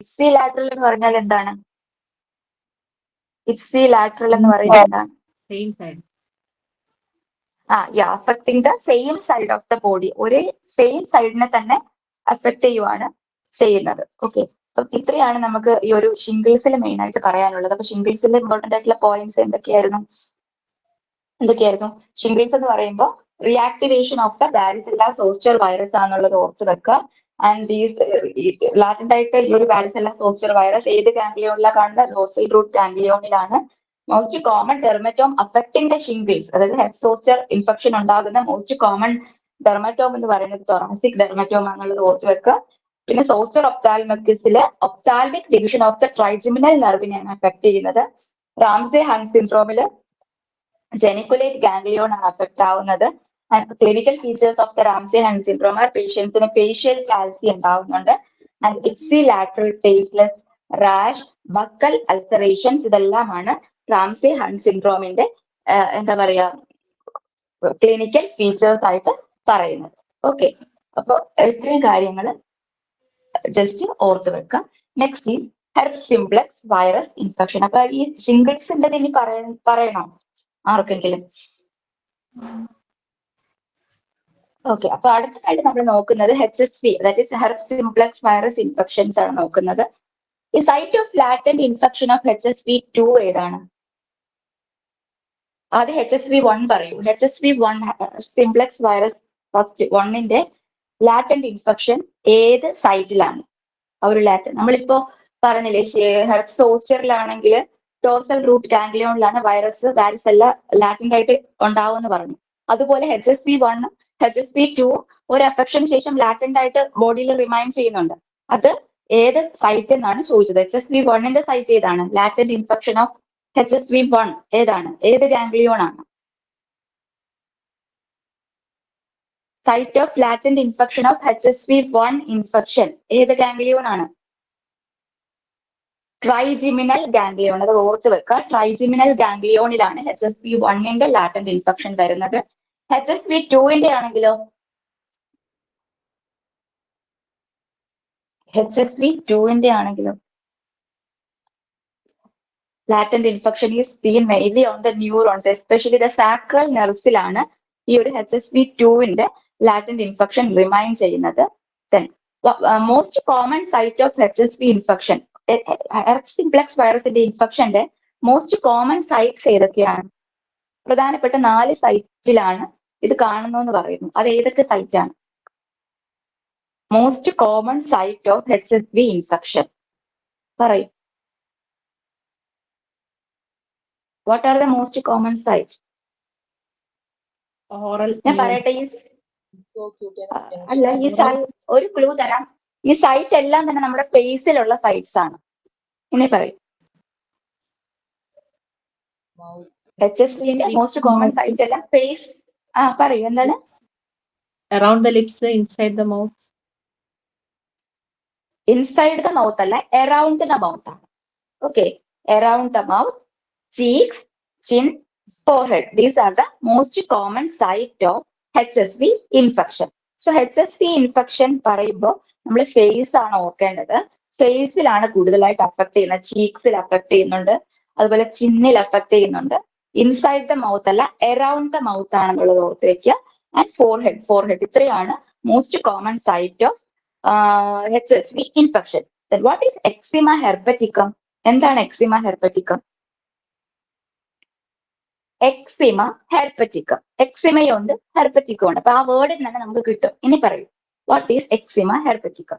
Ipsilateral എന്ന് പറഞ്ഞാൽ എന്താണ്? ഇപ്സിലാറ്ററൽ എന്ന് പറയുന്നത് എന്താണ്? Same side. Affecting the same side of the body. ഒരേ സെയിം സൈഡിനെ തന്നെ അഫക്ട് ചെയ്യുവാണ് ചെയ്യുന്നത്. ഓക്കെ, അപ്പൊ ഇത്രയാണ് നമുക്ക് ഈ ഒരു ഷിംഗിൾസിൽ മെയിൻ ആയിട്ട് പറയാനുള്ളത്. അപ്പൊ ഷിംഗിൾസിൽ ഇമ്പോർട്ടന്റ് ആയിട്ടുള്ള പോയിന്റ്സ് എന്തൊക്കെയായിരുന്നു? ഷിംഗിൾസ് എന്ന് പറയുമ്പോൾ reactivation of the varicella zoster virus ആണെന്നുള്ളത് ഓർത്ത് വെക്കുക. ആൻഡ് ദീസ് ലാറ്റന്റ് ആയിട്ട് ഈ ഒരു വാരിസെല്ല സോസ്റ്റർ വൈറസ് ഏത് ഗാംഗ്ലിയോണിലാണ് കാണുന്നത്? ഡോർസൽ റൂട്ട് ഗാംഗ്ലിയോണിലാണ്. Most common dermatome affecting the shingles, അതായത് ഹെഡ് സോസ്റ്റർ ഇൻഫെക്ഷൻ ഉണ്ടാകുന്ന മോസ്റ്റ് കോമൺ ഡെർമറ്റോം എന്ന് പറയുന്നത് തൊറാസിക് ഡെർമറ്റോം ആണെന്നുള്ളത് ഓർത്ത് വെക്കുക. പിന്നെ സോസ്റ്റർ ഒപ്താൽമക്കിസില് ophthalmic division of the trigeminal നെർവിനെയാണ് അഫക്ട് ചെയ്യുന്നത്. റാംസെ ഹണ്ട് സിൻഡ്രോമില് ജെനിക്കുലേറ്റ് ഗാംഗ്ലിയോൺ ആണ് അഫക്ട് ആവുന്നത്. Clinical features of the Ramsay Hunt syndrome are പേഷ്യൻസിന് ഫേഷ്യൽ പാൽസി ഉണ്ടാവുന്നുണ്ട്. And ipsilateral tasteless, rash, buccal ulcerations ഇതെല്ലാമാണ് റാംസെ ഹണ്ട് സിൻഡ്രോമിന്റെ എന്താ പറയാ ക്ലിനിക്കൽ ഫീച്ചേഴ്സ് ആയിട്ട് പറയുന്നത്. ഓക്കെ, അപ്പൊ ഇത്രയും കാര്യങ്ങൾ ജസ്റ്റ് ഓർത്ത് വെക്കാം. Next is herp simplex virus infection. അപ്പൊ ഈ ഷിംഗിൾസിന്റെ ഇനി പറയണോ ആർക്കെങ്കിലും? ഓക്കെ, അപ്പൊ അടുത്തതായിട്ട് നമ്മൾ നോക്കുന്നത് HSV, that is herp simplex virus infections ആണ് നോക്കുന്നത്. ഈ site of latent infection of HSV2 ഏതാണ്? ആദ്യം HSV1 പറയൂ. HSV1 സിംപ്ലെക്സ് വൈറസ് ഫസ്റ്റ് 1ന്റെ ലാറ്റന്റ് ഇൻഫെക്ഷൻ ഏത് സൈറ്റിലാണ്? ആ ഒരു ലാറ്റന്റ് നമ്മളിപ്പോ പറഞ്ഞില്ലേ, ഹെർപ് സോസ്റ്ററിലാണെങ്കിൽ ഡോർസൽ റൂട്ട് ഗാംഗ്ലിയോണിലാണ് വൈറസ് വാരിസെല്ല ലാറ്റന്റ് ആയിട്ട് ഉണ്ടാവുമെന്ന് പറഞ്ഞു. അതുപോലെ HSV1 HSV2 ഒരു അഫെക്ഷന് ശേഷം ലാറ്റന്റ് ആയിട്ട് ബോഡിയിൽ റിമൈൻ ചെയ്യുന്നുണ്ട്. അത് ഏത് സൈറ്റ് എന്നാണ് ചോദിച്ചത്. HSV1ന്റെ സൈറ്റ് ഏതാണ്? ലാറ്റന്റ് ഇൻഫെക്ഷൻ ഓഫ് HSV1 ഏതാണ്? ഏത് ഗാംഗ്ലിയോൺ ആണ്? Site of latent infection of HSV1 infection ഏത് ഗാംഗ്ലിയോൺ ആണ്? Trigeminal ganglion. അത് ഓർത്ത് വെക്കുക. ട്രൈജിമിനൽ ഗാംഗ്ലിയോണിലാണ് HSV1ന്റെ ലാറ്റന്റ് ഇൻഫെക്ഷൻ വരുന്നത്. HSV2ന്റെ ആണെങ്കിലോ? HSV2ന്റെ ആണെങ്കിലോ latent infection is seen mainly on the neurons, especially the sacral നെർവ്സിലാണ് ഈ ഒരു HSV2ന്റെ ലാറ്റന്റ് ഇൻഫെക്ഷൻ റിമൈൻ ചെയ്യുന്നത്. Most common site of HSV infection, herp simplex വൈറസിന്റെ ഇൻഫെക്ഷന്റെ മോസ്റ്റ് കോമൺ സൈറ്റ്സ് ഏതൊക്കെയാണ്? പ്രധാനപ്പെട്ട 4 സൈറ്റിലാണ് ഇത് കാണുന്നതെന്ന് പറയുന്നു. അത് ഏതൊക്കെ സൈറ്റ് ആണ്? Most common site of HSV infection പറയൂ. What are the most common site? Oral ഞാൻ പറയട്ടെ, അല്ല ഈ ഒരു ക്ലൂ തരാം. ഈ സൈറ്റ് എല്ലാം തന്നെ നമ്മുടെ ഫേസിലുള്ള സൈറ്റ്സ് ആണ്. ഇനി പറയും. HSVന്റെ മോസ്റ്റ് കോമൺ സൈറ്റ് എല്ലാം ഫേസ്. പറയൂ, എന്താണ്? Around the lips, inside the mouth. Inside the mouth അല്ല, അറൌണ്ട് ദ മൗത്ത് ആണ്. Okay, around the mouth, cheeks, chin, forehead. These are the most common site of HSV infection. So HSV infection പറയുമ്പോൾ നമ്മൾ face ആണ് ഓർക്കേണ്ടത്. ഫേസിലാണ് കൂടുതലായിട്ട് affect ചെയ്യുന്നത്. ചീക്സിൽ affect ചെയ്യുന്നുണ്ട്, അതുപോലെ ചിന്നിൽ അഫക്ട് ചെയ്യുന്നുണ്ട്. ഇൻസൈഡ് ദ മൗത്ത് അല്ല, അറൌണ്ട് ദ മൗത്ത് ആണെന്നുള്ളത് ഓർത്ത് വെക്കുക. ആൻഡ് ഫോർഹെഡ് ഇത്രയാണ് most common site of HSV infection. Then what is eczema herpeticum? എന്താണ് എക്സിമ ഹെർപ്പറ്റിക്കം? എക്സിമ ഹെർപ്പറ്റിക്കം, എക്സിമയുണ്ട് ഹെർപ്പറ്റിക്കം ഉണ്ട്. അപ്പൊ ആ വേർഡിൽ തന്നെ നമുക്ക് കിട്ടും. ഇനി പറയൂ, what is eczema herpeticum?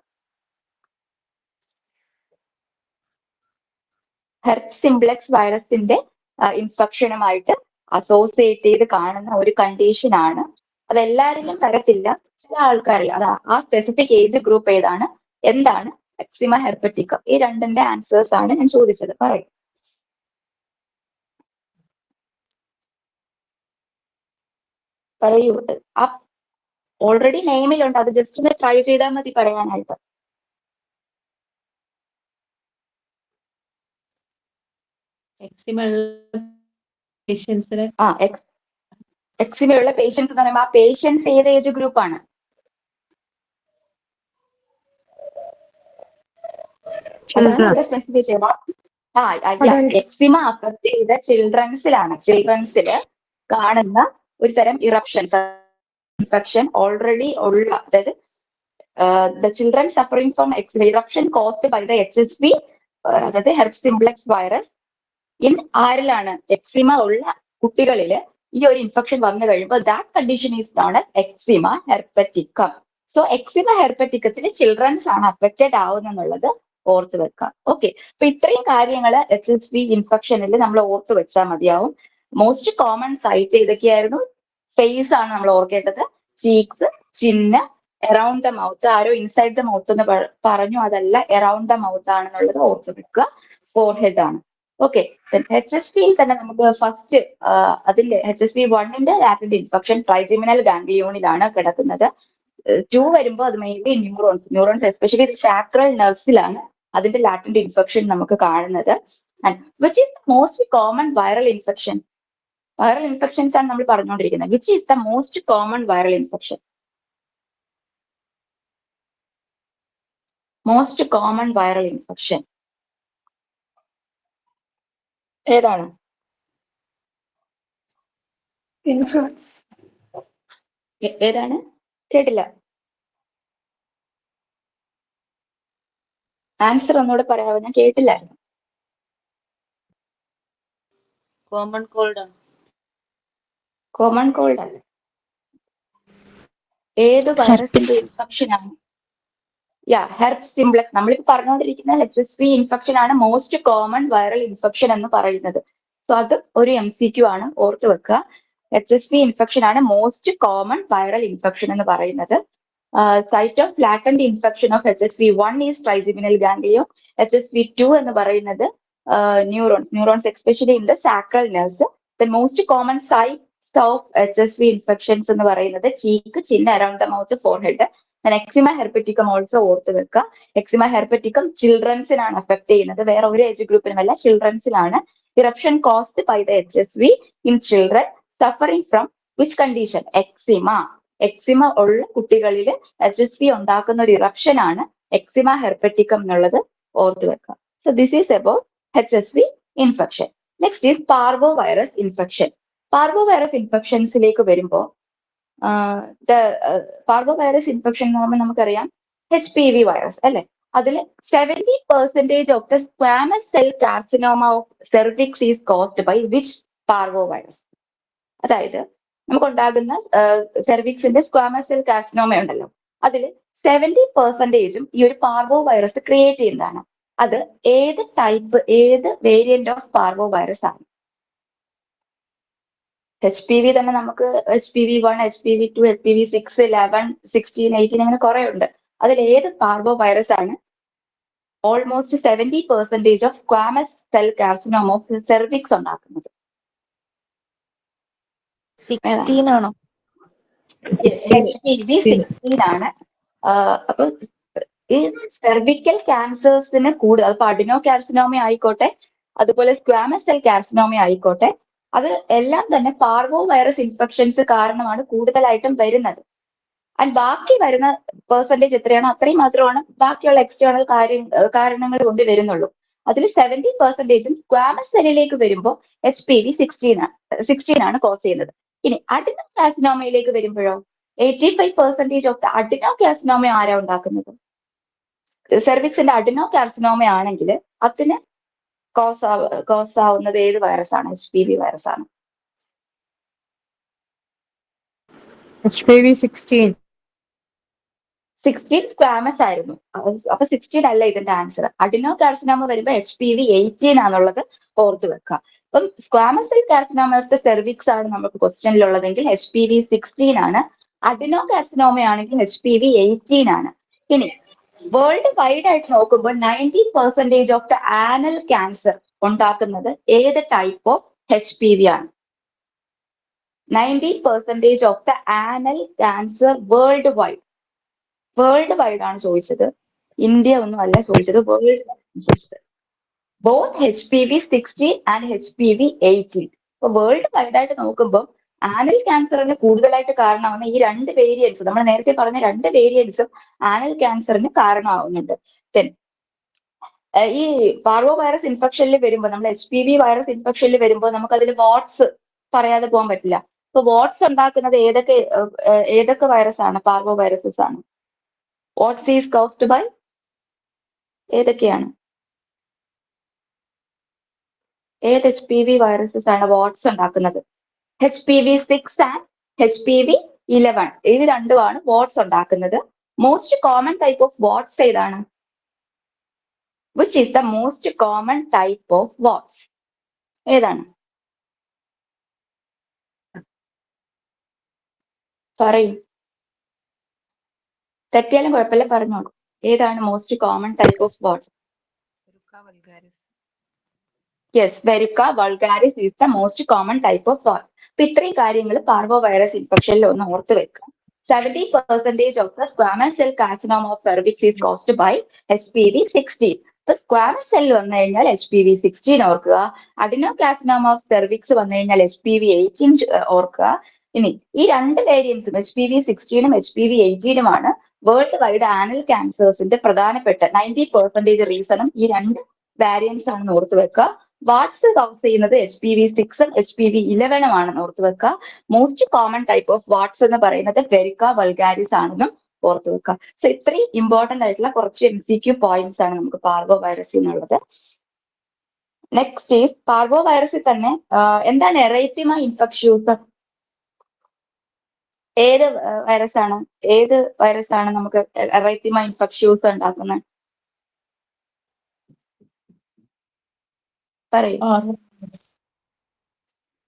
Herpes simplex വൈറസിന്റെ ഇൻഫെക്ഷനുമായിട്ട് അസോസിയേറ്റ് ചെയ്ത് കാണുന്ന ഒരു കണ്ടീഷൻ ആണ്. അതെല്ലാവരിലും വരത്തില്ല, ചില ആൾക്കാരിൽ. അത് ആ സ്പെസിഫിക് ഏജ് ഗ്രൂപ്പ് ഏതാണ്? എന്താണ് എക്സിമ ഹെർപ്പറ്റിക്കം? ഈ രണ്ടിന്റെ ആൻസേഴ്സ് ആണ് ഞാൻ ചോദിച്ചത്. പറയൂ. പറയൂ. ഓൾറെഡി നെയിമിലുണ്ട്, അത് ജസ്റ്റ് ഒന്ന് ട്രൈ ചെയ്താൽ മതി പറയാനായിട്ട്. എക്സിമയുള്ള പേഷ്യൻസ് എന്ന് പറയുമ്പോൾ ആ പേഷ്യൻസ് ഏത് ഏജ് ഗ്രൂപ്പ് ആണ്? അതാണ് ഇവിടെ സ്പെസിഫൈ ചെയ്ത എക്സിമ അഫക്ട് ചെയ്ത ചിൽഡ്രൻസിലാണ്. ചിൽഡ്രൻസിൽ കാണുന്ന ഒരു തരം ഇറപ്ഷൻസ് ഇൻഫെക്ഷൻ ഓൾറെഡി ഉള്ള, അതായത് the children suffering from eruption caused by the HSV, അതായത് ഹെർപ് സിംപ്ലെക്സ് വൈറസ് ഇൻ ആരിലാണ് എക്സിമ ഉള്ള കുട്ടികളിൽ ഈ ഒരു ഇൻഫെക്ഷൻ വന്നു കഴിയുമ്പോൾ that condition is known as eczema herpeticum. So eczema ഹെർപ്പറ്റിക്കത്തിൽ ചിൽഡ്രൻസ് ആണ് അഫക്റ്റഡ് ആവുന്നുള്ളത് ഓർത്ത് വെക്കാം. ഓക്കെ, അപ്പൊ ഇത്രയും കാര്യങ്ങൾ HSV ഇൻഫെക്ഷനിൽ നമ്മൾ ഓർത്ത് വെച്ചാൽ മതിയാവും. മോസ്റ്റ് കോമൺ സൈറ്റ് ഏതൊക്കെയായിരുന്നു? ഫേസ് ആണ് നമ്മൾ ഓർക്കേണ്ടത്, cheeks, chin, around the mouth. ആരോ ഇൻസൈഡ് ദ മൗത്ത് എന്ന് പറഞ്ഞു, അതല്ല, എറൗണ്ട് ദ മൗത്ത് ആണെന്നുള്ളത് ഓർത്ത് വെക്കുക. ഫോർഹെഡ് ആണ്. ഓക്കെ, HSV തന്നെ നമുക്ക് ഫസ്റ്റ് അതിന്റെ HSV-1 ലാറ്റന്റ് ഇൻഫെക്ഷൻ ട്രൈസിമിനൽ ഗാംഗ്ലിയോണിലാണ് കിടക്കുന്നത്. 2 വരുമ്പോൾ അത് മെയിൻലി ന്യൂറോൺസ് എസ്പെഷ്യലി സാക്രൽ നെർവ്സിലാണ് അതിന്റെ ലാറ്റന്റ് ഇൻഫെക്ഷൻ നമുക്ക് കാണുന്നത്. Which is the most common viral infection? Viral infections ആണ് നമ്മൾ പറഞ്ഞുകൊണ്ടിരിക്കുന്നത്. Which is the most common viral infection? Most common viral infection ഏതാണ്? ഇൻഫ്ലുവൻസ്. ഏതാണ്? കേട്ടില്ല. ആൻസർ ഒന്നുകൂടെ പറയാമോ? ഞാൻ കേട്ടില്ലായിരുന്നു. Common cold. കോമൺ കോൾഡ് അല്ല. ഏത് വൈറസിന്റെ ഇൻഫെക്ഷൻ ആണ്? Herp simplex. നമ്മളിപ്പോ പറഞ്ഞുകൊണ്ടിരിക്കുന്ന HSV ഇൻഫെക്ഷൻ ആണ് മോസ്റ്റ് കോമൺ വൈറൽ ഇൻഫെക്ഷൻ എന്ന് പറയുന്നത്. സോ അത് ഒരു MCQ ആണ്, ഓർത്ത് വെക്കുക. HSV ഇൻഫെക്ഷൻ ആണ് മോസ്റ്റ് കോമൺ വൈറൽ ഇൻഫെക്ഷൻ എന്ന് പറയുന്നത്. Site of latent infection of HSV-1 is trigeminal ganglion. HSV-2 എന്ന് പറയുന്നത് neurons especially in the sacral nerves. The most common site of HSV infections എന്ന് പറയുന്നത് cheek, chin, around the mouth, forehead. Eczema herpeticum also ഓർത്ത് വെക്കുക. Eczema herpeticum ചിൽഡ്രൻസിനാണ് affect ചെയ്യുന്നത്, വേറെ ഒരു ഏജ് ഗ്രൂപ്പിനുമല്ല, ചിൽഡ്രൻസിലാണ്. Eruption caused by the HSV in children suffering from which condition? Eczema. Eczema ഉള്ള കുട്ടികളിൽ HSV ഉണ്ടാക്കുന്ന ഒരു ഇറപ്ഷൻ ആണ് എക്സിമ ഹെർപ്പറ്റിക്കം എന്നുള്ളത് ഓർത്ത് വെക്കുക. So this is about HSV infection. Next is parvo virus infection. Parvo virus ഇൻഫെക്ഷൻസിലേക്ക് വരുമ്പോൾ പാർവോ വൈറസ് ഇൻഫെക്ഷൻ എന്ന് പറയുമ്പോൾ നമുക്കറിയാം HPV വൈറസ് അല്ലെ. അതിൽ 70% of the squamous cell carcinoma of cervix is caused by which parvo virus? അതായത് നമുക്കുണ്ടാകുന്ന സെർവിക്സിന്റെ squamous cell carcinoma ഉണ്ടല്ലോ, അതിൽ 70% ഈ ഒരു പാർവോ വൈറസ് ക്രിയേറ്റ് ചെയ്യുന്നതാണ്. അത് ഏത് ടൈപ്പ്, ഏത് വേരിയന്റ് ഓഫ് പാർവോ വൈറസ് ആണ്? HPV തന്നെ നമുക്ക് HPV-1, HPV-2, HPV-6, 11, 16, 18 അങ്ങനെ കുറെ ഉണ്ട്. അതിൽ ഏത് പാർവോ വൈറസ് ആണ് almost 70% of squamous cell carcinoma of cervix ഉണ്ടാക്കുന്നത്? 16 ആണോ? HPV-16 ആണ്. അപ്പൊ ഈ സെർവിക്കൽ ക്യാൻസേഴ്സിന് കൂടുതൽ, അപ്പൊ അഡിനോ കാർസിനോമ ആയിക്കോട്ടെ, അതുപോലെ സ്ക്വാമസ് സെൽ കാർസിനോമ ആയിക്കോട്ടെ, അത് എല്ലാം തന്നെ പാർവോ വൈറസ് ഇൻഫെക്ഷൻസ് കാരണമാണ് കൂടുതലായിട്ടും വരുന്നത്. ആൻഡ് ബാക്കി വരുന്ന പെർസെന്റേജ് എത്രയാണോ അത്രയും മാത്രമാണ് ബാക്കിയുള്ള എക്സ്റ്റേണൽ കാരണങ്ങൾ കൊണ്ട് വരുന്നുള്ളൂ. അതിൽ 70% സ്ക്വാമസ് സെല്ലിലേക്ക് വരുമ്പോൾ HPV-16 ആണ് കോസ് ചെയ്യുന്നത്. ഇനി അഡിനോ കാർസിനോമയിലേക്ക് വരുമ്പോഴോ 85% ഓഫ് ദ അഡിനോ കാർസിനോമ ആരാ ഉണ്ടാക്കുന്നത്? സെർവിക്സിന്റെ അഡിനോ കാർസിനോമ ആണെങ്കിൽ അതിന് കോസ് ആവുന്നത് ഏത് വൈറസ് ആണ്? HPV വൈറസ് ആണ്. HPV-16 സ്ക്വാമസ് ആയിരുന്നു. അപ്പൊ 16 അല്ല ഇതിന്റെ ആൻസർ. അഡിനോ കാർസിനോമ വരുമ്പോൾ HPV-18 ആണുള്ളത്, ഓർത്ത് വെക്കുക. അപ്പം squamous cell carcinoma of the cervix ആണ് നമുക്ക് ക്വസ്റ്റ്യനിലുള്ളതെങ്കിൽ HPV-16 ആണ്. അഡിനോ കാർസിനോമ ആണെങ്കിൽ HPV-18 ആണ്. ഇനി വേൾഡ് വൈഡ് ആയിട്ട് നോക്കുമ്പോൾ 90% ഓഫ് ദ ആനൽ ക്യാൻസർ ഉണ്ടാക്കുന്നത് ഏത് ടൈപ്പ് ഓഫ് HPV ആണ്? 90% of the anal cancer world wide ആണ് ചോദിച്ചത്, ഇന്ത്യ ഒന്നും അല്ല ചോദിച്ചത്, വേൾഡ് ചോദിച്ചത്. Both HPV-16 and HPV-18. അപ്പൊ വേൾഡ് വൈഡ് ആയിട്ട് നോക്കുമ്പോൾ ആനൽ ക്യാൻസറിന് കൂടുതലായിട്ട് കാരണമാവുന്ന ഈ രണ്ട് വേരിയൻസ്, നമ്മൾ നേരത്തെ പറഞ്ഞ രണ്ട് വേരിയൻസും ആനൽ ക്യാൻസറിന് കാരണമാവുന്നുണ്ട്. ഈ പാർവോ വൈറസ് ഇൻഫെക്ഷനിൽ വരുമ്പോൾ നമ്മൾ HPV വൈറസ് ഇൻഫെക്ഷനിൽ വരുമ്പോൾ നമുക്ക് അതിൽ വാട്സ് പറയാതെ പോകാൻ പറ്റില്ല. അപ്പൊ വാട്സ് ഉണ്ടാക്കുന്നത് ഏതൊക്കെ വൈറസ് ആണ്? പാർവോ വൈറസസ് ആണ്. വാട്സ് ഈസ് കോസ്ഡ് ബൈ ഏതൊക്കെയാണ്? ഏത് HPV വൈറസസ് ആണ് വാട്സ് ഉണ്ടാക്കുന്നത്? HPV6 ആൻഡ് HPV11 ഇത് രണ്ടുമാണ് വാട്സ് ഉണ്ടാക്കുന്നത്. മോസ്റ്റ് കോമൺ ടൈപ്പ് ഓഫ് വാട്സ് ഏതാണ്? Which is the most common type of warts? ഏതാണ്? പറയൂ. തെറ്റിയാലും കുഴപ്പമില്ല, പറഞ്ഞോളൂ. ഏതാണ് most common type of warts? Yes, verruca vulgaris is the most common type of warts. അപ്പൊ ഇത്രയും കാര്യങ്ങൾ പാർവോ വൈറസ് ഇൻഫെക്ഷനിൽ ഒന്ന് ഓർത്ത് വെക്കുക. 70% of the squamous cell carcinoma of cervix is caused by HPV16. ഇപ്പൊ സ്ക്വാമസ് സെൽ വന്നു കഴിഞ്ഞാൽ HPV16 ഓർക്കുക. അഡിനോകാർസിനോമ ഓഫ് സെർവിക്സ് വന്നു കഴിഞ്ഞാൽ HPV18 ഓർക്കുക. ഇനി ഈ രണ്ട് വേരിയൻസും HPV16ഉം HPV18ഉമാണ് വേൾഡ് വൈഡ് ആനൽ ക്യാൻസേഴ്സിന്റെ പ്രധാനപ്പെട്ട 90% റീസണും ഈ രണ്ട് വാരിയൻസ് ആണെന്ന് ഓർത്ത് വെക്കുക. വാട്സ് കൗസ് ചെയ്യുന്നത് HPV6ഉം HPV11ഉം ആണെന്ന് ഓർത്ത് വെക്കുക. മോസ്റ്റ് കോമൺ ടൈപ്പ് ഓഫ് വാട്സ് എന്ന് പറയുന്നത് വെരിക്ക വൾഗാരിസ് ആണെന്നും ഓർത്ത് വെക്കുക. സോ ഇത്രയും ഇമ്പോർട്ടന്റ് ആയിട്ടുള്ള കുറച്ച് MCQ പോയിന്റ്സ് ആണ് നമുക്ക് പാർവോ വൈറസിൽ നിന്നുള്ളത്. നെക്സ്റ്റ് ഈസ് പാർവോ വൈറസിൽ തന്നെ എന്താണ് എറൈത്തിമ ഇൻഫെക്ഷ്യൂസ്? ഏത് വൈറസ് ആണ് നമുക്ക് എറൈത്തിമ ഇൻഫെക്ഷ്യൂസ് ഉണ്ടാക്കുന്നത്? പറയൂ.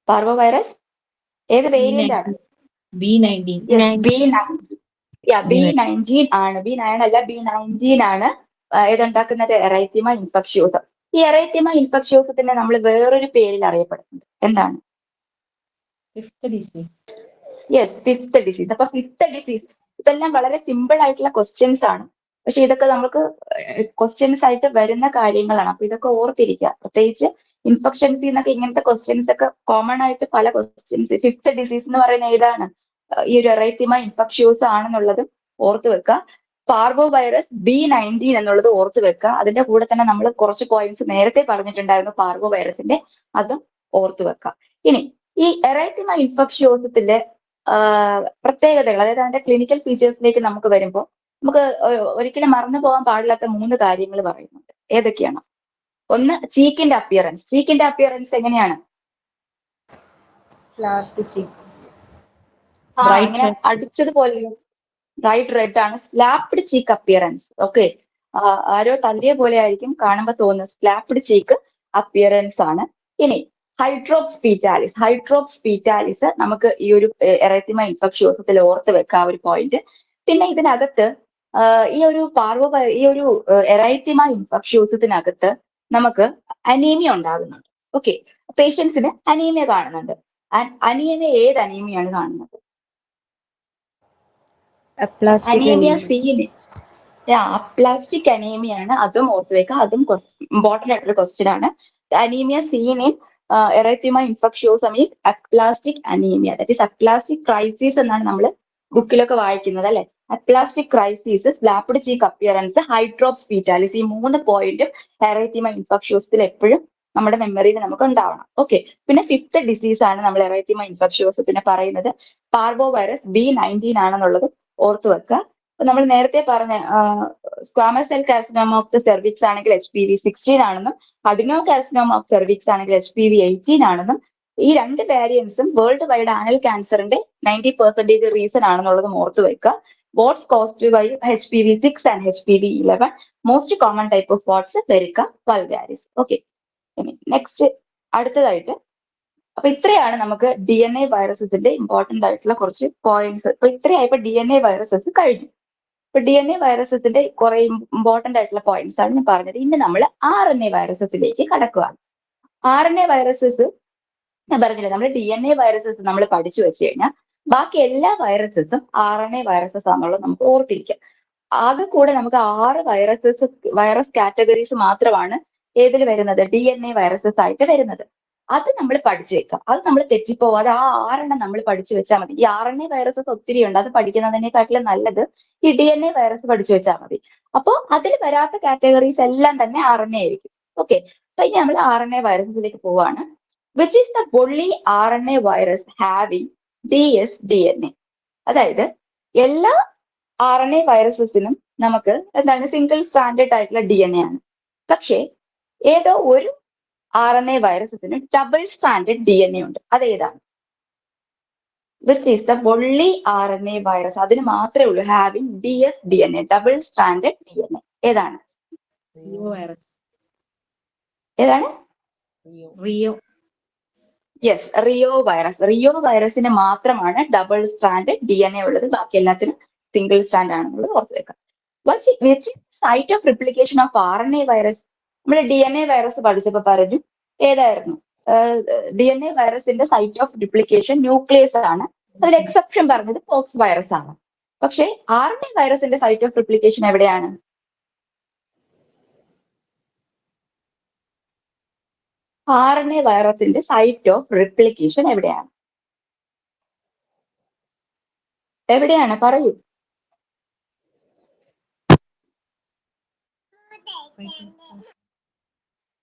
പാർവോ വൈറസ് ഏത് വേരിയന്റ് ആണ്? B19 ആണ്. B9 അല്ല, B19 ആണ് ഇതുണ്ടാക്കുന്നത് എറൈത്തിമ ഇൻഫെക്ഷ്യൂസ്. ഈ എറൈത്തിമ ഇൻഫെക്ഷ്യൂസത്തിനെ നമ്മൾ വേറൊരു പേരിൽ അറിയപ്പെടുന്നുണ്ട്. എന്താണ്? Yes, fifth disease. അപ്പൊ ഫിഫ്ത്ത് ഡിസീസ് ഇതെല്ലാം വളരെ സിമ്പിൾ ആയിട്ടുള്ള ക്വസ്റ്റ്യൻസ് ആണ്. പക്ഷെ ഇതൊക്കെ നമുക്ക് ക്വസ്റ്റ്യൻസ് ആയിട്ട് വരുന്ന കാര്യങ്ങളാണ്. അപ്പൊ ഇതൊക്കെ ഓർത്തിരിക്കുക. പ്രത്യേകിച്ച് ഇൻഫെക്ഷൻസിൽ നിന്നൊക്കെ ഇങ്ങനത്തെ ക്വസ്റ്റ്യൻസ് ഒക്കെ കോമൺ ആയിട്ട് പല ക്വസ്റ്റ്യൻസ്. ഫിഫ്ത്ത് ഡിസീസ് എന്ന് പറയുന്ന ഏതാണ്? ഈ ഒരു എറൈത്തിമ ഇൻഫെക്ഷ്യൂസ് ആണെന്നുള്ളത് ഓർത്ത് വെക്കുക. പാർവോ വൈറസ് B19 എന്നുള്ളത് ഓർത്ത് വെക്കുക. അതിന്റെ കൂടെ തന്നെ നമ്മൾ കുറച്ച് പോയിന്റ്സ് നേരത്തെ പറഞ്ഞിട്ടുണ്ടായിരുന്നു പാർവോ വൈറസിന്റെ, അതും ഓർത്ത് വെക്കുക. ഇനി ഈ എറൈത്തിമ ഇൻഫെക്ഷ്യോസത്തിന്റെ പ്രത്യേകതകൾ, അതായത് അതിന്റെ ക്ലിനിക്കൽ ഫീച്ചേഴ്സിലേക്ക് നമുക്ക് വരുമ്പോൾ നമുക്ക് ഒരിക്കലും മറന്നു പോകാൻ പാടില്ലാത്ത 3 കാര്യങ്ങൾ പറയുന്നുണ്ട്. ഏതൊക്കെയാണ്? ഒന്ന്, ചീക്കിന്റെ അപ്പിയറൻസ്. ചീക്കിന്റെ അപ്പിയറൻസ് എങ്ങനെയാണ്? ഇങ്ങനെ അടിച്ചതുപോലെ ബ്രൈറ്റ് റെഡ് ആണ്. Slapped cheek appearance. ഓക്കെ, ആരോ തല്ലിയ പോലെ ആയിരിക്കും കാണുമ്പോൾ തോന്നുന്നത്. സ്ലാപ്ഡ് ചീക്ക് അപ്പിയറൻസ് ആണ്. ഇനി ഹൈഡ്രോപ്സ് ഫീറ്റാലിസ്. ഹൈഡ്രോപ്സ് ഫീറ്റാലിസ് നമുക്ക് ഈ ഒരു എറൈത്തിമ ഇൻഫെക്ഷ്യോസത്തിൽ ഓർത്ത് വെക്കാം ഒരു പോയിന്റ്. പിന്നെ ഇതിനകത്ത് ഈ ഒരു എറൈത്തിമ ഇൻഫെക്ഷ്യോസത്തിനകത്ത് നമുക്ക് അനീമിയ ഉണ്ടാകുന്നുണ്ട്. ഓക്കെ, പേഷ്യൻസിന് അനീമിയ കാണുന്നുണ്ട്. അനീമിയ ഏത് അനീമിയാണ് കാണുന്നത്? Anaemia scene. അപ്ലാസ്റ്റിക് അനീമിയ ആണ്. അതും ഓർത്ത് വെക്കുക. അതും ഇമ്പോർട്ടന്റ് ആയിട്ടൊരു ക്വസ്റ്റ്യൻ ആണ്. Anaemia seen in erythema infectiosum is aplastic anaemia. That is aplastic crisis എന്നാണ് നമ്മൾ ബുക്കിലൊക്കെ വായിക്കുന്നത് അല്ലെ. Aplastic crisis, slapped cheek appearance, hydrops fetalis, ഈ 3 പോയിന്റും എറൈത്തിമ ഇൻഫെക്ഷ്യോസത്തിൽ എപ്പോഴും നമ്മുടെ മെമ്മറിയിൽ നമുക്ക് ഉണ്ടാവണം. ഓക്കെ, പിന്നെ ഫിഫ്ത്ത് ഡിസീസ് ആണ് നമ്മൾ എറൈത്തിമ ഇൻഫെക്ഷ്യോസത്തിന് പറയുന്നത്. പാർവോ വൈറസ് B19 ആണെന്നുള്ളത് ഓർത്തു വെക്കുക. അപ്പൊ നമ്മൾ നേരത്തെ പറഞ്ഞ squamous cell carcinoma of the cervix ആണെങ്കിൽ HPV16 ആണെന്നും അഡിനോ കാർസിനോമ ഓഫ് സെർവിക്സ് ആണെങ്കിൽ HPV18 ആണെന്നും ഈ രണ്ട് വേരിയൻസും വേൾഡ് വൈഡ് ആനൽ ക്യാൻസറിന്റെ 90% റീസൺ ആണെന്നുള്ളതും ഓർത്തു വെക്കുക. Warts caused by HPV6 and HPV11. Most common type of warts verruca vulgaris. Okay, next അടുത്തതായിട്ട്, അപ്പൊ ഇത്രയാണ് നമുക്ക് DNA വൈറസസിന്റെ ഇമ്പോർട്ടന്റ് ആയിട്ടുള്ള കുറച്ച് പോയിന്റ്സ്. അപ്പൊ ഇത്രയായപ്പോ DNA വൈറസസ് കഴിഞ്ഞു. ഇപ്പൊ DNA വൈറസസിന്റെ കുറെ ഇമ്പോർട്ടന്റ് ആയിട്ടുള്ള പോയിന്റ്സ് ആണ് ഞാൻ പറഞ്ഞത്. ഇനി നമ്മൾ RNA വൈറസസിലേക്ക് കടക്കുകയാണ്. RNA വൈറസസ് ഞാൻ പറഞ്ഞില്ലേ, നമ്മൾ DNA വൈറസസ് നമ്മൾ പഠിച്ചു വെച്ച് കഴിഞ്ഞാൽ ബാക്കി എല്ലാ വൈറസസും RNA വൈറസസ് ആണെന്നുള്ളത് നമുക്ക് ഓർത്തിരിക്കാം. ആകെ കൂടെ നമുക്ക് 6 വൈറസ് കാറ്റഗറീസ് മാത്രമാണ് ഏതിൽ വരുന്നത്? DNA വൈറസസ് ആയിട്ട് വരുന്നത്. അത് നമ്മൾ പഠിച്ചു വെക്കാം. അത് നമ്മൾ തെറ്റിപ്പോവാതെ ആ 6 നമ്മൾ പഠിച്ചു വെച്ചാൽ മതി. ഈ RNA വൈറസസ് ഒത്തിരി ഉണ്ട്. അത് പഠിക്കുന്നതിനെക്കാട്ടിലും നല്ലത് ഈ DNA വൈറസ് പഠിച്ചു വെച്ചാൽ മതി. അപ്പോൾ അതിൽ വരാത്ത കാറ്റഗറീസ് എല്ലാം തന്നെ RNA ആയിരിക്കും. ഓക്കെ, അപ്പൊ ഇനി നമ്മൾ RNA വൈറസിലേക്ക് പോവാണ്. Which is the only RNA virus having dsDNA? അതായത് എല്ലാ RNA വൈറസസിനും നമുക്ക് എന്താണ് സിംഗിൾ സ്ട്രാൻഡഡ് ആയിട്ടുള്ള DNA ആണ്. പക്ഷേ ഏതോ ഒരു RNA വൈറസസിന് ഡബിൾ സ്ട്രാൻഡഡ് DNA ഉണ്ട്. അതേതാണ്? Which is the only RNA virus, അതിന് മാത്രമേ ഉള്ളൂ having dsDNA, double stranded DNA. ഏതാണ്? Reo virus. ഏതാണ്? Reo. Yes, reo virus. Reo വൈറസിന് മാത്രമാണ് ഡബിൾ സ്ട്രാൻഡഡ് DNA ഉള്ളത്. ബാക്കി എല്ലാത്തിനും സിംഗിൾ സ്ട്രാൻഡ് ആണെന്നുള്ളത് ഓർത്ത് വെക്കാം. Which site of replication of RNA virus? നമ്മൾ DNA വൈറസ് പഠിച്ചപ്പോൾ പറഞ്ഞു ഏതായിരുന്നു? DNA വൈറസിന്റെ സൈറ്റ് ഓഫ് റിപ്ലിക്കേഷൻ ന്യൂക്ലിയസ് ആണ്. അതിൽ എക്സെപ്ഷൻ പറഞ്ഞത് പോക്സ് വൈറസ് ആണ്. പക്ഷേ RNA വൈറസിന്റെ സൈറ്റ് ഓഫ് റിപ്ലിക്കേഷൻ എവിടെയാണ്? RNA വൈറസിന്റെ സൈറ്റ് ഓഫ് റിപ്ലിക്കേഷൻ എവിടെയാണ്? എവിടെയാണ്? പറയൂ.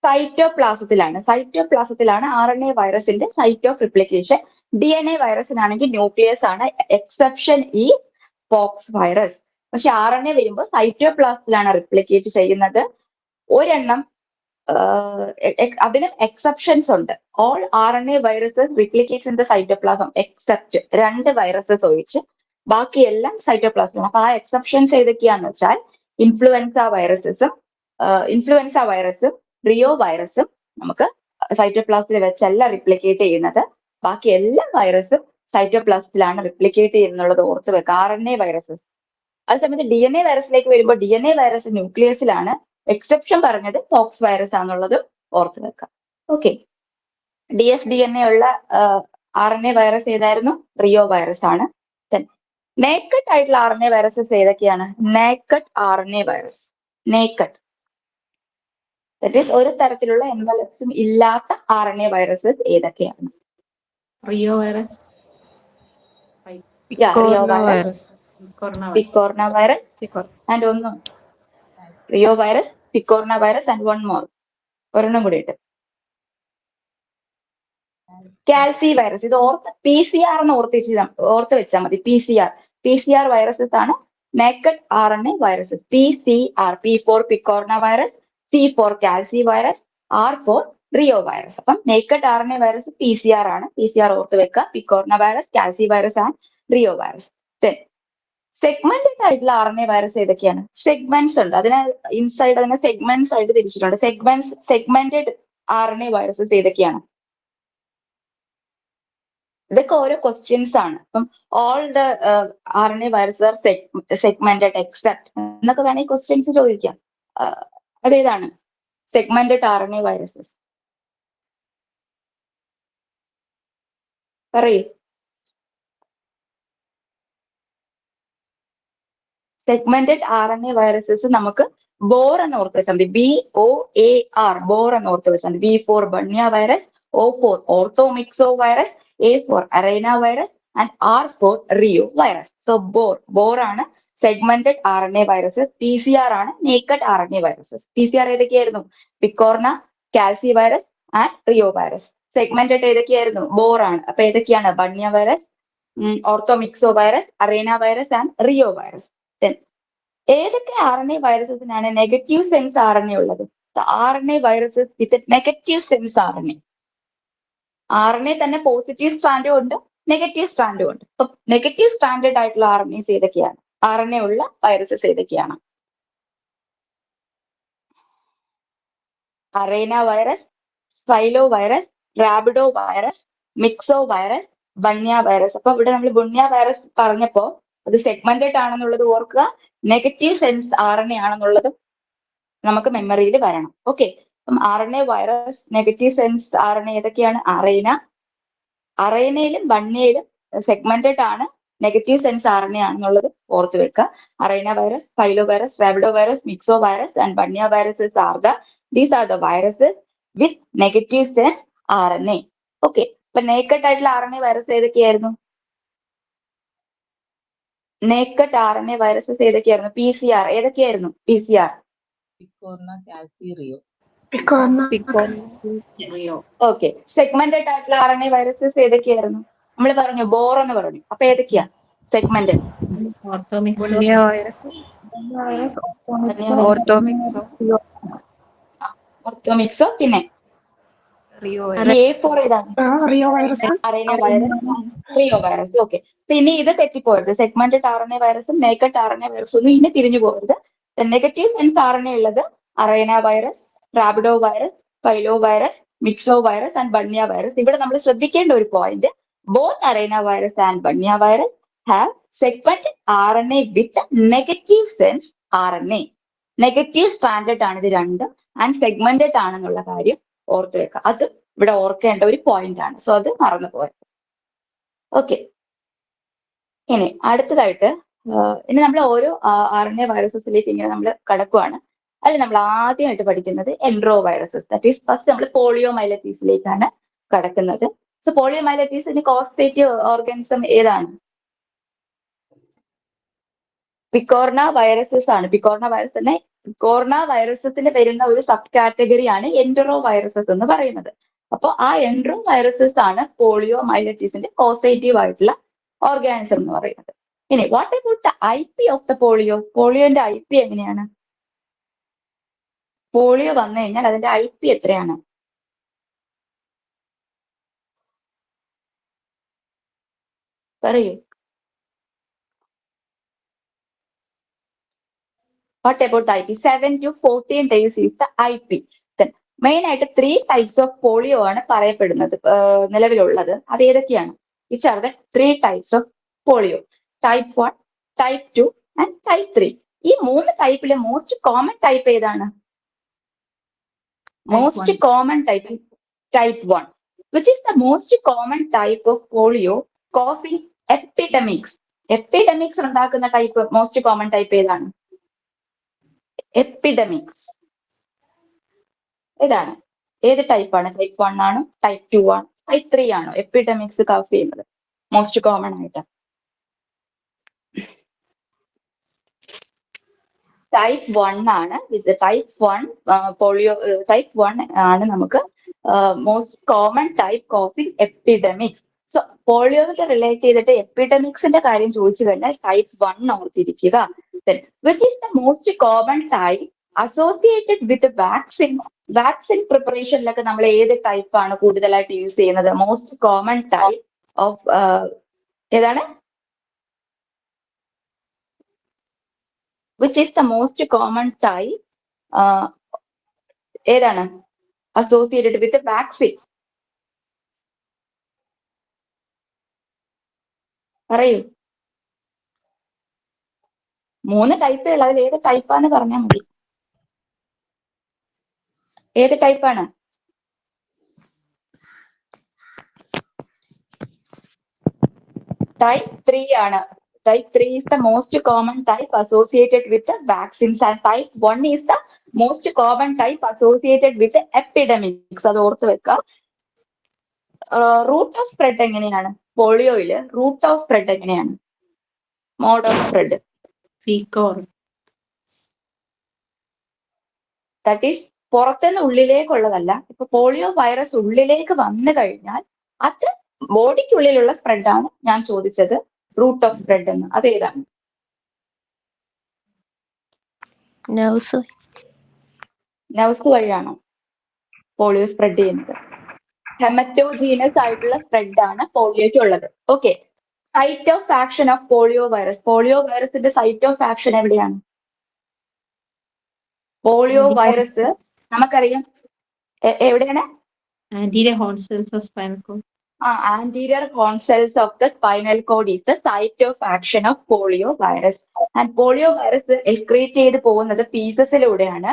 സൈറ്റോപ്ലാസത്തിലാണ്. സൈറ്റോപ്ലാസത്തിലാണ് RNA വൈറസിന്റെ സൈറ്റ് ഓഫ് റിപ്ലിക്കേഷൻ. DNA വൈറസിനാണെങ്കിൽ ന്യൂക്ലിയസ് ആണ്. എക്സെപ്ഷൻ ഈ പോക്സ് വൈറസ്. പക്ഷെ RNA വരുമ്പോൾ സൈറ്റോപ്ലാസത്തിലാണ് റിപ്ലിക്കേറ്റ് ചെയ്യുന്നത്. ഒരെണ്ണം അതിനും എക്സെപ്ഷൻസ് ഉണ്ട്. All RNA viruses replicates in the cytoplasm except 2 viruses ഒഴിച്ച് ബാക്കിയെല്ലാം സൈറ്റോപ്ലാസം. അപ്പൊ ആ എക്സെപ്ഷൻസ് ഏതൊക്കെയാന്ന് വെച്ചാൽ ഇൻഫ്ലുവൻസ വൈറസും റിയോ വൈറസും നമുക്ക് സൈറ്റോപ്ലാസത്തിൽ വെച്ചല്ല റിപ്ലിക്കേറ്റ് ചെയ്യുന്നത്. ബാക്കി എല്ലാ വൈറസും സൈറ്റോപ്ലാസത്തിലാണ് റിപ്ലിക്കേറ്റ് ചെയ്യുന്നുള്ളത് ഓർത്ത് വെക്കുക. RNA viruses. അതേസമയത്ത് DNA വൈറസിലേക്ക് വരുമ്പോൾ DNA വൈറസ് ന്യൂക്ലിയസിലാണ്. എക്സെപ്ഷൻ പറഞ്ഞത് പോക്സ് വൈറസ് ആണെന്നുള്ളത് ഓർത്ത് വെക്കാം. ഓക്കെ, dsDNA ഉള്ള RNA വൈറസ് ഏതായിരുന്നു? റിയോ വൈറസ് ആണ്. നേക്കഡ് ആയിട്ടുള്ള RNA വൈറസസ് ഏതൊക്കെയാണ്? Naked RNA virus. Naked, that is ഒരു തരത്തിലുള്ള എൻവലപ്സും ഇല്ലാത്ത RNA വൈറസസ് ഏതൊക്കെയാണ്? Reo virus, reo virus, picorna virus and ഒന്നും reo virus, picorna virus and one more, ഒരെണ്ണം കൂടി ഇട്ട് കാൽസി വൈറസ്. ഇത് PCR എന്ന് ഓർത്ത് വെച്ചാൽ മതി. PCR വൈറസസ് ആണ് naked RNA viruses. PCR, P for picorna virus, C for calci virus, R for reo virus. അപ്പം നേക്കഡ് RNA വൈറസ് PCR ആണ്. PCR ഓർത്ത് വെക്കുക. Picorna virus, calci virus and reo virus. Segmented ആയിട്ടുള്ള RNA വൈറസ് ഏതൊക്കെയാണ്? Segments ഉണ്ട്. അതിന് inside അതിനെ സെഗ്മെന്റ്സ് ആയിട്ട് തിരിച്ചിട്ടുണ്ട്. സെഗ്മെന്റഡ് RNA വൈറസസ് ഏതൊക്കെയാണ്? ഇതൊക്കെ ഓരോ ക്വസ്റ്റ്യൻസ് ആണ്. അപ്പം all the RNA virus are segmented except എന്നൊക്കെ വേണമെങ്കിൽ ക്വസ്റ്റ്യൻസ് ചോദിക്കാം. അതേതാണ് സെഗ്മെന്റഡ് RNA വൈറസസ്? പറയൂ. സെഗ്മെന്റഡ് RNA വൈറസസ് നമുക്ക് ബോർ എന്ന് ഓർത്ത് വെച്ചാൽ മതി. BOAR, ബോർ എന്ന് ഓർത്ത് വെച്ചാൽ മതി. B for bunya virus, O for orthomyxo virus, A for arena virus and R for reo virus. So boar ആണ് സെഗ്മെന്റഡ് RNA വൈറസസ്. PCR ആണ് നേക്കഡ് RNA വൈറസസ്. PCR ഏതൊക്കെയായിരുന്നു? Picorna, calci virus and reo virus. Segmented ഏതൊക്കെയായിരുന്നു? Boar ആണ്. അപ്പൊ ഏതൊക്കെയാണ്? Bunya virus, orthomyxo virus, arena virus and reo virus. ഏതൊക്കെ RNA വൈറസസിനാണ് negative sense RNA ഉള്ളത്? RNA viruses with negative sense RNA. RNA തന്നെ positive സ്ട്രാൻഡും ഉണ്ട്, നെഗറ്റീവ് സ്ട്രാൻഡും ഉണ്ട്. അപ്പൊ നെഗറ്റീവ് സ്ട്രാൻഡഡ് ആയിട്ടുള്ള RNAs ഏതൊക്കെയാണ്? RNA ഉള്ള വൈറസസ് ഏതൊക്കെയാണ്? Arena virus, filo virus, rhabdo virus, myxo virus, bunya virus. അപ്പൊ ഇവിടെ നമ്മൾ ബുണ്യ വൈറസ് പറഞ്ഞപ്പോ അത് സെഗ്മെന്റഡ് ആണെന്നുള്ളത് ഓർക്കുക. നെഗറ്റീവ് സെൻസ് RNA ആണെന്നുള്ളതും നമുക്ക് മെമ്മറിയിൽ വരണം. ഓക്കെ, അപ്പം RNA virus negative sense RNA ഏതൊക്കെയാണ്? അറൈനയിലും ബണ്യയിലും സെഗ്മെന്റഡ് ആണ്, നെഗറ്റീവ് സെൻസ് RNA ആണെന്നുള്ളത് ഓർത്ത് വെക്കുക. Arena virus, filo virus, rhabdo virus, myxo virus and bunya viruses these are the viruses with negative sense RNA. Okay, അപ്പൊ നേക്കഡ് ആയിട്ടുള്ള RNA വൈറസ് ഏതൊക്കെയായിരുന്നു? നേക്കഡ് RNA വൈറസസ് ഏതൊക്കെയായിരുന്നു? PCR ഏതൊക്കെയായിരുന്നു? PCR. Reo. Okay, segmented ആയിട്ടുള്ള RNA viruses ഏതൊക്കെയായിരുന്നു? നമ്മൾ പറഞ്ഞു bore എന്ന് പറഞ്ഞു. അപ്പൊ ഏതൊക്കെയാ സെഗ്മെന്റഡ്? ഓർത്തോമിക്സോ പിന്നെ A4 ഏതാണ്? Reo virus. RNA virus, reo virus. Okay, പിന്നെ ഇത് തെറ്റിപ്പോരുത്. സെഗ്മെന്റഡ് RNA വൈറസും നേക്കഡ് RNA വൈറസും ഒന്നും ഇനി തിരിഞ്ഞു പോകരുത്. നെഗറ്റീവ് സെൻസ് RNA ഉള്ളത് arena virus, rhabdo virus, filo virus, myxo virus and bunya virus. ഇവിടെ നമ്മൾ ശ്രദ്ധിക്കേണ്ട ഒരു point, both arena virus and bunya virus have segmented RNA with negative sense RNA. Negative stranded ആണ് ഇത് രണ്ടും, ആൻഡ് സെഗ്മെന്റഡ് ആണെന്നുള്ള കാര്യം ഓർത്ത് വെക്കുക. അത് ഇവിടെ ഓർക്കേണ്ട ഒരു പോയിന്റ് ആണ്. സോ അത് മറന്നു പോയത്. ഓക്കെ, ഇനി അടുത്തതായിട്ട് ഇനി നമ്മൾ ഓരോ RNA വൈറസസിലേക്ക് ഇങ്ങനെ നമ്മൾ കടക്കുവാണ്. അതിൽ നമ്മൾ ആദ്യമായിട്ട് പഠിക്കുന്നത് entero viruses. That is first നമ്മൾ പോളിയോ മൈലറ്റീസിലേക്കാണ് കടക്കുന്നത്. സോ പോളിയോ മൈലറ്റീസിന്റെ കോസ്റ്റേറ്റീവ് ഓർഗാനിസം ഏതാണ്? പിക്കോർണ വൈറസസ് ആണ്. പിക്കോർണ വൈറസസിന് വരുന്ന ഒരു സബ് കാറ്റഗറിയാണ് എൻഡറോ വൈറസസ് എന്ന് പറയുന്നത്. അപ്പോൾ ആ എൻഡ്രോ വൈറസസ് ആണ് പോളിയോ മൈലറ്റീസിന്റെ കോസേറ്റീവ് ആയിട്ടുള്ള ഓർഗാനിസം എന്ന് പറയുന്നത്. ഇനി what about the IP of the polio? പോളിയോന്റെ IP എങ്ങനെയാണ്? പോളിയോ വന്നു കഴിഞ്ഞാൽ അതിന്റെ IP എത്രയാണ്? പറയൂ. What about the IP? 7 to 14 days is the IP. Then main ആയിട്ട് 3 types of പോളിയോ ആണ് പറയപ്പെടുന്നത് നിലവിലുള്ളത്. അത് ഏതൊക്കെയാണ്? Which are the 3 types of polio? Type 1, Type 2 and Type 3. ഈ 3 ടൈപ്പിലെ മോസ്റ്റ് കോമൺ ടൈപ്പ് ഏതാണ്? Most common type Type 1, which is the most common type of polio causing epidemics. Epidemics ഉണ്ടാക്കുന്ന type most common type ഏതാണ്? Epidemics ഏതാണ്? ഏത് ടൈപ്പാണ്? Type 1 ആണോ? Type 2 ആണോ? Type 3 ആണോ എപ്പിഡമിക്സ് കോസ് ചെയ്യുന്നത് മോസ്റ്റ് കോമൺ ആയിട്ട്? Type 1 ആണ്. വിത്ത് Type 1 പോളിയോ Type 1 ആണ് നമുക്ക് most common type causing epidemics. So പോളിയോയുടെ റിലേറ്റ് ചെയ്തിട്ട് എപ്പിഡമിക്സിന്റെ കാര്യം ചോദിച്ചു കഴിഞ്ഞാൽ Type 1 ഓർത്തിരിക്കുക. Which is the most common type associated with vaccine? Vaccine പ്രിപ്പറേഷനിലൊക്കെ നമ്മൾ ഏത് ടൈപ്പ് ആണ് കൂടുതലായിട്ട് യൂസ് ചെയ്യുന്നത്? മോസ്റ്റ് കോമൺ ടൈപ്പ് ഓഫ് ഏതാണ്? Which is the most common type ഏതാണ് associated with the vaccine? പറയൂ. 3 ടൈപ്പേ ഉള്ളത്. അതിൽ ഏത് ടൈപ്പാന്ന് പറഞ്ഞാൽ മതി. ഏത് ടൈപ്പാണ്? Type 3 ആണ്. Type 3 is the most common type associated with the vaccines, and Type 1 is the most common type associated with the epidemics. അത് ഓർത്ത് വെക്കുക. റൂട്ട് ഓഫ് സ്പ്രെഡ് എങ്ങനെയാണ് പോളിയോയില്? റൂട്ട് ഓഫ് സ്പ്രെഡ് എങ്ങനെയാണ്? Mode of spread that is പുറത്തുനിന്ന് ഉള്ളിലേക്കുള്ളതല്ല. ഇപ്പൊ polio virus ഉള്ളിലേക്ക് വന്നു കഴിഞ്ഞാൽ അത് ബോഡിക്കുള്ളിലുള്ള സ്പ്രെഡാണ് ഞാൻ ചോദിച്ചത്. റൂട്ട് ഓഫ് സ്പ്രെഡ് എന്ന് അതേതാണ്? നർവ്സ് വഴിയാണോ പോളിയോ സ്പ്രെഡ് ചെയ്യുന്നത്? ഹെമറ്റോജീനസ് ആയിട്ടുള്ള സ്പ്രെഡ് ആണ് പോളിയോയ്ക്ക് ഉള്ളത്. Okay, site of action of polio virus. Polio വൈറസിന്റെ സൈറ്റ് ഓഫ് ആക്ഷൻ എവിടെയാണ്? പോളിയോ വൈറസ് നമുക്കറിയാം എവിടെയാണ്? Anterior horn cells of spinal cord. Anterior horn cells of the spinal cord is the site of action of polio virus. And polio virus excrete ചെയ്ത് പോകുന്നത് ഫീസസിലൂടെയാണ്.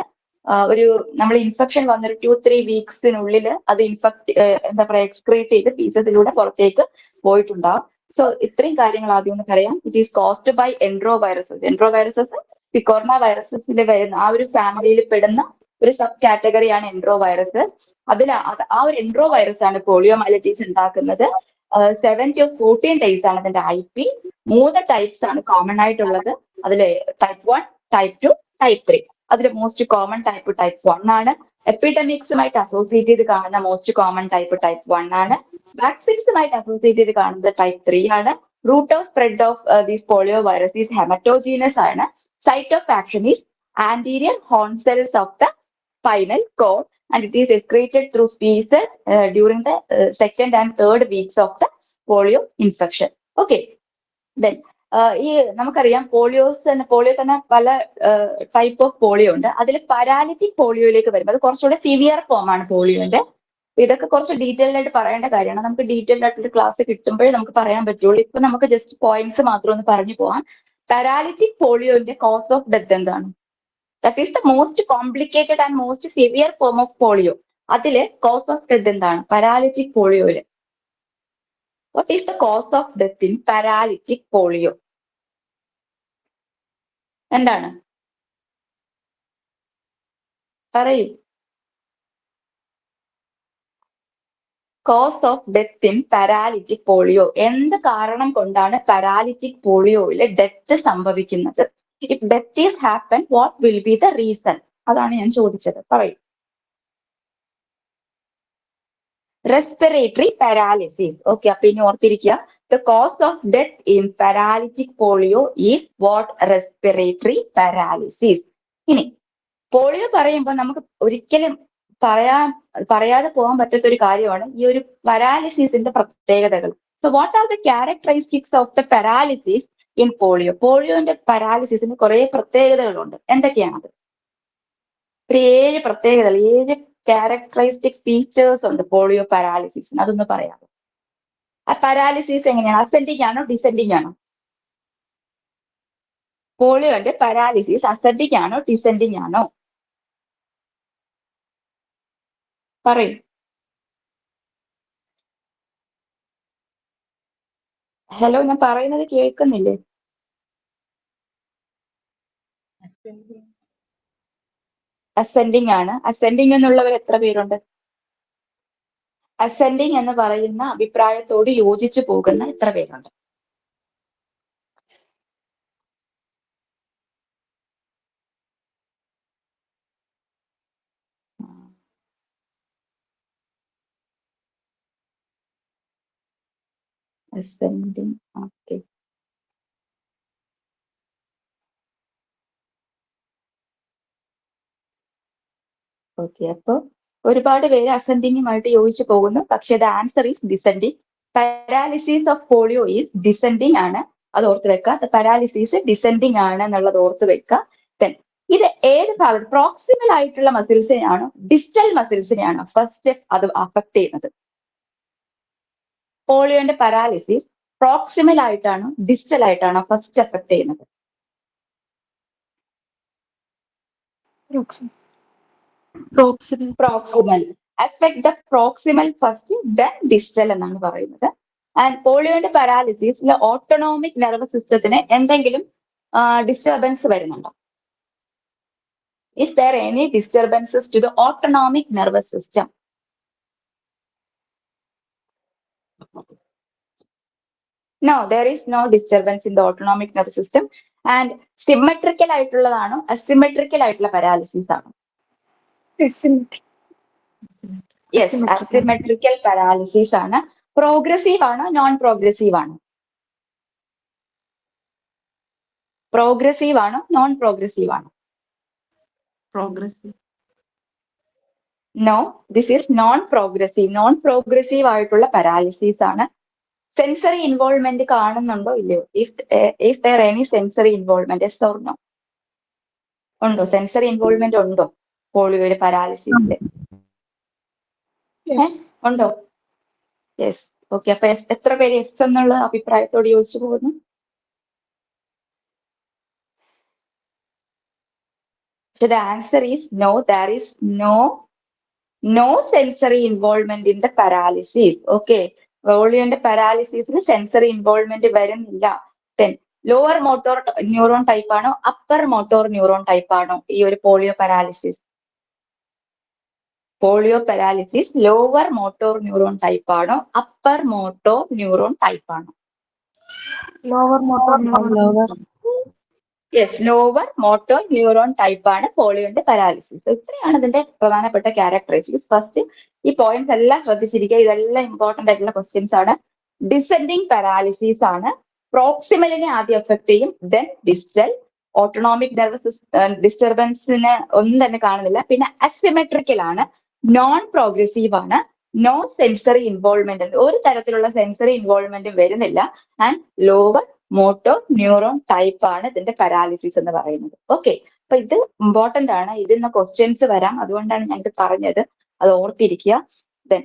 ഒരു നമ്മൾ infection വന്നൊരു 2-3 വീക്സിനുള്ളിൽ അത് എന്താ പറയുക എക്സ്ക്രീറ്റ് ചെയ്ത് ഫീസസിലൂടെ പുറത്തേക്ക് പോയിട്ടുണ്ടാവും. സോ ഇത്രയും കാര്യങ്ങൾ ആദ്യം ഒന്ന് പറയാം. It is caused by entero viruses. Entero viruses picorna വൈറസസിൽ വരുന്ന ആ ഒരു ഫാമിലിയിൽ പെടുന്ന ഒരു സബ് കാറ്റഗറിയാണ് എൻട്രോ വൈറസ്. അതിൽ ആ ഒരു എൻട്രോ വൈറസ് ആണ് പോളിയോമൈലൈറ്റീസ് ഉണ്ടാക്കുന്നത്. 7 to 14 days ആണ് അതിന്റെ IP. 3 ടൈപ്സ് ആണ് കോമൺ ആയിട്ടുള്ളത്. അതില് type 1, type 2, type 3. അതിൽ മോസ്റ്റ് കോമൺ ടൈപ്പ് type 1 ആണ്. എപ്പിഡമിക്സുമായിട്ട് അസോസിയേറ്റ് ചെയ്ത് കാണുന്ന മോസ്റ്റ് കോമൺ ടൈപ്പ് type 1 ആണ്. വാക്സിൻസുമായിട്ട് അസോസിയേറ്റ് ചെയ്ത് കാണുന്നത് type 3 ആണ്. Route of spread of these polio virus is haematogenous ആണ്. Site of action is anterior horn cells of the spinal cord, and it is excreted through feces during the second and third weeks of the polio infection. Okay, then ഈ നമുക്കറിയാം polio തന്നെ പല type of polio ഉണ്ട്. അതിൽ paralytic പോളിയോയിലേക്ക് വരുമ്പോൾ അത് കുറച്ചുകൂടെ severe form ആണ് പോളിയോന്റെ. ഇതൊക്കെ കുറച്ച് ഡീറ്റെയിൽഡ് ആയിട്ട് പറയേണ്ട കാര്യമാണ്. നമുക്ക് ഡീറ്റെയിൽഡ് ആയിട്ടൊരു ക്ലാസ് കിട്ടുമ്പോഴേ നമുക്ക് പറയാൻ പറ്റുള്ളൂ. ഇപ്പൊ നമുക്ക് ജസ്റ്റ് പോയിന്റ്സ് മാത്രം ഒന്ന് പറഞ്ഞു പോവാം. പാരാലിറ്റിക് പോളിയോന്റെ കോസ് ഓഫ് ഡെത്ത് എന്താണ്? That is the most complicated and most severe form of polio. അതില് കോസ് ഓഫ് ഡെത്ത് എന്താണ് പാരാലിറ്റിക് പോളിയോയില്? What is the cause of death in paralytic polio? എന്താണ്? പറയൂ. Cause of death in paralytic polio. എന്ത് കാരണം കൊണ്ടാണ് paralytic പോളിയോയില് death സംഭവിക്കുന്നത്? If death is happen, what will be the reason? അതാണ് ഞാൻ ചോദിച്ചത്. പറയൂ. Respiratory paralysis. ഓക്കെ, അപ്പൊ ഇനി ഓർത്തിരിക്കുക. The cause of death in paralytic polio is what? Respiratory paralysis. ഇനി പോളിയോ പറയുമ്പോൾ നമുക്ക് ഒരിക്കലും പറയാതെ പോകാൻ പറ്റാത്ത ഒരു കാര്യമാണ് ഈ ഒരു പാരാലിസിസിന്റെ പ്രത്യേകതകൾ. So what are the characteristics of the paralysis in polio? പോളിയോന്റെ പാരാലിസിസിന് കുറെ പ്രത്യേകതകളുണ്ട്. എന്തൊക്കെയാണത്? ഒരു 7 പ്രത്യേകതകൾ, 7 ക്യാരക്ടറിസ്റ്റിക് ഫീച്ചേഴ്സ് ഉണ്ട് പോളിയോ പാരാലിസിസിന്. അതൊന്ന് പറയാമോ? ആ പാരാലിസിസ് എങ്ങനെയാണ്? അസെൻഡിങ് ആണോ ഡിസെൻഡിങ് ആണോ? പോളിയോന്റെ പാരാലിസിസ് അസെൻഡിങ് ആണോ ഡിസെൻഡിങ് ആണോ? പറയൂ. ഹലോ, ഞാൻ പറയുന്നത് കേൾക്കുന്നില്ലേ? അസെൻഡിങ് ആണ്. അസെൻഡിങ് എന്നുള്ളവർ എത്ര പേരുണ്ട്? അസെൻഡിങ് എന്ന് പറയുന്ന അഭിപ്രായത്തോട് യോജിച്ചു പോകുന്ന എത്ര പേരുണ്ട്? അസെൻഡിങ്. Okay, okay. അപ്പൊ ഒരുപാട് പേര് അസെൻഡിങ്ങുമായിട്ട് യോജിച്ചു പോകുന്നു. പക്ഷേ the answer is descending. Paralysis of polio is descending ആണ്. അത് ഓർത്ത് വെക്കുക. പാരാലിസിസ് ഡിസെൻഡിങ് ആണ് എന്നുള്ളത് ഓർത്ത് വെക്കുക. ദെൻ ഇത് ഏത് ഭാഗം? പ്രോക്സിമൽ ആയിട്ടുള്ള മസിൽസിനെയാണോ ഡിസ്റ്റൽ മസിൽസിനെയാണോ ഫസ്റ്റ് അത് അഫക്ട് ചെയ്യുന്നത്? പോളിയോന്റെ പാരാലിസിസ് പ്രോക്സിമൽ ആയിട്ടാണോ ഡിസ്റ്റൽ ആയിട്ടാണോ ഫസ്റ്റ് അഫക്ട് ചെയ്യുന്നത്? Proximal. Affect the proximal first, then distal എന്നാണ് പറയുന്നത്. ആൻഡ് പോളിയോന്റെ പാരാലിസിസിൽ ഓട്ടോണോമിക് നെർവസ് സിസ്റ്റത്തിന് എന്തെങ്കിലും ഡിസ്റ്റർബൻസ് വരുന്നുണ്ടോ? Is there any disturbances to the autonomic nervous system? No, there is no disturbance in the autonomic nervous system. And symmetrical ആയിട്ടുള്ളതാണോ asymmetrical ആയിട്ടുള്ള paralysis ആണോ? Yes, asymmetrical paralysis ആണ്. Progressive ആണോ non progressive ആണോ? Progressive ആണോ non progressive ആണോ? Progressive. No, this is non progressive. Non progressive ആയിട്ടുള്ള paralysis ആണ്. Sensory involvement കാണുന്നുണ്ടോ ഇല്ലയോ? If there any sensory involvement, yes or no? ഉണ്ടോ? സെൻസറി ഇൻവോൾവ്മെന്റ് ഉണ്ടോ പോളിയോയുടെ പാരാലിസിസിൽ? ഉണ്ടോ? യെസ്. ഓക്കെ, അപ്പൊ എത്ര പേര് എസ് എന്നുള്ള അഭിപ്രായത്തോട് യോജിച്ചു പോകുന്നു? So the answer is no, there is no sensory involvement in the paralysis. Okay, പോളിയോന്റെ പാരാലിസിസിന് സെൻസറി ഇൻവോൾവ്മെന്റ് വരുന്നില്ല. Then lower motor neuron type ആണോ അപ്പർ മോട്ടോർ ന്യൂറോൺ ടൈപ്പ് ആണോ ഈ ഒരു polio paralysis? Polio paralysis lower motor neuron type ആണോ upper motor neuron type ആണോ? Lower motor neuron. Yes, lower motor neuron type ആണ് പോളിയോന്റെ paralysis. ഇത്രയാണ് ഇതിന്റെ പ്രധാനപ്പെട്ട ക്യാരക്ടറിസ്റ്റിക്സ്. ഫസ്റ്റ് ഈ പോയിന്റ്സ് എല്ലാം ശ്രദ്ധിച്ചിരിക്കുക, ഇതെല്ലാം ഇമ്പോർട്ടന്റ് ആയിട്ടുള്ള ക്വസ്റ്റ്യൻസ് ആണ്. ഡിസെൻഡിങ് പാരാലിസിസ് ആണ്. പ്രോക്സിമലിനെ ആദ്യം എഫക്ട് ചെയ്യും, ദെൻ ഡിസ്റ്റൽ. ഓട്ടോണോമിക് നെർവസ് ഡിസ്റ്റർബൻസിന് ഒന്നും തന്നെ കാണുന്നില്ല. പിന്നെ അസിമെട്രിക്കൽ ആണ്, നോൺ പ്രോഗ്രസീവ് ആണ്, നോ സെൻസറി ഇൻവോൾവ്മെന്റ്, ഒരു തരത്തിലുള്ള സെൻസറി ഇൻവോൾവ്മെന്റ് വരുന്നില്ല. And lower motor neuron type ആണ് ഇതിന്റെ പാരാലിസിസ് എന്ന് പറയുന്നത്. ഓക്കെ, അപ്പൊ ഇത് ഇമ്പോർട്ടന്റ് ആണ്, ഇതിന്ന് ക്വസ്റ്റ്യൻസ് വരാം, അതുകൊണ്ടാണ് ഞാൻ ഇത് പറഞ്ഞത്, അത് ഓർത്തിരിക്കുക. Then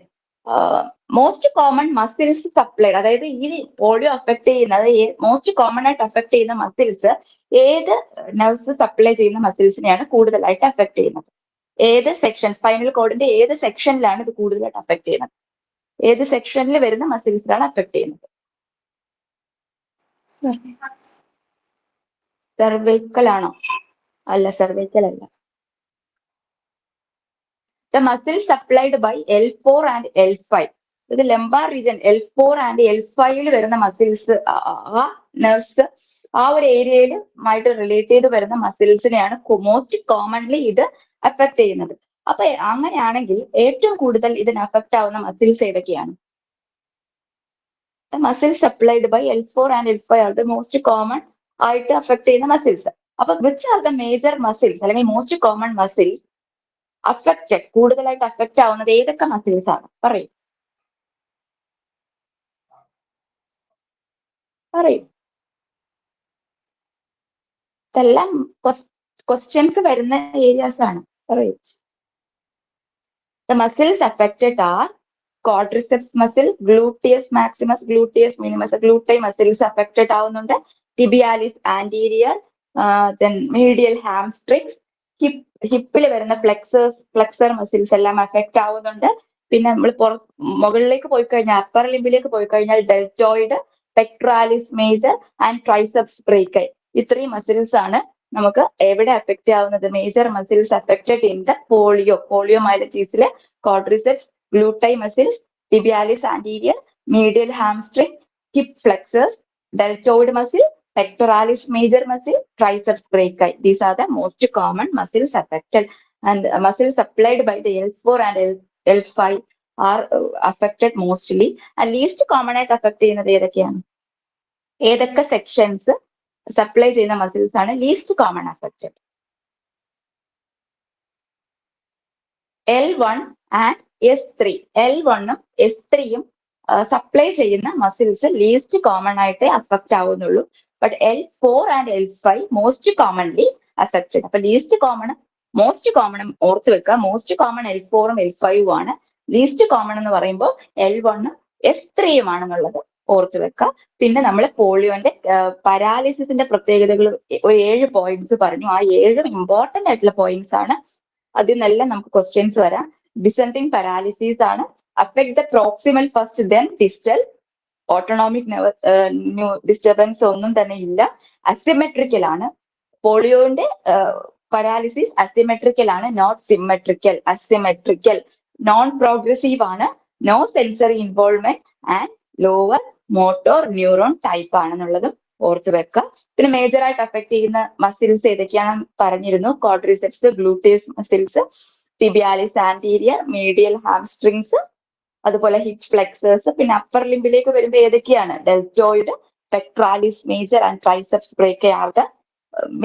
most common muscles supplied, അതായത് ഈ പോളിയോ അഫക്ട് ചെയ്യുന്ന, അതായത് മോസ്റ്റ് കോമൺ ആയിട്ട് അഫക്ട് ചെയ്യുന്ന മസിൽസ് ഏത് നെർവ്സ് സപ്ലൈ ചെയ്യുന്ന മസിൽസിനെയാണ് കൂടുതലായിട്ട് അഫക്ട് ചെയ്യുന്നത്? ഏത് സെക്ഷൻ, സ്പൈനൽ കോഡിന്റെ ഏത് സെക്ഷനിലാണ് ഇത് കൂടുതലായിട്ട് അഫക്ട് ചെയ്യുന്നത്? ഏത് സെക്ഷനിൽ വരുന്ന മസിൽസിലാണ് അഫക്ട് ചെയ്യുന്നത്? സെർവൈക്കൽ ആണോ? അല്ല, സെർവൈക്കൽ അല്ല. The muscles supplied by L4 and L5, ഇത് lumbar region L4 and L5 വരുന്ന മസിൽസ്, ആ നെർവ്സ് ആ ഒരു ഏരിയയിലുമായിട്ട് റിലേറ്റ് ചെയ്ത് വരുന്ന മസിൽസിനെയാണ് മോസ്റ്റ് കോമൺലി ഇത് അഫക്ട് ചെയ്യുന്നത്. അപ്പൊ അങ്ങനെയാണെങ്കിൽ ഏറ്റവും കൂടുതൽ ഇതിന് അഫക്ട് ആവുന്ന മസിൽസ് ഏതൊക്കെയാണ്? Muscles supplied by L4 and L5 ആണ് മോസ്റ്റ് കോമൺ ആയിട്ട് അഫക്ട് ചെയ്യുന്ന മസിൽസ്. അപ്പൊ which are the major muscles അല്ലെങ്കിൽ മോസ്റ്റ് കോമൺ മസിൽസ് അഫക്റ്റഡ്, കൂടുതലായിട്ട് അഫക്റ്റ് ആവുന്നത് ഏതൊക്കെ മസിൽസ് ആണ്? പറയൂ. ഇതെല്ലാം ക്വസ്റ്റ്യൻസ് വരുന്ന ഏരിയാസ് ആണ്. പറയൂ. The muscles affected are quadriceps muscle, gluteus maximus, gluteus minimus, glutei muscles affected ആവുന്നുണ്ട്, tibialis anterior, then medial hamstrings, ഹിപ്പിൽ വരുന്ന ഫ്ലെക്സർ മസിൽസ് എല്ലാം അഫക്റ്റ് ആവുന്നുണ്ട്. പിന്നെ നമ്മൾ മുകളിലേക്ക് പോയി കഴിഞ്ഞാൽ, അപ്പർ ലിംബിലേക്ക് പോയി കഴിഞ്ഞാൽ deltoid, pectoralis major and triceps brachii, ഇത്രയും മസിൽസ് ആണ് നമുക്ക് എവിടെ അഫക്റ്റ് ആവുന്നത്? Major muscles affected in the polio മൈലറ്റീസിലെ quadriceps, glutei muscles, tibialis anterior, medial hamstring, hip flexors, deltoid muscle, pectoralis major muscle, triceps brachii. These are the most common muscles affected, and muscles supplied by the L4 and L5 are affected mostly. And least common ആയിട്ട് affect ചെയ്യുന്നത് ഏതൊക്കെയാണ്? ഏതൊക്കെ sections supply ചെയ്യുന്ന muscles ആണ് least common affected? L1 and S3. L1ഉം S3യും supply ചെയ്യുന്ന muscles least common ആയിട്ട് അഫക്റ്റ് ആവുന്നുള്ളൂ. But L4 and L5 most commonly affected. അപ്പൊ ലീസ്റ്റ് കോമണും മോസ്റ്റ് കോമണും ഓർത്ത് വെക്കുക. മോസ്റ്റ് കോമൺ L4ഉം L5ഉം ആണ്. ലീസ്റ്റ് കോമൺ എന്ന് പറയുമ്പോൾ L1ഉം S3യും ആണെന്നുള്ളത് ഓർത്ത് വെക്കുക. പിന്നെ നമ്മൾ പോളിയോന്റെ പാരാലിസിസിന്റെ പ്രത്യേകതകൾ 7 പോയിന്റ്സ് പറഞ്ഞു. ആ 7 ഇമ്പോർട്ടന്റ് ആയിട്ടുള്ള പോയിന്റ്സ് ആണ്. അതിൽ നിന്നെല്ലാം നമുക്ക് ക്വസ്റ്റ്യൻസ് വരാം. ഡിസെൻഡിങ് പാരാലിസിസ് ആണ്, affect the proximal first then distal, autonomic disturbance ഒന്നും തന്നെ ഇല്ല, അസിമെട്രിക്കൽ ആണ്. പോളിയോന്റെ പാരാലിസിസ് അസിമെട്രിക്കൽ ആണ്, not symmetrical. Asymmetrical, non progressive ആണ്, no sensory involvement and lower motor neuron type ആണെന്നുള്ളത് ഓർത്ത് വെക്കുക. പിന്നെ മേജർ ആയിട്ട് അഫക്ട് ചെയ്യുന്ന മസിൽസ് ഏതൊക്കെയാണെന്ന് പറഞ്ഞിരുന്നു. Quadriceps, gluteus muscles, tibialis anterior, medial hamstrings, അതുപോലെ ഹിപ്പ് ഫ്ലെക്സേഴ്സ്. പിന്നെ അപ്പർ ലിംബിലേക്ക് വരുമ്പോൾ ഏതൊക്കെയാണ്? Deltoid, pectoralis major and triceps brachii are the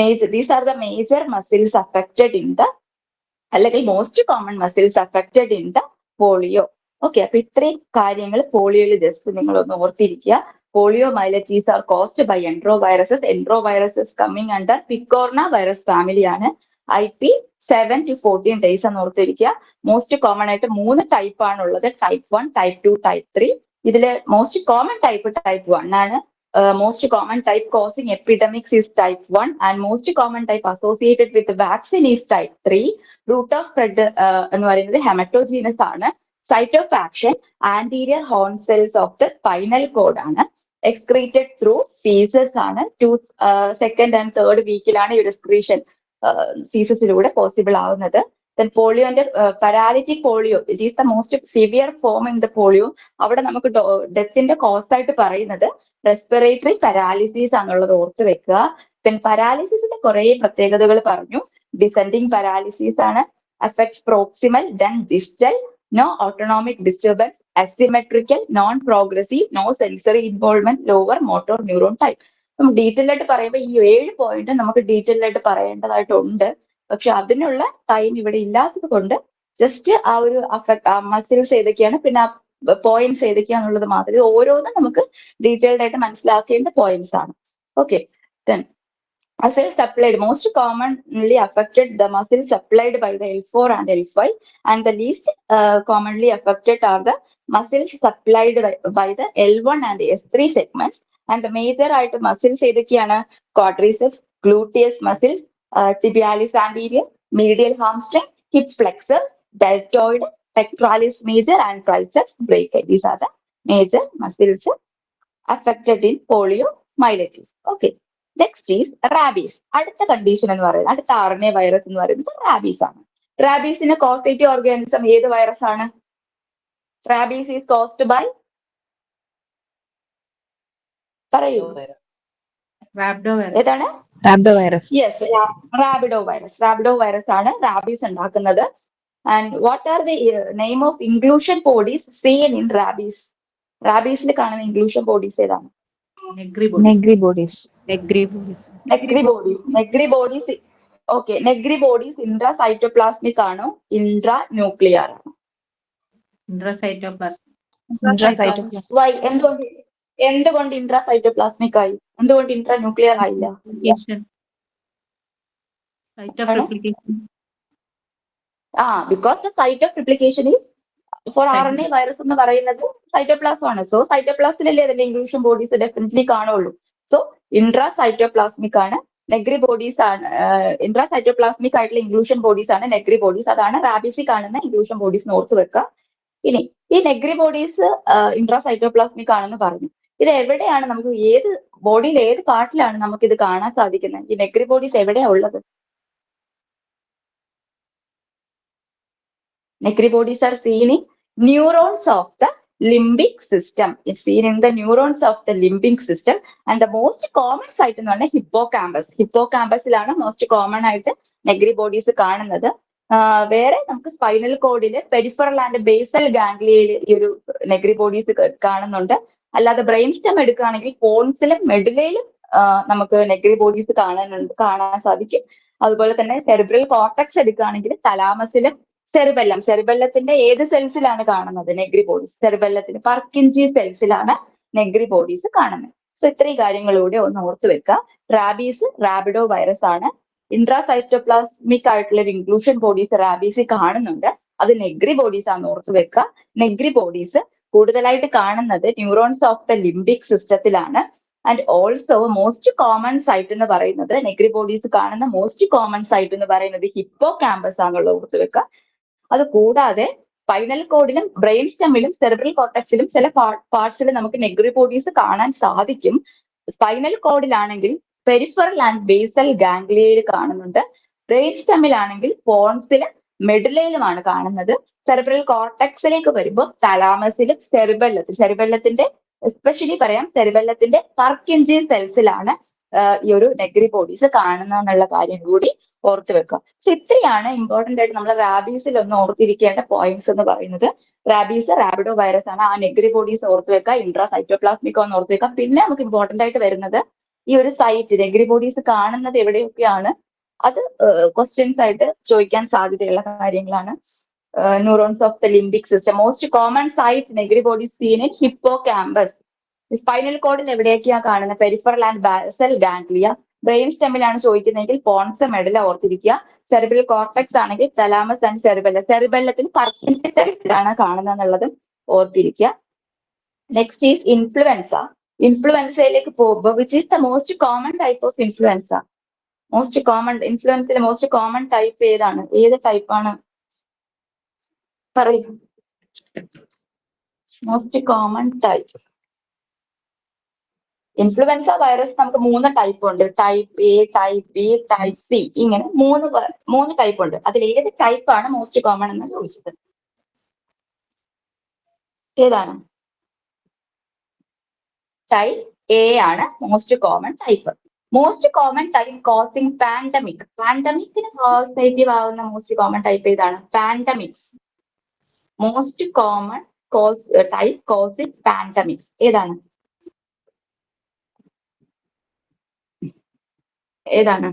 major. These are the major muscles affected in the, അല്ലെങ്കിൽ most common muscles affected in the polio. Okay, അപ്പൊ ഇത്രയും കാര്യങ്ങൾ പോളിയോയിൽ ജസ്റ്റ് നിങ്ങൾ ഒന്ന് ഓർത്തിരിക്കുക. Polio myelitis are caused by enteroviruses. Enteroviruses coming under picorna virus ഫാമിലിയാണ്. IP 7 to 14 days എന്ന് ഓർത്തിരിക്കുക. മോസ്റ്റ് കോമൺ ആയിട്ട് 3 ടൈപ്പ് ആണുള്ളത്, ടൈപ്പ് 1, ടൈപ്പ് 2, ടൈപ്പ് 3. ഇതിലെ മോസ്റ്റ് കോമൺ ടൈപ്പ് 1 ആണ്. Most common type causing epidemics is type 1 and most common type associated with vaccine is type 3. Route of spread എന്ന് പറയുന്നത് haematogenous ആണ്. Site of action anterior horn cells of the spinal cord ആണ്. Excreted through faeces ആണ്. Second and third വീക്കിലാണ് ഈ ഒരു excretion ഫീസസിലൂടെ possible ആവുന്നത്. Then പോളിയോന്റെ paralytic polio, it is the most severe form in the polio. അവിടെ നമുക്ക് ഡെത്തിന്റെ കോസ് ആയിട്ട് പറയുന്നത് റെസ്പിറേറ്ററി പാരാലിസിസ് ആണുള്ളത് ഓർത്ത് വെക്കുക. പിന്നെ പാരാലിസിസിന്റെ കുറെ പ്രത്യേകതകൾ പറഞ്ഞു. ഡിസെൻഡിങ് പാരാലിസിസ് ആണ്, affects proximal then distal, no autonomic disturbance, asymmetrical, non progressive, no sensory involvement, lower motor neuron type. Detail ആയിട്ട് പറയുമ്പോൾ ഈ 7 പോയിന്റ് നമുക്ക് ഡീറ്റെയിൽ ആയിട്ട് പറയേണ്ടതായിട്ടുണ്ട്. പക്ഷെ അതിനുള്ള ടൈം ഇവിടെ ഇല്ലാത്തത് കൊണ്ട് ജസ്റ്റ് ആ ഒരു മസിൽസ് ഏതൊക്കെയാണ്, പിന്നെ ആ പോയിന്റ്സ് ഏതൊക്കെയാണെന്നുള്ളത് മാത്രമേ, ഓരോന്നും നമുക്ക് ഡീറ്റെയിൽഡ് ആയിട്ട് മനസ്സിലാക്കേണ്ട പോയിന്റ്സ് ആണ്. Okay, then muscles supplied, most commonly affected, the muscles supplied by the L4 and L5, and the least commonly affected are the muscles supplied by the L1 and S3 segments. And the major ആയിട്ട് muscles ഏതൊക്കെയാണ്? quadriceps, gluteus muscles, tibialis anterior, medial hamstring, hip flexor, deltoid, pectoralis major and triceps brachii. These are the major muscles affected in poliomyelitis. Okay. Next is rabies. അടുത്ത condition എന്ന് പറയുന്നത്, അടുത്ത RNA virus എന്ന് പറയുന്നത് rabies ആണ്. റാബീസിന് causative organism ഏത് virus ആണ്? റാബീസ് ഈസ് കോസ്ഡ് ബൈ, പറയൂ ഏതാണ്? Yes, rhabdo virus. Rhabdo virus ആണ് റാബീസ് ഉണ്ടാക്കുന്നത്. And what are the name of inclusion bodies seen in rabies? റാബീസിൽ കാണുന്ന ഇൻക്ലൂഷൻ ബോഡീസ് ഏതാണ്? Negri bodies. Okay, Negri bodies intra cytoplasmic ആണോ intra nuclear ആണോ? Intracytoplasmic. Why? എന്തുകൊണ്ട് ഇൻട്രാ സൈറ്റോപ്ലാസ്മിക് ആയി? എന്തുകൊണ്ട് ഇൻട്രാ ന്യൂക്ലിയർ ആയില്ല? Because the site of replication is for RNA virus എന്ന് പറയുന്നത് സൈറ്റോപ്ലാസം ആണ്. സോ സൈറ്റോപ്ലാസിലല്ലേ അതിന്റെ ഇൻക്ലൂഷൻ ബോഡീസ് ഡെഫിനറ്റ്ലി കാണുള്ളൂ. സോ ഇൻട്രാ സൈറ്റോപ്ലാസ്മിക് ആണ്. നെഗ്രി ബോഡീസ് ആണ്, ഇൻട്രാ സൈറ്റോപ്ലാസ്മിക് ആയിട്ടുള്ള ഇൻക്ലൂഷൻ ബോഡീസ് ആണ് നെഗ്രി ബോഡീസ്. അതാണ് റാബീസിൽ കാണുന്ന ഇൻക്ലൂഷൻ ബോഡീസ് ഓർത്ത് വെക്കുക. ഇനി ഈ നെഗ്രി ബോഡീസ് ഇൻട്രാ സൈറ്റോപ്ലാസ്മിക് ആണെന്ന് പറഞ്ഞു. ഇത് എവിടെയാണ് നമുക്ക്, ഏത് ബോഡിയിൽ ഏത് പാർട്ടിലാണ് നമുക്ക് ഇത് കാണാൻ സാധിക്കുന്നത്? ഈ നെഗ്രി ബോഡീസ് എവിടെയാ ഉള്ളത്? Negri bodies are seen in neurons of the limbic system. It's seen in the neurons of the limbic system. And the most common site എന്ന് പറഞ്ഞാൽ ഹിപ്പോകാമ്പസ്. ഹിപ്പോകാമ്പസിലാണ് മോസ്റ്റ് കോമൺ ആയിട്ട് നെഗ്രി ബോഡീസ് കാണുന്നത്. വേറെ നമുക്ക് spinal കോഡില് peripheral and basal ഗാംഗ്ലിയയിൽ ഈ ഒരു Negri bodies കാണുന്നുണ്ട്. അല്ലാതെ ബ്രെയിൻ സ്റ്റെം എടുക്കുകയാണെങ്കിൽ പോൺസിലും മെഡുലയിലും നമുക്ക് നെഗ്രി ബോഡീസ് കാണാൻ സാധിക്കും. അതുപോലെ തന്നെ സെറിബ്രൽ കോർട്ടക്സ് എടുക്കുകയാണെങ്കിൽ തലാമസിലും സെറിബെല്ലത്തിന്റെ ഏത് സെൽസിലാണ് കാണുന്നത് നെഗ്രി ബോഡീസ്? സെറിബെല്ലത്തിന്റെ പർക്കിൻജി സെൽസിലാണ് നെഗ്രി ബോഡീസ് കാണുന്നത്. സോ ഇത്രയും കാര്യങ്ങളിലൂടെ ഒന്ന് ഓർത്ത് വെക്കുക. റാബീസ് റാബിഡോ വൈറസ് ആണ്. ഇൻട്രാസൈറ്റോപ്ലാസ്മിക് ആയിട്ടുള്ള ഒരു ഇൻക്ലൂഷൻ ബോഡീസ് റാബീസിൽ കാണുന്നുണ്ട്. അത് നെഗ്രി ബോഡീസ് ആണെന്ന് ഓർത്ത് വെക്കുക. നെഗ്രി ബോഡീസ് കൂടുതലായിട്ട് കാണുന്നത് ന്യൂറോൺസ് ഓഫ് ദ ലിംബിക് സിസ്റ്റത്തിലാണ്. And also most common site എന്ന് പറയുന്നത്, നെഗ്രി ബോഡീസ് കാണുന്ന മോസ്റ്റ് കോമൺ സൈറ്റ് എന്ന് പറയുന്നത് ഹിപ്പോ ക്യാമ്പസ് ആണുള്ളത് ഓർത്ത് വെക്കുക. അത് കൂടാതെ സ്പൈനൽ കോഡിലും ബ്രെയിൻ സ്റ്റെമ്മിലും സെറിബ്രൽ കോർട്ടക്സിലും ചില പാർട്സിൽ നമുക്ക് നെഗ്രി ബോഡീസ് കാണാൻ സാധിക്കും. സ്പൈനൽ കോഡിലാണെങ്കിൽ പെരിഫറൽ ആൻഡ് ബേസൽ ഗാംഗ്ലിയയിൽ കാണുന്നുണ്ട്. ബ്രെയിൻ സ്റ്റെമ്മിലാണെങ്കിൽ പോൺസിലും മെഡുലയിലുമാണ് കാണുന്നത്. സെറിബ്രൽ കോർട്ടക്സിലേക്ക് വരുമ്പോൾ തലാമസിലും സെറിബെല്ലത്തിന്റെ എസ്പെഷ്യലി പറയാം, സെറിബെല്ലത്തിന്റെ പർക്കിൻജി സെൽസിലാണ് ഈ ഒരു നെഗ്രി ബോഡീസ് കാണുന്നതെന്നുള്ള കാര്യം കൂടി ഓർത്ത് വെക്കുക. സോ ഇത്രയാണ് ഇമ്പോർട്ടന്റ് ആയിട്ട് നമ്മൾ റാബീസിൽ ഒന്ന് ഓർത്തിരിക്കേണ്ട പോയിന്റ്സ് എന്ന് പറയുന്നത്. റാബീസ് റാബിഡോ വൈറസ് ആണ്. ആ നെഗ്രി ബോഡീസ് ഓർത്ത് വെക്കുക. ഇൻട്രാ സൈറ്റോപ്ലാസ്മിക് ഒന്ന് ഓർത്ത് വെക്കുക. പിന്നെ നമുക്ക് ഇമ്പോർട്ടന്റ് ആയിട്ട് വരുന്നത് ഈ ഒരു സൈറ്റ് നെഗ്രി ബോഡീസ് കാണുന്നത് എവിടെയൊക്കെയാണ്, അത് ക്വസ്റ്റ്യൻസ് ആയിട്ട് ചോദിക്കാൻ സാധ്യതയുള്ള കാര്യങ്ങളാണ്. Neurons of the limbic system, most common site Negri bodies seen in hippocampus. Spinal കോഡിൽ എവിടെയൊക്കെയാണ് കാണുന്നത്? Peripheral and basal ganglia. Brain സ്റ്റെമ്മിലാണ് ചോദിക്കുന്നതെങ്കിൽ പോൺസ് മെഡല ഓർത്തിരിക്കുക. സെറിബ്രൽ കോർട്ടക്സ് ആണെങ്കിൽ തലാമസ് ആൻഡ് സെറിബെല്ലത്തിന് പർക്കിൻസൺ സെൽസിലാണ് കാണുന്നതെന്നുള്ളതും ഓർത്തിരിക്കുക. Next is influenza. ഇൻഫ്ലുവൻസയിലേക്ക് പോകുമ്പോൾ which is the most common type of influenza? Most common ഇൻഫ്ലുവൻസിലെ മോസ്റ്റ് കോമൺ ടൈപ്പ് ഏതാണ്? ഏത് ടൈപ്പാണ് പറയൂ? Most common type influenza virus നമുക്ക് 3 ടൈപ്പ് ഉണ്ട്. Type A, type B, type C, ഇങ്ങനെ മൂന്ന് ടൈപ്പ് ഉണ്ട്. അതിൽ ഏത് ടൈപ്പ് ആണ് മോസ്റ്റ് കോമൺ എന്ന് ചോദിച്ചത്? ഏതാണ്? ടൈപ്പ് എ ആണ് most common type. Most common type causing pandemic. പാൻഡമിക്കിന് പോസിറ്റീവ് ആവുന്ന മോസ്റ്റ് കോമൺ ടൈപ്പ് ഏതാണ്? Pandemics. Most common type causing pandemics ഏതാണ്? ഏതാണ്?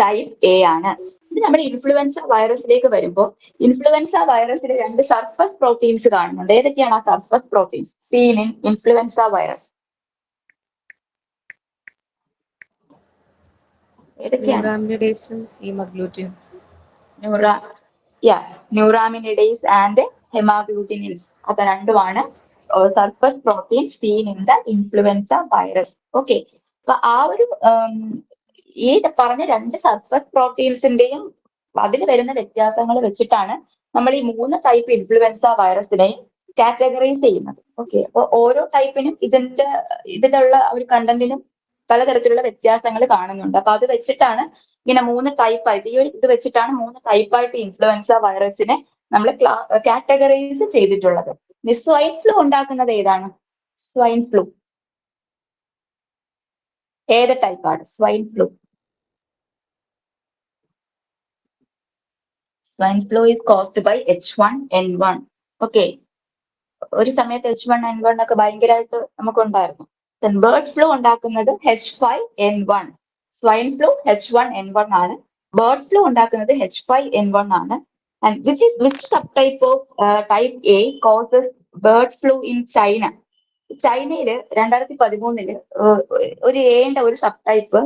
ടൈപ്പ് എ ആണ്. ഇത് നമ്മൾ ഇൻഫ്ലുവൻസ വൈറസിലേക്ക് വരുമ്പോൾ ഇൻഫ്ലുവൻസ വൈറസിൽ 2 സർഫസ് പ്രോട്ടീൻസ് കാണുന്നുണ്ട്. ഏതൊക്കെയാണ് ആ surface proteins scene in influenza virus? ഏതൊക്കെയാണ്? ന്യൂറാമിനിഡേസ് ആൻഡ് ഹെമാഗ്ലൂട്ടിനിൻസ്. അത് രണ്ടുമാണ് surface proteins scene in the influenza virus. Okay, അപ്പൊ ആ ഒരു ഈ പറഞ്ഞ 2 സർഫസ് പ്രോട്ടീൻസിന്റെയും അതിൽ വരുന്ന വ്യത്യാസങ്ങൾ വെച്ചിട്ടാണ് നമ്മൾ ഈ 3 ടൈപ്പ് ഇൻഫ്ലുവൻസ വൈറസിനെ കാറ്റഗറൈസ് ചെയ്യുന്നത്. ഓക്കെ, അപ്പൊ ഓരോ ടൈപ്പിനും ഇതിലുള്ള ഒരു കണ്ടന്റിനും പലതരത്തിലുള്ള വ്യത്യാസങ്ങൾ കാണുന്നുണ്ട്. അപ്പൊ അത് വെച്ചിട്ടാണ് ഇങ്ങനെ 3 ടൈപ്പായിട്ട് ഇത് വെച്ചിട്ടാണ് 3 ടൈപ്പായിട്ട് ഇൻഫ്ലുവൻസ വൈറസിനെ നമ്മൾ കാറ്റഗറൈസ് ചെയ്തിട്ടുള്ളത്. സ്വൈൻ ഫ്ലൂ ഉണ്ടാക്കുന്നത് ഏതാണ്? സ്വൈൻ ഫ്ലൂ ഏത് ടൈപ്പാണ്? Swine flu. Swine flu is caused by H1N1. Okay, ഒരു സമയത്ത് H1N1 ഒക്കെ ഭയങ്കരമായിട്ട് നമുക്കുണ്ടായിരുന്നു. ബേർഡ് ഫ്ലൂ ഉണ്ടാക്കുന്നത് H5N1. സ്വൈൻ ഫ്ലൂ H1N1 ആണ്. ബേർഡ് ഫ്ലൂ ഉണ്ടാക്കുന്നത് H5N1 ആണ്. And which subtype of type A causes bird flu in China? ചൈനയില് 2013 ഒരു എന്റെ ഒരു സബ് ടൈപ്പ്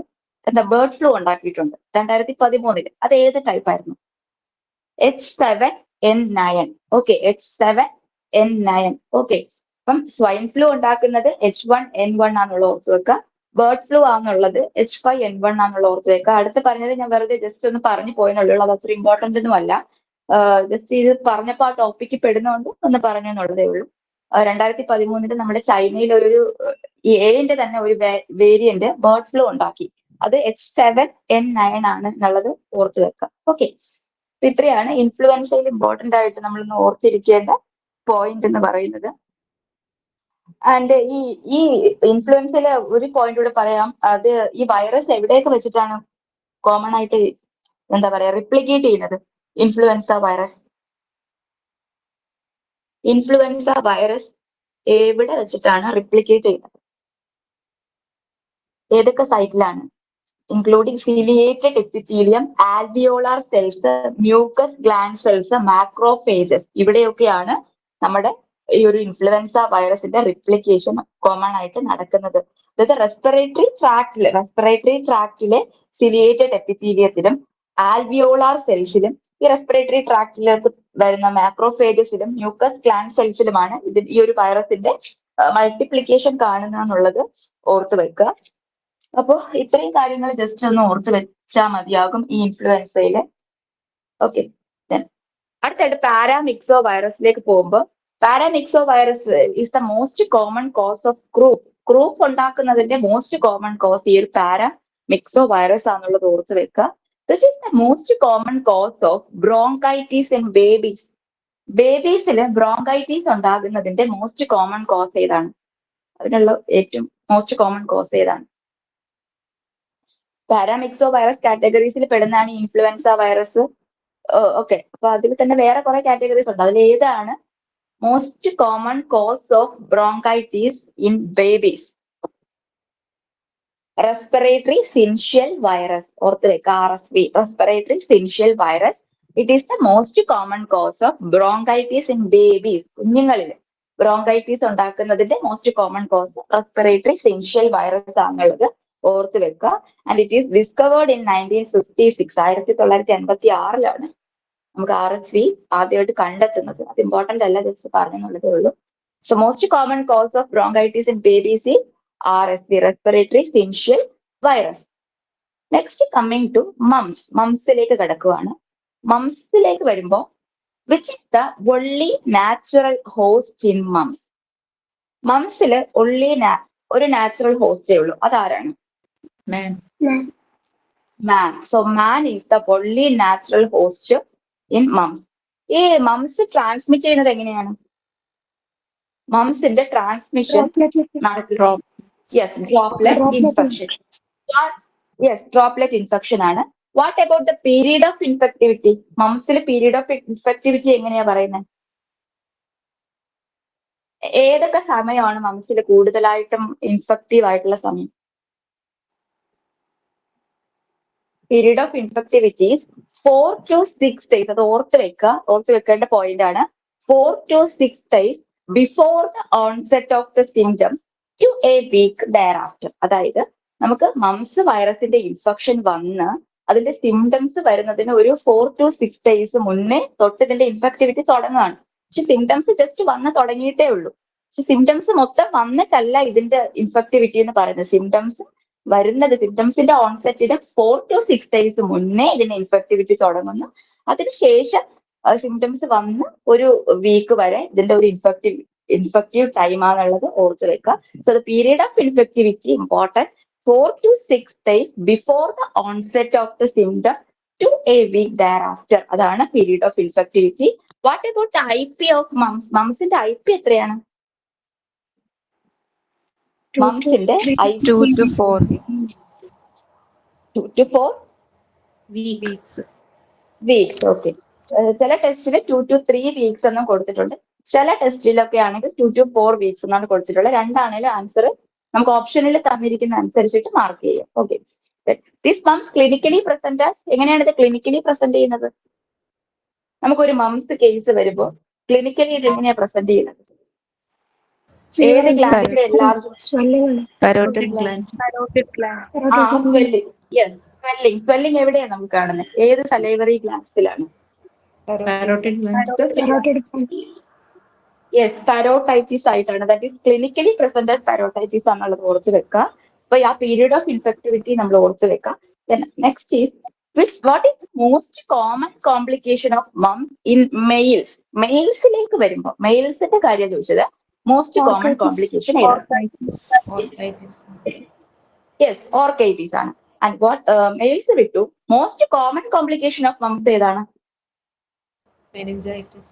ബേർഡ് ഫ്ലൂ ഉണ്ടാക്കിയിട്ടുണ്ട് 2013. അത് ഏത് ടൈപ്പ് ആയിരുന്നു? H7N9. Okay, H7N9. ഓക്കെ, അപ്പം സ്വൈൻ ഫ്ലൂ ഉണ്ടാക്കുന്നത് H1N1 ആണുള്ള ഓർത്ത് വെക്കുക. ബേർഡ് ഫ്ലൂ ആണെന്നുള്ളത് H5N1 ആണുള്ള ഓർത്ത് വെക്കുക. അടുത്ത് പറഞ്ഞത് ഞാൻ വെറുതെ ജസ്റ്റ് ഒന്ന് പറഞ്ഞു പോയെന്നുള്ളൂ. അത് അത്ര ഇമ്പോർട്ടന്റ് ഒന്നും അല്ല. ജസ്റ്റ് ഇത് പറഞ്ഞപ്പോൾ ആ ടോപ്പിക്ക് പെടുന്നതുകൊണ്ട് ഒന്ന് പറഞ്ഞെന്നുള്ളതേ ഉള്ളൂ. 2013 നമ്മുടെ ചൈനയിൽ ഒരു എന്റെ തന്നെ ഒരു വേരിയന്റ് ബേർഡ് ഫ്ലൂ ഉണ്ടാക്കി. അത് H7N9 ആണ് എന്നുള്ളത് ഓർത്ത് വെക്കുക. ഓക്കെ, ഇത്രയാണ് ഇൻഫ്ലുവൻസയിൽ ഇമ്പോർട്ടന്റ് ആയിട്ട് നമ്മളൊന്ന് ഓർത്തിരിക്കേണ്ട പോയിന്റ് എന്ന് പറയുന്നത്. ആൻഡ് ഈ ഇൻഫ്ലുവൻസയിലെ ഒരു പോയിന്റ് കൂടെ പറയാം. അത് ഈ വൈറസ് എവിടെയൊക്കെ വെച്ചിട്ടാണ് കോമൺ ആയിട്ട് എന്താ പറയാ റിപ്ലിക്കേറ്റ് ചെയ്യുന്നത്? ഇൻഫ്ലുവൻസ വൈറസ് എവിടെ വെച്ചിട്ടാണ് റിപ്ലിക്കേറ്റ് ചെയ്യുന്നത്? ഏതൊക്കെ സൈറ്റിലാണ്? Including ciliated epithelium, alveolar cells, mucus gland cells, macrophages. ഇവിടെയൊക്കെയാണ് നമ്മുടെ ഈ ഒരു ഇൻഫ്ലുവൻസ വൈറസിന്റെ റിപ്ലിക്കേഷൻ കോമൺ ആയിട്ട് നടക്കുന്നത്. അതായത് റെസ്പിറേറ്ററി ട്രാക്റ്റിലെ സിലിയേറ്റഡ് എപ്പിത്തീലിയത്തിലും ആൽവിയോളാർ സെൽസിലും ഈ റെസ്പിറേറ്ററി ട്രാക്റ്റിലേക്ക് വരുന്ന മാക്രോഫേജസിലും മ്യൂക്കസ് ഗ്ലാൻഡ് സെൽസിലുമാണ് ഈ ഒരു വൈറസിന്റെ മൾട്ടിപ്ലിക്കേഷൻ കാണുന്നതെന്നുള്ളത് ഓർത്ത് വെക്കുക. അപ്പോ ഇത്രയും കാര്യങ്ങൾ ജസ്റ്റ് ഒന്ന് ഓർത്ത് വെച്ചാൽ മതിയാകും ഈ ഇൻഫ്ലുവൻസയില്. ഓക്കെ, അടുത്തായിട്ട് പാരാമിക്സോ വൈറസിലേക്ക് പോകുമ്പോൾ paramyxo virus is the most common cause of croup ഉണ്ടാക്കുന്നതിന്റെ മോസ്റ്റ് കോമൺ കോസ് ഈ ഒരു പാരാമിക്സോ വൈറസ് ആണെന്നുള്ളത് ഓർത്ത് വെക്കുക. Which is the most common cause of bronchitis in babies. ബേബീസില് ബ്രോങ്കൈറ്റിസ് ഉണ്ടാകുന്നതിന്റെ മോസ്റ്റ് കോമൺ കോസ് ഏതാണ്? അതിനുള്ള ഏറ്റവും മോസ്റ്റ് കോമൺ കോസ് ഏതാണ്? പാരാമിക്സോ വൈറസ് കാറ്റഗറീസിൽ പെടുന്നതാണ് ഇൻഫ്ലുവൻസ വൈറസ്. ഓക്കെ, അപ്പൊ അതിൽ തന്നെ വേറെ കുറെ കാറ്റഗറീസ് ഉണ്ട്. അതിൽ ഏതാണ് most common cause of bronchitis in babies? Respiratory syncytial virus. ഓർത്ത് വെക്കുക, RSV, respiratory syncytial virus. It is the most common cause of bronchitis in babies. കുഞ്ഞുങ്ങളിൽ ബ്രോങ്കൈറ്റിസ് ഉണ്ടാക്കുന്നതിന്റെ most common cause respiratory syncytial virus ആണുള്ളത് ഓർത്ത് വെക്കുക. And it is discovered in 1956. 1986 നമുക്ക് RSV ആദ്യമായിട്ട് കണ്ടെത്തുന്നത്. അത് ഇമ്പോർട്ടന്റ് അല്ല, ജസ്റ്റ് പറഞ്ഞെന്നുള്ളതേ ഉള്ളൂ. So most common cause of bronchitis in babies is RSV, respiratory syncytial virus. Next coming to മംസിലേക്ക് കിടക്കുവാണ്. മംസിലേക്ക് വരുമ്പോൾ which is the only natural host in mumps. മംസിൽ only ഒരു നാച്ചുറൽ ഹോസ്റ്റേ ഉള്ളൂ, അതാരാണ്? Man. Man. So man is the only natural host in mumps. ഈ mumps transmit ചെയ്യുന്നത് എങ്ങനെയാണ്? മംസിന്റെ ട്രാൻസ്മിഷൻ നടക്കുന്നത് droplet infection. Yes, droplet infection ആണ്. What about the period of infectivity? മംസിൽ പീരീഡ് ഓഫ് ഇൻഫെക്ടിവിറ്റി എങ്ങനെയാ പറയുന്നത്? ഏതൊക്കെ സമയമാണ് മംസിൽ കൂടുതലായിട്ടും ഇൻഫെക്റ്റീവ് ആയിട്ടുള്ള സമയം? Period of infectivity 4 to 6 days. അത് ഓർത്ത് വെക്കേണ്ട പോയിന്റ് ആണ്. 4 to 6 days before the onset of the symptoms to a week thereafter. അതായത് നമുക്ക് മംസ് വൈറസിന്റെ ഇൻഫെക്ഷൻ വന്ന് അതിന്റെ സിംറ്റംസ് വരുന്നതിന് ഒരു 4 to 6 days മുന്നേ തൊട്ട് ഇതിന്റെ ഇൻഫെക്ടിവിറ്റി തുടങ്ങുകയാണ്. പക്ഷെ സിംറ്റംസ് ജസ്റ്റ് വന്ന് തുടങ്ങിയിട്ടേ ഉള്ളൂ. പക്ഷെ സിംറ്റംസ് മൊത്തം വന്നിട്ടല്ല ഇതിന്റെ ഇൻഫെക്ടിവിറ്റി എന്ന് പറയുന്നത്. സിംറ്റംസിന്റെ ഓൺസെറ്റിന് 4 to 6 days മുന്നേ ഇതിന്റെ ഇൻഫെക്ടിവിറ്റി തുടങ്ങുന്നു. അതിനുശേഷം സിംറ്റംസ് വന്ന് ഒരു വീക്ക് വരെ ഇതിന്റെ ഒരു ഇൻഫെക്റ്റീവ് ടൈം ആണെന്നുള്ളത് ഓർത്ത് വെക്കുക. So the period of infectivity important 4 to 6 days before the onset of the symptom to a week thereafter. അതാണ് period of infectivity. What about IP of mumps? മംസിന്റെ IP എത്രയാണ്? മംസിന്റെ IP 2 to 4 2 to 4 weeks. Okay. ചില ടെസ്റ്റിൽ 2 to 3 weeks എന്നും കൊടുത്തിട്ടുണ്ട്. ചില ടെസ്റ്റിലൊക്കെ ആണെങ്കിൽ 2 to 4 weeks എന്നാണ് കൊടുത്തിട്ടുള്ളത്. രണ്ടാണേലും ആൻസർ നമുക്ക് ഓപ്ഷനിൽ തന്നിരിക്കുന്ന അനുസരിച്ചിട്ട് മാർക്ക് ചെയ്യാം. Okay. This moms clinically present as, എങ്ങനെയാണ് ഇത് ക്ലിനിക്കലി പ്രസന്റ് ചെയ്യുന്നത്? നമുക്കൊരു മംസ് കേസ് വരുമ്പോൾ ക്ലിനിക്കലി ഇത് എങ്ങനെയാ പ്രസന്റ് ചെയ്യുന്നത്? ഏത് ഗ്ലാൻഡിന്റെ എല്ലാവർക്കും Parotid gland. സ്വെല്ലിംഗ് എവിടെയാണ് നമുക്ക് കാണുന്നത്? ഏത് സലൈവറി ഗ്ലാൻസിലാണ്? Parotid gland. യെസ്, പരോട്ടൈറ്റിസ് ആയിട്ടാണ്. That is clinically present as parotitis ആണെന്നുള്ളത് ഓർത്ത് വെക്കുക. അപ്പൊ ആ പീരീഡ് ഓഫ് ഇൻഫെക്ടിവിറ്റി നമ്മൾ ഓർത്ത് വെക്കാം. Next is what is most common complication of mumps in males? മെയിൽസിലേക്ക് വരുമ്പോൾ മെയിൽസിന്റെ കാര്യം ചോദിച്ചത്. Most common complication yes, orchitis ആണ്. ആൻഡ് വാട്ട് മെയിൽസ് വിട്ടു most common complication of mumps ഏതാണ്? Meningitis.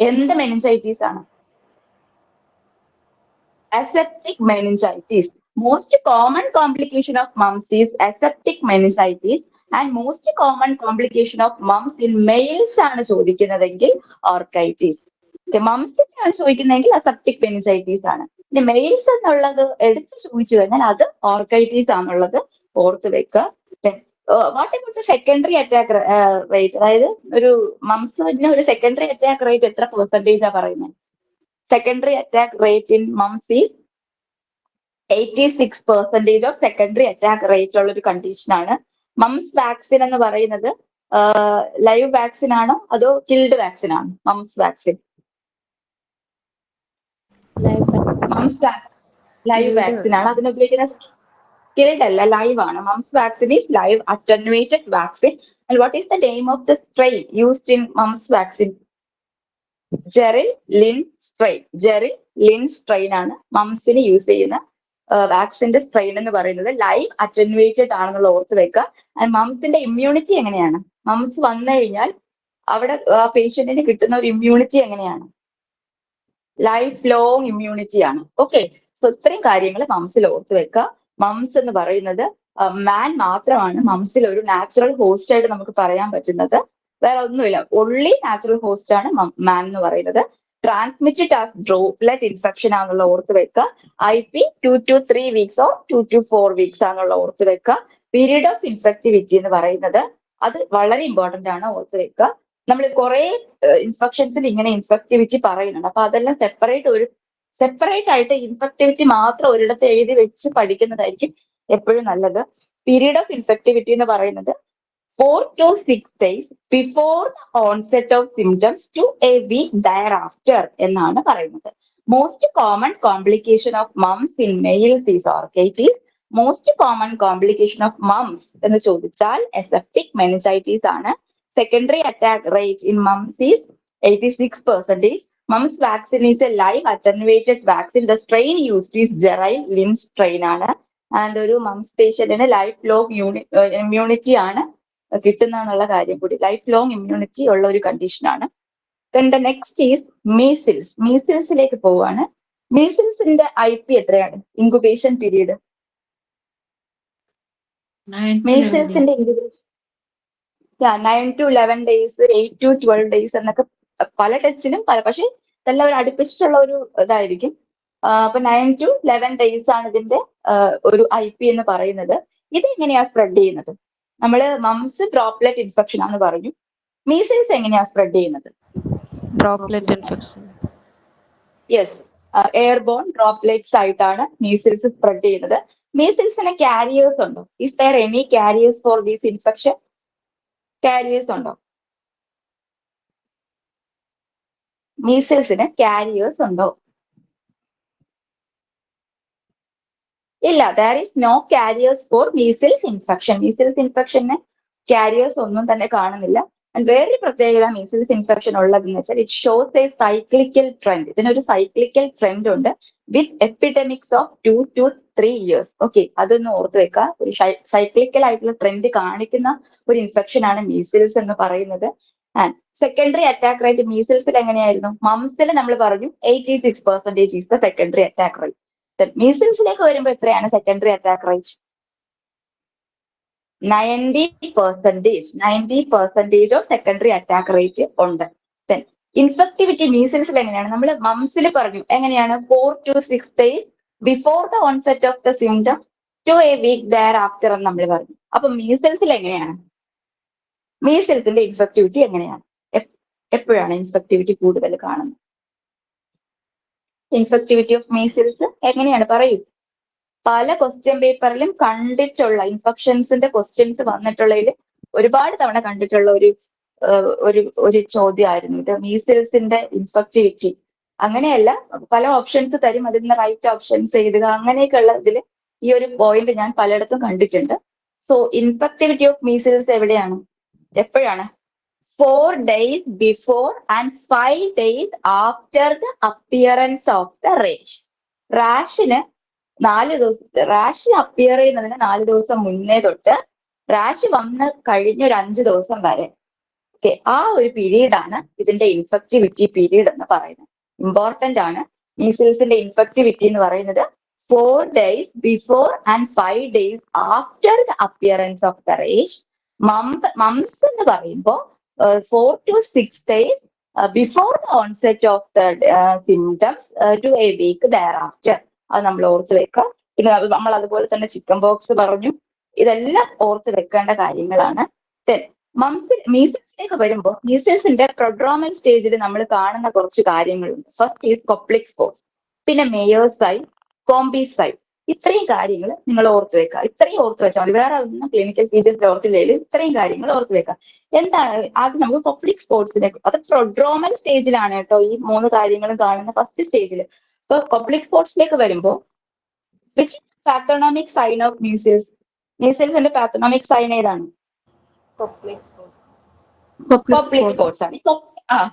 എന്ത് മെനിഞ്ചൈറ്റീസ് ആണ്? aseptic meningitis. Most common complication of mumps is aseptic meningitis, and most common complication of mumps in males ആണ് ചോദിക്കുന്നതെങ്കിൽ orchitis. മംസിനാണ് ചോദിക്കുന്നതെങ്കിൽ aseptic meningitis ആണ്. പിന്നെ males എന്നുള്ളത് എടുത്ത് ചോദിച്ചു കഴിഞ്ഞാൽ അത് ഓർക്കൈറ്റീസ് ആണുള്ളത് ഓർത്ത് വെക്കുക. What about secondary attack rate? അതായത് ഒരു മംസിന് ഒരു സെക്കൻഡറി അറ്റാക്ക് റേറ്റ് എത്ര പെർസെന്റേജാ പറയുന്നത്? Secondary attack rate in moms is 86% of secondary attack rate ഉള്ള ഒരു കണ്ടീഷൻ ആണ്. മംസ് വാക്സിൻ എന്ന് പറയുന്നത് ലൈവ് വാക്സിൻ ആണോ അതോ കിൽഡ് വാക്സിൻ ആണോ? മംസ് വാക്സിൻ ലൈവ് വാക്സിൻ ആണ്. അതിന് ഉപയോഗിക്കുന്ന കിൽഡ് അല്ല, ലൈവ് ആണ്. Mumps vaccine is live attenuated vaccine. And what is the name of the strain used in mumps vaccine? Jeryl Lynn strain ആണ് മംസിന് യൂസ് ചെയ്യുന്ന വാക്സിന്റെ സ്ട്രെയിൻ എന്ന് പറയുന്നത്. ലൈവ് അറ്റന്വേറ്റഡ് ആണെന്നുള്ള ഓർത്ത് വെക്കുക. ആൻഡ് മംസിന്റെ ഇമ്മ്യൂണിറ്റി എങ്ങനെയാണ്? മംസ് വന്നു കഴിഞ്ഞാൽ അവിടെ ആ പേഷ്യന്റിന് കിട്ടുന്ന ഒരു ഇമ്മ്യൂണിറ്റി എങ്ങനെയാണ്? ലൈഫ് ലോങ് ഇമ്മ്യൂണിറ്റി ആണ്. ഓക്കെ. സോ ഇത്രയും കാര്യങ്ങൾ മംസിൽ ഓർത്ത് വെക്കുക. മംസ് എന്ന് പറയുന്നത് മാൻ മാത്രമാണ് മംസിൽ ഒരു നാച്ചുറൽ ഹോസ്റ്റ് ആയിട്ട് നമുക്ക് പറയാൻ പറ്റുന്നത്. വേറെ ഒന്നുമില്ല. ഒൺലി നാച്ചുറൽ ഹോസ്റ്റ് ആണ് മാൻ എന്ന് പറയുന്നത്. ട്രാൻസ്മിറ്റഡ് ആസ് ഡ്രോപ്ലെറ്റ് ഇൻഫെക്ഷൻ ആണെന്നുള്ള ഓർത്ത് വെക്കുക. IP 2 to 3 weeks or 2 to 4 weeks ആണെന്നുള്ള ഓർത്ത് വെക്കുക. പീരീഡ് ഓഫ് ഇൻഫെക്ടിവിറ്റി എന്ന് പറയുന്നത് അത് വളരെ ഇമ്പോർട്ടന്റ് ആണ്, ഓർത്ത് വെക്കുക. നമ്മൾ കുറെ ഇൻഫെക്ഷൻസിൽ ഇങ്ങനെ ഇൻഫെക്ടിവിറ്റി പറയുന്നുണ്ട്. അപ്പൊ അതെല്ലാം സെപ്പറേറ്റ് ആയിട്ട് ഇൻഫെക്ടിവിറ്റി മാത്രം ഒരിടത്ത് എഴുതി വെച്ച് പഠിക്കുന്നതായിരിക്കും എപ്പോഴും നല്ലത്. പീരീഡ് ഓഫ് ഇൻഫെക്ടിവിറ്റി എന്ന് പറയുന്നത് 4 to 6 days before the onset of symptoms to a week thereafter എന്നാണ് പറയുന്നത്. Most common complication of mumps in males is orchitis. Most common complication of mumps എന്ന് ചോദിച്ചാൽ അസെപ്റ്റിക് മെനിഞ്ചൈറ്റീസ് ആണ്. Secondary attack rate in mumps is 86%. Mumps vaccine is a live attenuated vaccine. The strain used is Geryl Lynn strain ആണ്. And ഒരു moms പേഷ്യന്റിന് life long immunity ആണ് കിട്ടുന്നുള്ള കാര്യം കൂടി. Life long immunity ഉള്ള ഒരു കണ്ടീഷനാണ്. Then the next is measles. മീസിൽസിലേക്ക് പോവാണ്. മീസിൽസിന്റെ IP എത്രയാണ്? Incubation period. മീസിൽസിന്റെ 9 to 11 days, 8 to 12 days എന്നൊക്കെ പല ടെസ്റ്റിനും പക്ഷെ ഇതെല്ലാം ഒരു അടുപ്പിച്ചിട്ടുള്ള ഒരു ഇതായിരിക്കും. അപ്പൊ 9 to 11 days ആണ് ഇതിന്റെ ഒരു IP എന്ന് പറയുന്നത്. ഇത് എങ്ങനെയാ സ്പ്രെഡ് ചെയ്യുന്നത്? നമ്മള് മംസ് ഡ്രോപ്ലെറ്റ് ഇൻഫെക്ഷൻ ആണെന്ന് പറഞ്ഞു. മീസിൽസ് എങ്ങനെയാ സ്പ്രെഡ് ചെയ്യുന്നത്? Droplet infection. Yes, airborne droplets ആയിട്ടാണ് മീസിൽസ് സ്പ്രെഡ് ചെയ്യുന്നത്. മീസിൽസിന് കാരിയേഴ്സ് ഉണ്ടോ? Is there any carriers for these infection? Carriers ഉണ്ടോ? മീസിൽസിന് കാരിയേഴ്സ് ഉണ്ടോ? ഇല്ല, there is no carriers for measles infection. Measles ഇൻഫെക്ഷന് കാരിയേഴ്സ് ഒന്നും തന്നെ കാണുന്നില്ല. വേറൊരു പ്രത്യേകത മീസിൽസ് ഇൻഫെക്ഷൻ ഉള്ളതെന്ന് വെച്ചാൽ it shows a cyclical trend. ഇതിനൊരു സൈക്ലിക്കൽ ട്രെൻഡ് ഉണ്ട് with epidemics of 2 to 3 years. Okay, അതൊന്ന് ഓർത്ത് വെക്കുക. ഒരു സൈക്ലിക്കൽ ആയിട്ടുള്ള ട്രെൻഡ് കാണിക്കുന്ന ഒരു ഇൻഫെക്ഷൻ ആണ് മീസിൽസ് എന്ന് പറയുന്നത്. ആൻഡ് സെക്കൻഡറി അറ്റാക്ക് റേറ്റ് മീസിൽസിൽ എങ്ങനെയായിരുന്നു? മംസിൽ നമ്മൾ പറഞ്ഞു 86% is the secondary attack rate. മീസിൽസിലേക്ക് വരുമ്പോൾ എത്രയാണ് secondary attack rate? 90% of secondary attack rate ഉണ്ട്. ദെൻ ഇൻഫെക്ടിവിറ്റി മീസിൽസിൽ എങ്ങനെയാണ്? നമ്മൾ മംസിൽ പറഞ്ഞു എങ്ങനെയാണ്? 4 to 6 days before the onset of the symptoms to a week thereafter എന്ന് നമ്മൾ പറഞ്ഞു. അപ്പൊ മീസിൽസിൽ എങ്ങനെയാണ്? മീസിൽസിന്റെ ഇൻഫെക്ടിവിറ്റി എങ്ങനെയാണ്? എപ്പോഴാണ് ഇൻഫെക്ടിവിറ്റി കൂടുതൽ കാണുന്നത്? ഇൻഫെക്ടിവിറ്റി ഓഫ് മീസിൽസ് എങ്ങനെയാണ്? പറയൂ. പല ക്വസ്റ്റ്യൻ പേപ്പറിലും കണ്ടിട്ടുള്ള ഇൻഫെക്ഷൻസിന്റെ ക്വസ്റ്റ്യൻസ് വന്നിട്ടുള്ളതിൽ ഒരുപാട് തവണ കണ്ടിട്ടുള്ള ഒരു ചോദ്യമായിരുന്നു ഇത്. മീസിൽസിന്റെ ഇൻഫെക്ടിവിറ്റി അങ്ങനെയല്ല, പല ഓപ്ഷൻസ് തരും, അതിൽ നിന്ന് റൈറ്റ് ഓപ്ഷൻസ് എഴുതുക, അങ്ങനെയൊക്കെയുള്ള ഇതിൽ ഈ ഒരു പോയിന്റ് ഞാൻ പലയിടത്തും കണ്ടിട്ടുണ്ട്. സോ ഇൻഫെക്ടിവിറ്റി ഓഫ് മീസിൽസ് എവിടെയാണ്? എപ്പോഴാണ്? 4 days before and 5 days after the appearance of the rash. റാഷിന് 4 ദിവസം, റാഷ് അപ്പിയർ ചെയ്യുന്നതിന് 4 ദിവസം മുന്നേ തൊട്ട് റാഷ് വന്ന് കഴിഞ്ഞ ഒരു 5 ദിവസം വരെ, ഓക്കെ, ആ ഒരു പീരീഡ് ആണ് ഇതിന്റെ ഇൻഫെക്ടിവിറ്റി പീരീഡ് എന്ന് പറയുന്നത്. ഇമ്പോർട്ടന്റ് ആണ്. മീസിൽസിന്റെ ഇൻഫെക്ടിവിറ്റി എന്ന് പറയുന്നത് 4 days before and 5 days after the appearance of the rash. Mumps എന്ന് പറയുമ്പോൾ 4 to 6 days before the onset of the symptoms to a week thereafter. അത് നമ്മൾ ഓർത്ത് വെക്കാം. പിന്നെ നമ്മൾ അതുപോലെ തന്നെ ചിക്കൻ ബോക്സ് പറഞ്ഞു. ഇതെല്ലാം ഓർത്ത് വെക്കേണ്ട കാര്യങ്ങളാണ്. മീസിൽസിലേക്ക് വരുമ്പോൾ മീസിൽസിന്റെ പ്രൊഡ്രോമൽ സ്റ്റേജിൽ നമ്മൾ കാണുന്ന കുറച്ച് കാര്യങ്ങളുണ്ട്. ഫസ്റ്റ് ഈസ് കൊപ്ലിക് സ്പോട്ട്, പിന്നെ മേയേഴ്സ് സൈറ്റ്, കോംബിസൈറ്റ്. ഇത്രയും കാര്യങ്ങൾ നിങ്ങൾ ഓർത്ത് വെക്കുക. ഇത്രയും ഓർത്ത് വെച്ചാൽ മതി. വേറെ ഒന്നും ക്ലിനിക്കൽ ഫീച്ചേഴ്സ് ഓർത്തില്ലെങ്കിലും ഇത്രയും കാര്യങ്ങൾ ഓർത്ത് വെക്കുക. എന്താണ് ആദ്യം നമുക്ക് കൊപ്ലിക് സ്പോട്സിനെ, അത് പ്രൊഡ്രോമൽ സ്റ്റേജിലാണ് കേട്ടോ ഈ 3 കാര്യങ്ങളും കാണുന്ന ഫസ്റ്റ് സ്റ്റേജിൽ. ഇപ്പൊ കൊപ്ലിക് സ്പോട്സിലേക്ക് വരുമ്പോൾ which pathognomonic sign of measles? മീസിൽസിന്റെ പാത്തോണോമിക് സൈൻ ഏതാണ്? കൊപ്ലിക് സ്പോട്സ് ആണ്.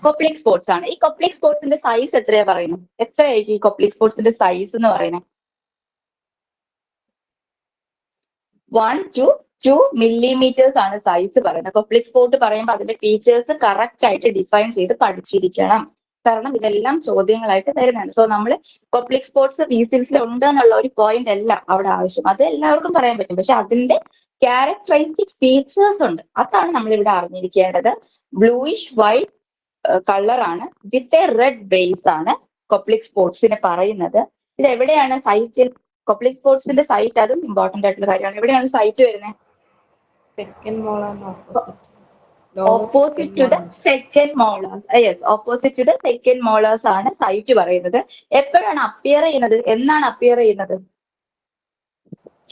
കൊപ്ലിക് സ്പോട്സ് ആണ്. ഈ കൊപ്ലിക് സ്പോട്സിന്റെ സൈസ് എത്രയാ പറയുന്നത്? എത്രയായിരിക്കും ഈ കൊപ്ലിക് സ്പോട്സിന്റെ സൈസ് എന്ന് പറയുന്നത്? 1 to 2 millimeters ആണ് സൈസ് പറയുന്നത്. കൊപ്ലിക് സ്പോട്ട് പറയുമ്പോൾ അതിന്റെ ഫീച്ചേഴ്സ് കറക്റ്റ് ആയിട്ട് ഡിഫൈൻ ചെയ്ത് പഠിച്ചിരിക്കണം. കാരണം ഇതെല്ലാം ചോദ്യങ്ങളായിട്ട് വരുന്നതാണ്. സോ നമ്മൾ കൊപ്ലിക് സ്പോട്സ് മീസിൽസിൽ ഉണ്ട് എന്നുള്ള ഒരു പോയിന്റ് അല്ല അവിടെ ആവശ്യം. അത് എല്ലാവർക്കും പറയാൻ പറ്റും. പക്ഷെ അതിന്റെ ക്യാരക്ടറിസ്റ്റിക് ഫീച്ചേഴ്സ് ഉണ്ട്. അതാണ് നമ്മൾ ഇവിടെ അറിഞ്ഞിരിക്കേണ്ടത്. ബ്ലൂയിഷ് വൈറ്റ് കളറാണ് വിത്ത് എ റെഡ് ബേസ് ആണ് കൊപ്ലിക് സ്പോട്സിന് പറയുന്നത്. ഇത് എവിടെയാണ് സൈറ്റ്? കൊപ്ലിക് സ്പോട്സിന്റെ സൈറ്റ് അതും ഇമ്പോർട്ടന്റ് ആയിട്ടുള്ള കാര്യമാണ്. എവിടെയാണ് സൈറ്റ് വരുന്നത്? Second molar opposite to the second molars. Yes, opposite to the second molars ആണ് സൈറ്റ് പറയുന്നത്. എപ്പോഴാണ് അപ്പിയർ ചെയ്യുന്നത്? എന്നാണ് അപ്പിയർ ചെയ്യുന്നത്?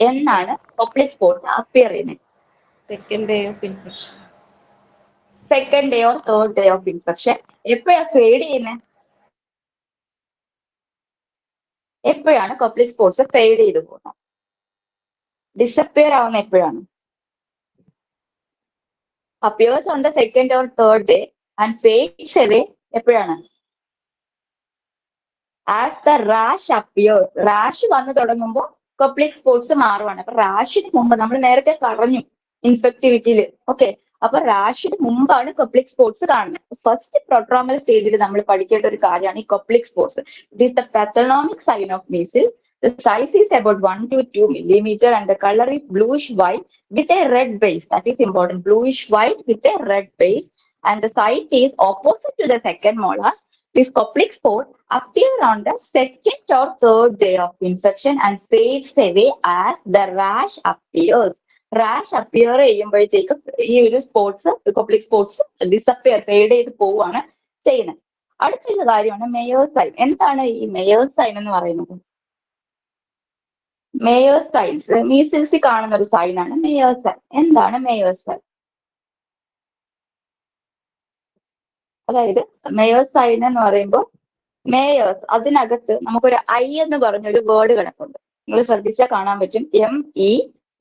എന്നാണ് കൊപ്ലിക് സ്പോട്ട് അപ്പിയർ ചെയ്യുന്നത്? Second day of infection. Second day or third day of infection. എപ്പോഴാണ് ഫെയ്ഡ് ചെയ്യുന്നത്? എപ്പോഴാണ് കൊപ്ലിക് സ്പോട്സ് ഫെയ്ഡ് ചെയ്ത് പോകുന്നത്? ഡിസപ്പിയർ ആവുന്ന എപ്പോഴാണ്? Appears on the second or third day and fades away എപ്പോഴാണ്? As the rash appears. Rash വന്നു തുടങ്ങുമ്പോൾ കൊപ്ലിക് സ്പോട്സ് മാറുവാണ്. അപ്പൊ റാഷിന് മുമ്പ് നമ്മൾ നേരത്തെ പറഞ്ഞു ഇൻഫെക്ടിവിറ്റിയിൽ. ഓക്കെ, അപ്പൊ റാഷിന് മുമ്പാണ് കൊപ്ലിക് സ്പോട്സ് കാണുന്നത്. ഫസ്റ്റ് പ്രൊട്രോമൽ സ്റ്റേജിൽ നമ്മൾ പഠിക്കേണ്ട ഒരു കാര്യമാണ് ഈ Koplik spots. It is the pathognomonic sign of measles. The size is about 1 to 2 millimeter and the color is bluish white with a red base. That is important. Bluish white with a red base, and the site is opposite to the second molars. This coplic spot appear on the second or third day of infection and fades away as the rash appears. Rash appear ചെയ്യുമ്പോഴത്തേക്ക് ഈ ഒരു spots Koplik spots disappear fade ചെയ്ത് പോവുകയാണ് ചെയ്യുന്നത്. അടുത്തുള്ള കാര്യമാണ് Mayers sign. എന്താണ് ഈ മേയേഴ്സ് സൈൻ എന്ന് പറയുന്നത്? മേയേഴ്സ് സൈൻസ് മീസിൽസിൽ കാണുന്ന ഒരു സൈനാണ് മേയേഴ്സ് സൈൻ. എന്താണ് മേയേഴ്സ് സൈൻ? അതായത് മേയേഴ്സ് സൈൻ എന്ന് പറയുമ്പോൾ മേയേഴ്സ് അതിനകത്ത് നമുക്കൊരു ഐ എന്ന് പറഞ്ഞൊരു വേർഡ് കിടപ്പുണ്ട്. നിങ്ങൾ ശ്രദ്ധിച്ചാൽ കാണാൻ പറ്റും.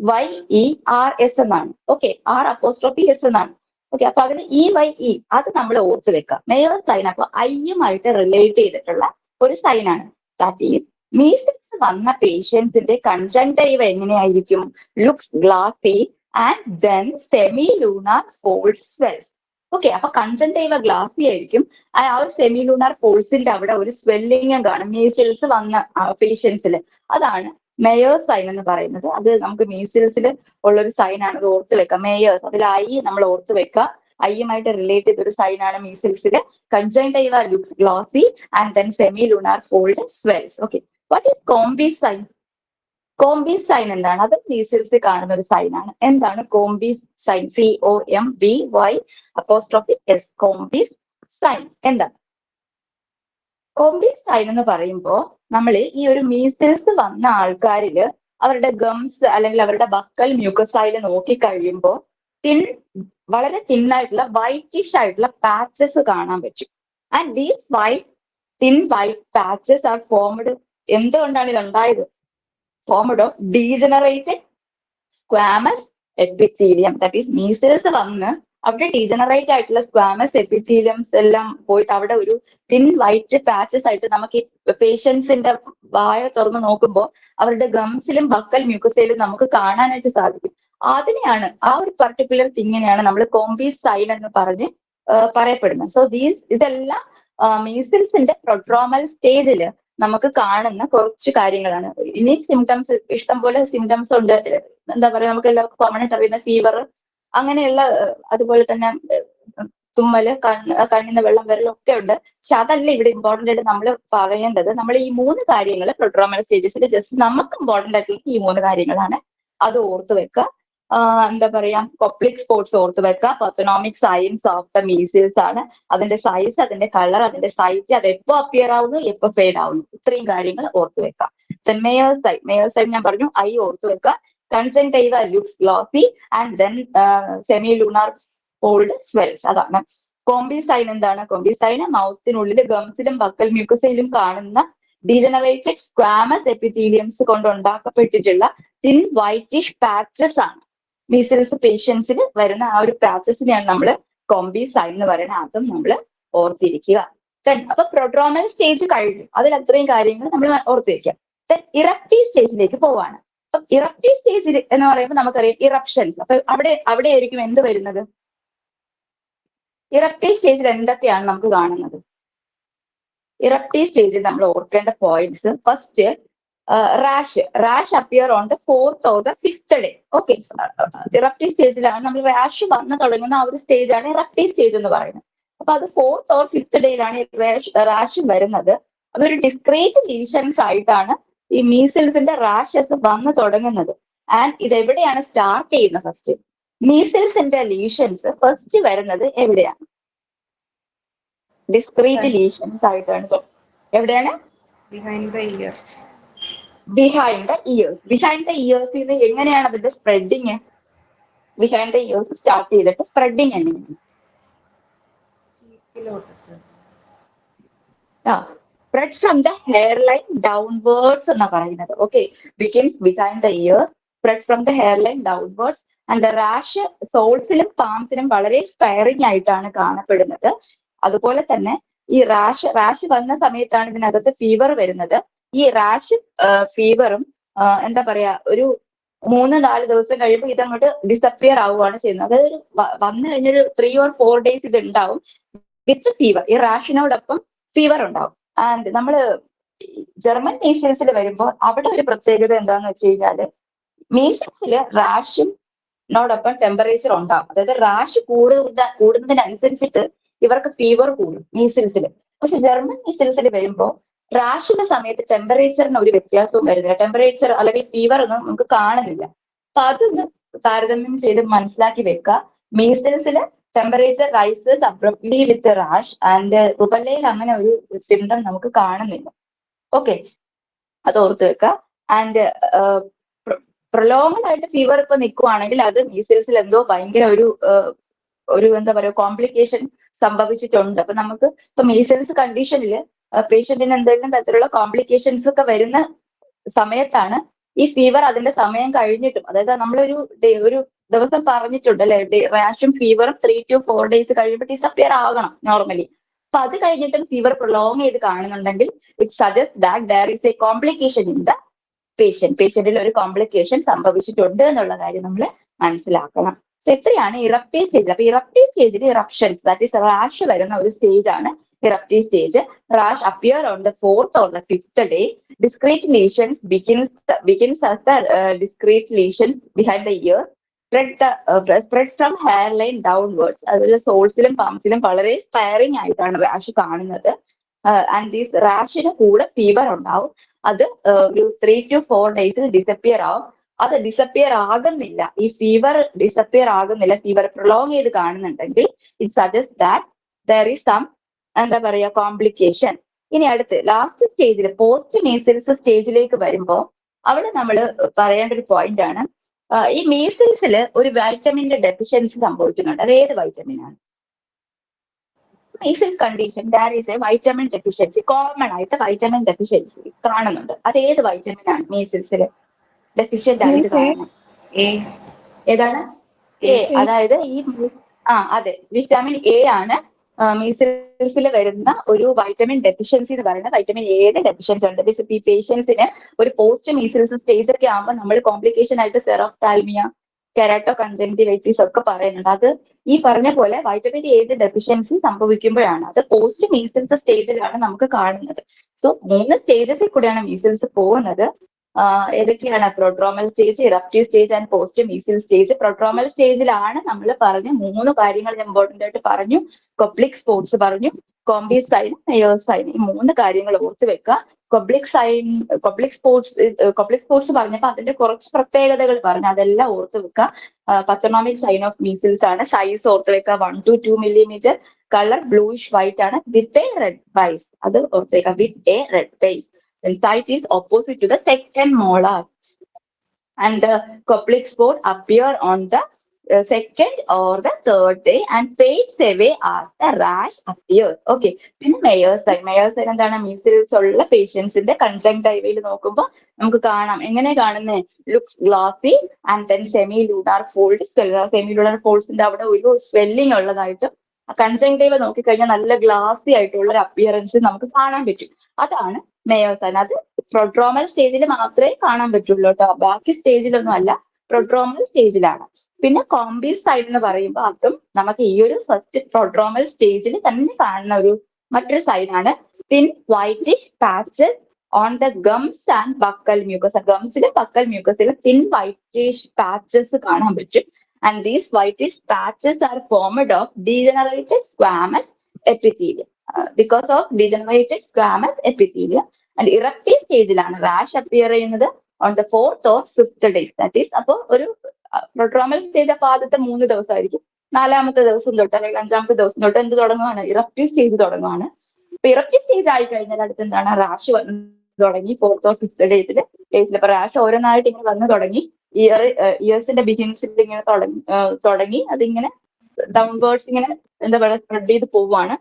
MEYERS എന്നാണ്. ഓക്കെ, R'(S) എന്നാണ്. ഓക്കെ, അപ്പൊ അതിന് EYE അത് നമ്മൾ ഓർത്ത് വെക്കുക. മേയേഴ്സ് സൈൻ അപ്പൊ ഐയുമായിട്ട് റിലേറ്റ് ചെയ്തിട്ടുള്ള ഒരു സൈനാണ്. ദാറ്റ് ഈസ് മീസിൽസ് വന്ന പേഷ്യൻസിന്റെ കൺജങ്ക്റ്റൈവ എങ്ങനെയായിരിക്കും? Looks glassy and then semi lunar fold swells. Okay, അപ്പൊ കൺജങ്ക്റ്റൈവ ഗ്ലാസി ആയിരിക്കും. ആ ഒരു സെമി ലൂണാർ ഫോൾസിന്റെ അവിടെ ഒരു സ്വെല്ലിങ്ങും കാണും മീസിൽസ് വന്ന പേഷ്യൻസിൽ. അതാണ് മേയേഴ്സ് സൈൻ എന്ന് പറയുന്നത്. അത് നമുക്ക് മീസിൽസിൽ ഉള്ളൊരു സൈനാണ്. അത് ഓർത്ത് വെക്കാം. മേയേഴ്സ് അതിൽ ഐ നമ്മൾ ഓർത്ത് വെക്കുക. ഐയുമായിട്ട് റിലേറ്റ് ചെയ്തൊരു സൈനാണ് മീസിൽസിൽ. Conjunctiva looks glossy and then semi lunar fold swells. Okay, what is Comby's sign? Comby's sign എന്താണ്? അത് മീസിൽസിൽ കാണുന്ന ഒരു സൈനാണ്. എന്താണ് Comby's sign? COMBYS. Comby's sign എന്താണ്? കോംബീസ് സൈൻ എന്ന് പറയുമ്പോൾ നമ്മൾ ഈ ഒരു മീസിൽസ് വന്ന ആൾക്കാരിൽ അവരുടെ ഗംസ് അല്ലെങ്കിൽ അവരുടെ ബക്കൽ മ്യൂക്കസൈൽ നോക്കി കഴിയുമ്പോൾ വളരെ തിന്നായിട്ടുള്ള വൈറ്റിഷ് ആയിട്ടുള്ള പാച്ചസ് കാണാൻ പറ്റും. And these thin white patches are formed. എന്തുകൊണ്ടാണ് ഇത് ഉണ്ടായത്? Formed of degenerated squamous epithelium. That is measles വന്ന് അവിടെ ഡീജനറേറ്റ് ആയിട്ടുള്ള സ്ക്വാമസ് എപ്പിത്തീലിയംസ് എല്ലാം പോയിട്ട് അവിടെ ഒരു തിൻ വൈറ്റ് പാച്ചസ് ആയിട്ട് നമുക്ക് ഈ പേഷ്യൻസിന്റെ വായ തുറന്ന് നോക്കുമ്പോൾ അവരുടെ ഗംസിലും ബക്കൽ മ്യൂക്കസയിലും നമുക്ക് കാണാനായിട്ട് സാധിക്കും. അതിനെയാണ് ആ ഒരു പർട്ടിക്കുലർ തിങ്ങിനെയാണ് നമ്മൾ കോംബീസ് സൈൻ എന്ന് പറഞ്ഞ് പറയപ്പെടുന്നത്. സോ ഇതെല്ലാം മീസിൽസിന്റെ പ്രൊട്രോമൽ സ്റ്റേജിൽ നമുക്ക് കാണുന്ന കുറച്ച് കാര്യങ്ങളാണ്. ഇനി സിംറ്റംസ് ഇഷ്ടംപോലെ സിംറ്റംസ് ഉണ്ട്. എന്താ പറയാ, നമുക്ക് എല്ലാവർക്കും കോമൺ ആയിട്ട് അറിയുന്ന ഫീവർ അങ്ങനെയുള്ള, അതുപോലെ തന്നെ തുമ്മല്, കണ്ണിന്ന് വെള്ളം വരലും ഒക്കെ ഉണ്ട്. പക്ഷെ അതല്ല ഇവിടെ ഇമ്പോർട്ടന്റ് ആയിട്ട് നമ്മൾ പറയേണ്ടത്. നമ്മൾ ഈ 3 കാര്യങ്ങൾ പ്രൊട്രോമൽ സ്റ്റേജസിൽ ജസ്റ്റ് നമുക്ക് ഇമ്പോർട്ടന്റ് ആയിട്ടുള്ള ഈ 3 കാര്യങ്ങളാണ്. അത് ഓർത്ത് വെക്കുക. എന്താ പറയാ, കൊപ്ലിക് സ്പോട്സ് ഓർത്ത് വെക്കുക. പത്തനോമിക് സൈൻസ് ഓഫ് ദ മീസിൽസ് ആണ്. അതിന്റെ സൈസ്, അതിന്റെ കളർ, അതിന്റെ സൈറ്റ്, അത് എപ്പോ അപ്പിയർ ആവുന്നു, എപ്പോ ഫെയ്ഡ് ആവുന്നു, ഇത്രയും കാര്യങ്ങൾ ഓർത്ത് വെക്കുക. മേയേഴ്സ് സൈൻ ഞാൻ പറഞ്ഞു, ഐ ഓർത്ത് വെക്കുക. Conjunctiva looks glossy and then semi lunar fold സ്വെൽസ്. അതാണ് കോംബീസ് സൈൻ. എന്താണ് കോംബീസ് സൈൻ? മൗത്തിനുള്ളിൽ ഗംസിലും ബക്കൽ മ്യൂക്കസയിലും കാണുന്ന ഡീജനറേറ്റഡ് സ്ക്വാമസ് എപ്പിത്തീലിയംസ് കൊണ്ട് ഉണ്ടാക്കപ്പെട്ടിട്ടുള്ള തിൻ വൈറ്റിഷ് പാച്ചസ് ആണ്. മീസിൽസ് പേഷ്യൻസിന് വരുന്ന ആ ഒരു പാച്ചസിനെയാണ് നമ്മൾ കോംബീസ് സൈൻ എന്ന് പറയുന്നത്. അതും നമ്മൾ ഓർത്തിരിക്കുക. അപ്പൊ പ്രൊട്രോമൽ സ്റ്റേജ് കഴിഞ്ഞു. അതിൽ അത്രയും കാര്യങ്ങൾ നമ്മൾ ഓർത്ത് വെക്കുക. ഇറപ്റ്റീവ് സ്റ്റേജിലേക്ക് പോവാണ്. അപ്പൊ ഇറപ്റ്റീവ് സ്റ്റേജിൽ എന്ന് പറയുമ്പോൾ നമുക്കറിയാം ഇറപ്ഷൻസ്. അപ്പൊ അവിടെ ആയിരിക്കും എന്ത് വരുന്നത്? ഇറപ്റ്റീവ് സ്റ്റേജിൽ എന്തൊക്കെയാണ് നമുക്ക് കാണുന്നത്? ഇറപ്റ്റീവ് സ്റ്റേജിൽ നമ്മൾ ഓർക്കേണ്ട points: first, rash appear on the 4th or the 5th day. Okay, eruptive സ്റ്റേജിലാണ് നമ്മൾ റാഷ് വന്ന് തുടങ്ങുന്ന ആ ഒരു സ്റ്റേജാണ് ഇറപ്റ്റീവ് സ്റ്റേജ് എന്ന് പറയുന്നത്. അപ്പൊ അത് 4th or 5th ഡേയിലാണ് റാഷ് വരുന്നത്. അതൊരു ഡിസ്ക്രീറ്റ് ലീഷൻസ് ആയിട്ടാണ് ഈ മീസിൽസിന്റെ റാഷസ് വന്ന് തുടങ്ങുന്നത്. ആൻഡ് ഇത് എവിടെയാണ് സ്റ്റാർട്ട് ചെയ്യുന്നത്? ഫസ്റ്റ് മീസിൽസിന്റെ ലീഷൻസ് ഫസ്റ്റ് വരുന്നത് എവിടെയാണ്? ഡിസ്ക്രീറ്റ് ലീഷൻസ് ആയിട്ടാണ്. എവിടെയാണ്? Behind the ear. Behind the ears. Behind the ഇയേഴ്സിൽ നിന്ന് എങ്ങനെയാണ് അതിന്റെ spreading? Behind the ears start ചെയ്തിട്ട് സ്പ്രെഡിങ് എങ്ങനെയാണ്? Spread from the hairline downwards എന്നാ പറയുന്നത്. Okay, begins behind the ear, spread from the hairline downwards and rash സോൾസിലും പാംസിലും വളരെ സ്പെയറിംഗ് ആയിട്ടാണ് കാണപ്പെടുന്നത്. അതുപോലെ തന്നെ ഈ റാഷ് വന്ന സമയത്താണ് ഇതിനകത്ത് ഫീവർ വരുന്നത്. ഈ റാഷ് ഫീവറും എന്താ പറയാ ഒരു 3-4 ദിവസം കഴിയുമ്പോൾ ഇതങ്ങോട്ട് ഡിസപ്പിയർ ആവുകയാണ് ചെയ്യുന്നത്. അതായത് വന്നു കഴിഞ്ഞൊരു 3 or 4 days ഇത് ഉണ്ടാവും വിത്ത് ഫീവർ. ഈ റാഷിനോടൊപ്പം ഫീവർ ഉണ്ടാവും. ആൻഡ് നമ്മള് ജർമ്മൻ മീസിൽസിൽ വരുമ്പോൾ അവിടെ ഒരു പ്രത്യേകത എന്താന്ന് വെച്ച് കഴിഞ്ഞാല് മീസിൽസില് റാഷിനോടൊപ്പം ടെമ്പറേച്ചർ ഉണ്ടാവും. അതായത് റാഷ് കൂടുന്നതിനനുസരിച്ചിട്ട് ഇവർക്ക് ഫീവർ കൂടും മീസിൽസിൽ. പക്ഷെ ജർമ്മൻ മീസിൽസിൽ വരുമ്പോൾ റാഷിന്റെ സമയത്ത് ടെമ്പറേച്ചറിന് ഒരു വ്യത്യാസവും വരുന്നില്ല. ടെമ്പറേച്ചർ അല്ലെങ്കിൽ ഫീവർ ഒന്നും നമുക്ക് കാണുന്നില്ല. അപ്പൊ അതൊന്ന് താരതമ്യം ചെയ്ത് മനസ്സിലാക്കി വെക്കുക. മീസിൽസിൽ temperature rises abruptly with rash and റുബല്ലയിൽ അങ്ങനെ ഒരു സിംറ്റം നമുക്ക് കാണുന്നില്ല. ഓക്കെ, അത് ഓർത്ത് വെക്കുക. ആൻഡ് പ്രൊലോങ്ഡ് ആയിട്ട് ഫീവർ ഇപ്പൊ നിൽക്കുവാണെങ്കിൽ അത് മീസിൽസിൽ എന്തോ ഭയങ്കര ഒരു എന്താ പറയുക കോംപ്ലിക്കേഷൻ സംഭവിച്ചിട്ടുണ്ട്. അപ്പൊ നമുക്ക് ഇപ്പൊ മീസിൽസ് കണ്ടീഷനിൽ പേഷ്യന്റിന് എന്തെങ്കിലും തരത്തിലുള്ള കോംപ്ലിക്കേഷൻസ് ഒക്കെ വരുന്ന സമയത്താണ് ഈ ഫീവർ അതിന്റെ സമയം കഴിഞ്ഞിട്ടും, അതായത് നമ്മളൊരു ദിവസം പറഞ്ഞിട്ടുണ്ട് അല്ലെ, റാഷും ഫീവറും 3 to 4 days കഴിയുമ്പോൾ ഡിസപ്പിയർ ആകണം നോർമലി. അപ്പൊ അത് കഴിഞ്ഞിട്ടും ഫീവർ പ്രൊലോങ് ചെയ്ത് കാണുന്നുണ്ടെങ്കിൽ it suggest that there is a complication in the പേഷ്യന്റിൽ ഒരു കോംപ്ലിക്കേഷൻ സംഭവിച്ചിട്ടുണ്ട് എന്നുള്ള കാര്യം നമ്മൾ മനസ്സിലാക്കണം. സോ എത്രയാണ് ഇറപ്റ്റീവ് സ്റ്റേജ്. അപ്പൊ ഇറപ്റ്റീവ് സ്റ്റേജിൽ ഇറപ്ഷൻസ് ദാറ്റ് ഈസ് റാഷ് വരുന്ന ഒരു സ്റ്റേജ് ആണ് ഇറപ്റ്റീവ് stage. Rash appear on the 4th or the 5th day. Discrete lesions begins as the discrete lesions behind the ear. Spread from hairline downwards. അതുപോലെ സോൾസിലും പാംസിലും വളരെ sparing ആയിട്ടാണ് rash കാണുന്നത്. And these റാഷിന് കൂടെ fever ഉണ്ടാവും. അത് ഒരു 3 to 4 days ഡിസപ്പിയർ ആവും. അത് ഡിസപ്പിയർ ആകുന്നില്ല, ഈ ഫീവർ ഡിസപ്പിയർ ആകുന്നില്ല, ഫീവർ പ്രൊലോങ് ചെയ്ത് കാണുന്നുണ്ടെങ്കിൽ it suggest that there is some എന്താ പറയാ കോംപ്ലിക്കേഷൻ. ഇനി അടുത്ത് ലാസ്റ്റ് സ്റ്റേജിൽ പോസ്റ്റ് മീസിൽസ് സ്റ്റേജിലേക്ക് വരുമ്പോൾ അവിടെ നമ്മൾ പറയേണ്ട ഒരു പോയിന്റ് ആണ്, ഈ മീസിൽസിൽ ഒരു വൈറ്റമിന്റെ ഡെഫിഷ്യൻസി സംഭവിക്കുന്നുണ്ട്. അത് ഏത് വൈറ്റമിൻ ആണ്? Measles condition there is a vitamin deficiency, common ആയിട്ട് വൈറ്റമിൻ ഡെഫിഷ്യൻസി കാണുന്നുണ്ട്. അത് ഏത് വൈറ്റമിൻ ആണ് മീസിൽസിൽ ഡെഫിഷ്യന്റ് ആയിട്ട് കാണുന്നത്? ഏതാണ്? എ. അതായത് ഈ അതെ, വിറ്റാമിൻ എ ആണ് മീസിൽസിൽ വരുന്ന ഒരു വൈറ്റമിൻ ഡെഫിഷ്യൻസി എന്ന് പറയുന്നത്. വൈറ്റമിൻ എയുടെ ഡെഫിഷ്യൻസി ഉണ്ട്. ഈ പേഷ്യൻസിന് ഒരു പോസ്റ്റ് മീസിൽസ് സ്റ്റേജ് ഒക്കെ ആകുമ്പോൾ നമ്മൾ കോംപ്ലിക്കേഷൻ ആയിട്ട് സെറോഫ്താൽമിയ, കെരാട്ടോ കൺജങ്ക്റ്റിവൈറ്റിസ് ഒക്കെ പറയുന്നുണ്ട്. അത് ഈ പറഞ്ഞ പോലെ വൈറ്റമിൻ എയുടെ ഡെഫിഷ്യൻസി സംഭവിക്കുമ്പോഴാണ്. അത് പോസ്റ്റ് മീസിൽസ് സ്റ്റേജിലാണ് നമുക്ക് കാണുന്നത്. സോ 3 സ്റ്റേജസിൽ കൂടെയാണ് മീസിൽസ് പോകുന്നത്. ഏതൊക്കെയാണ്? Prodromal stage, eruptive stage and post measle stage. Prodromal സ്റ്റേജിലാണ് നമ്മൾ പറഞ്ഞ 3 കാര്യങ്ങൾ ഇമ്പോർട്ടന്റ് ആയിട്ട് പറഞ്ഞു. കൊപ്ലിക് സ്പോട്സ് പറഞ്ഞു, കോംബി സൈൻ, മേയേഴ്സ് സൈൻ. ഈ 3 കാര്യങ്ങൾ ഓർത്ത് വെക്കുക. കൊപ്ലിക് സ്പോട്സ് പറഞ്ഞപ്പോൾ അതിന്റെ കുറച്ച് പ്രത്യേകതകൾ പറഞ്ഞു, അതെല്ലാം ഓർത്ത് വെക്കുക. പത്തനോമിക് സൈൻ ഓഫ് മീസിൽസ് ആണ്. സൈസ് ഓർത്ത് വെക്കുക 1 to 2 millimeter. Colour bluish white ആണ് വിത്ത് എ റെഡ് ബൈസ്. അത് ഓർത്ത് വെക്കുക, with a red base. And site is opposite to the second molar. And the coplic spot appear on the second or the third day and fades away as the rash appears. Okay. പിന്നെ Meyer's sign എന്താണ്? Measles ഉള്ള പേഷ്യൻസിന്റെ കൺജങ്ക്റ്റൈവയിൽ നോക്കുമ്പോൾ നമുക്ക് കാണാം. എങ്ങനെ കാണുന്നത്? Looks glassy and then semi lunar fold. Semi lunar ഫോൾഡ്സിന്റെ അവിടെ ഒരു സ്വെല്ലിംഗ് ഉള്ളതായിട്ടും കൺജങ്ക്റ്റൈവ് നോക്കിക്കഴിഞ്ഞാൽ നല്ല ഗ്ലാസി ആയിട്ടുള്ള ഒരു അപ്പിയറൻസ് നമുക്ക് കാണാൻ പറ്റും. അതാണ് മേയേഴ്സ് സൈൻ. അത് പ്രൊഡ്രോമൽ സ്റ്റേജിൽ മാത്രമേ കാണാൻ പറ്റുള്ളൂ കേട്ടോ, ബാക്കി സ്റ്റേജിലൊന്നും അല്ല, പ്രൊഡ്രോമൽ സ്റ്റേജിലാണ്. പിന്നെ കോംബി സൈൻ എന്ന് പറയുമ്പോൾ അതും നമുക്ക് ഈ ഒരു ഫസ്റ്റ് പ്രൊഡ്രോമൽ സ്റ്റേജിൽ തന്നെ കാണുന്ന ഒരു മറ്റൊരു സൈനാണ്. Thin whitish patches on the gums and buccal mucus. ഗംസിലും ബക്കൽ മ്യൂക്കസിലും തിൻ വൈറ്റിഷ് പാച്ചസ് കാണാൻ പറ്റും. And these whitish patches are formed of degenerated squamous epithelium. Because of degenerated squamous epithelium. And eruptive സ്റ്റേജിലാണ് റാഷ് അപ്പിയർ ചെയ്യുന്നത് on the 4th or 5th days. That is, അപ്പോൾ ഒരു പ്രൊഡ്രോമൽ stage അപ്പോൾ ആദ്യത്തെ 3 ദിവസമായിരിക്കും. 4ാമത്തെ ദിവസം തൊട്ട് അല്ലെങ്കിൽ 5ാമത്തെ ദിവസം തൊട്ട് എന്ത് തുടങ്ങുവാണ്? ഇറപ്റ്റീവ് സ്റ്റേജ് തുടങ്ങുവാണ്. അപ്പൊ ഇറപ്റ്റീവ് സ്റ്റേജ് ആയി കഴിഞ്ഞാൽ അടുത്ത് എന്താണ്? റാഷ് വന്ന് തുടങ്ങി 4th or 5th ഡേയ്സിൽ. ഇപ്പൊ റാഷ് ഓരോന്നായിട്ട് ഇങ്ങനെ വന്ന് തുടങ്ങി. ഇയേഴ്സിന്റെ ബിഗിൻസിൽ ഇങ്ങനെ തുടങ്ങി അതിങ്ങനെ ഡൗൺവേർഡ്സ് ഇങ്ങനെ എന്താ പറയുക സ്പ്രെഡ് ചെയ്ത് പോവുകയാണ്.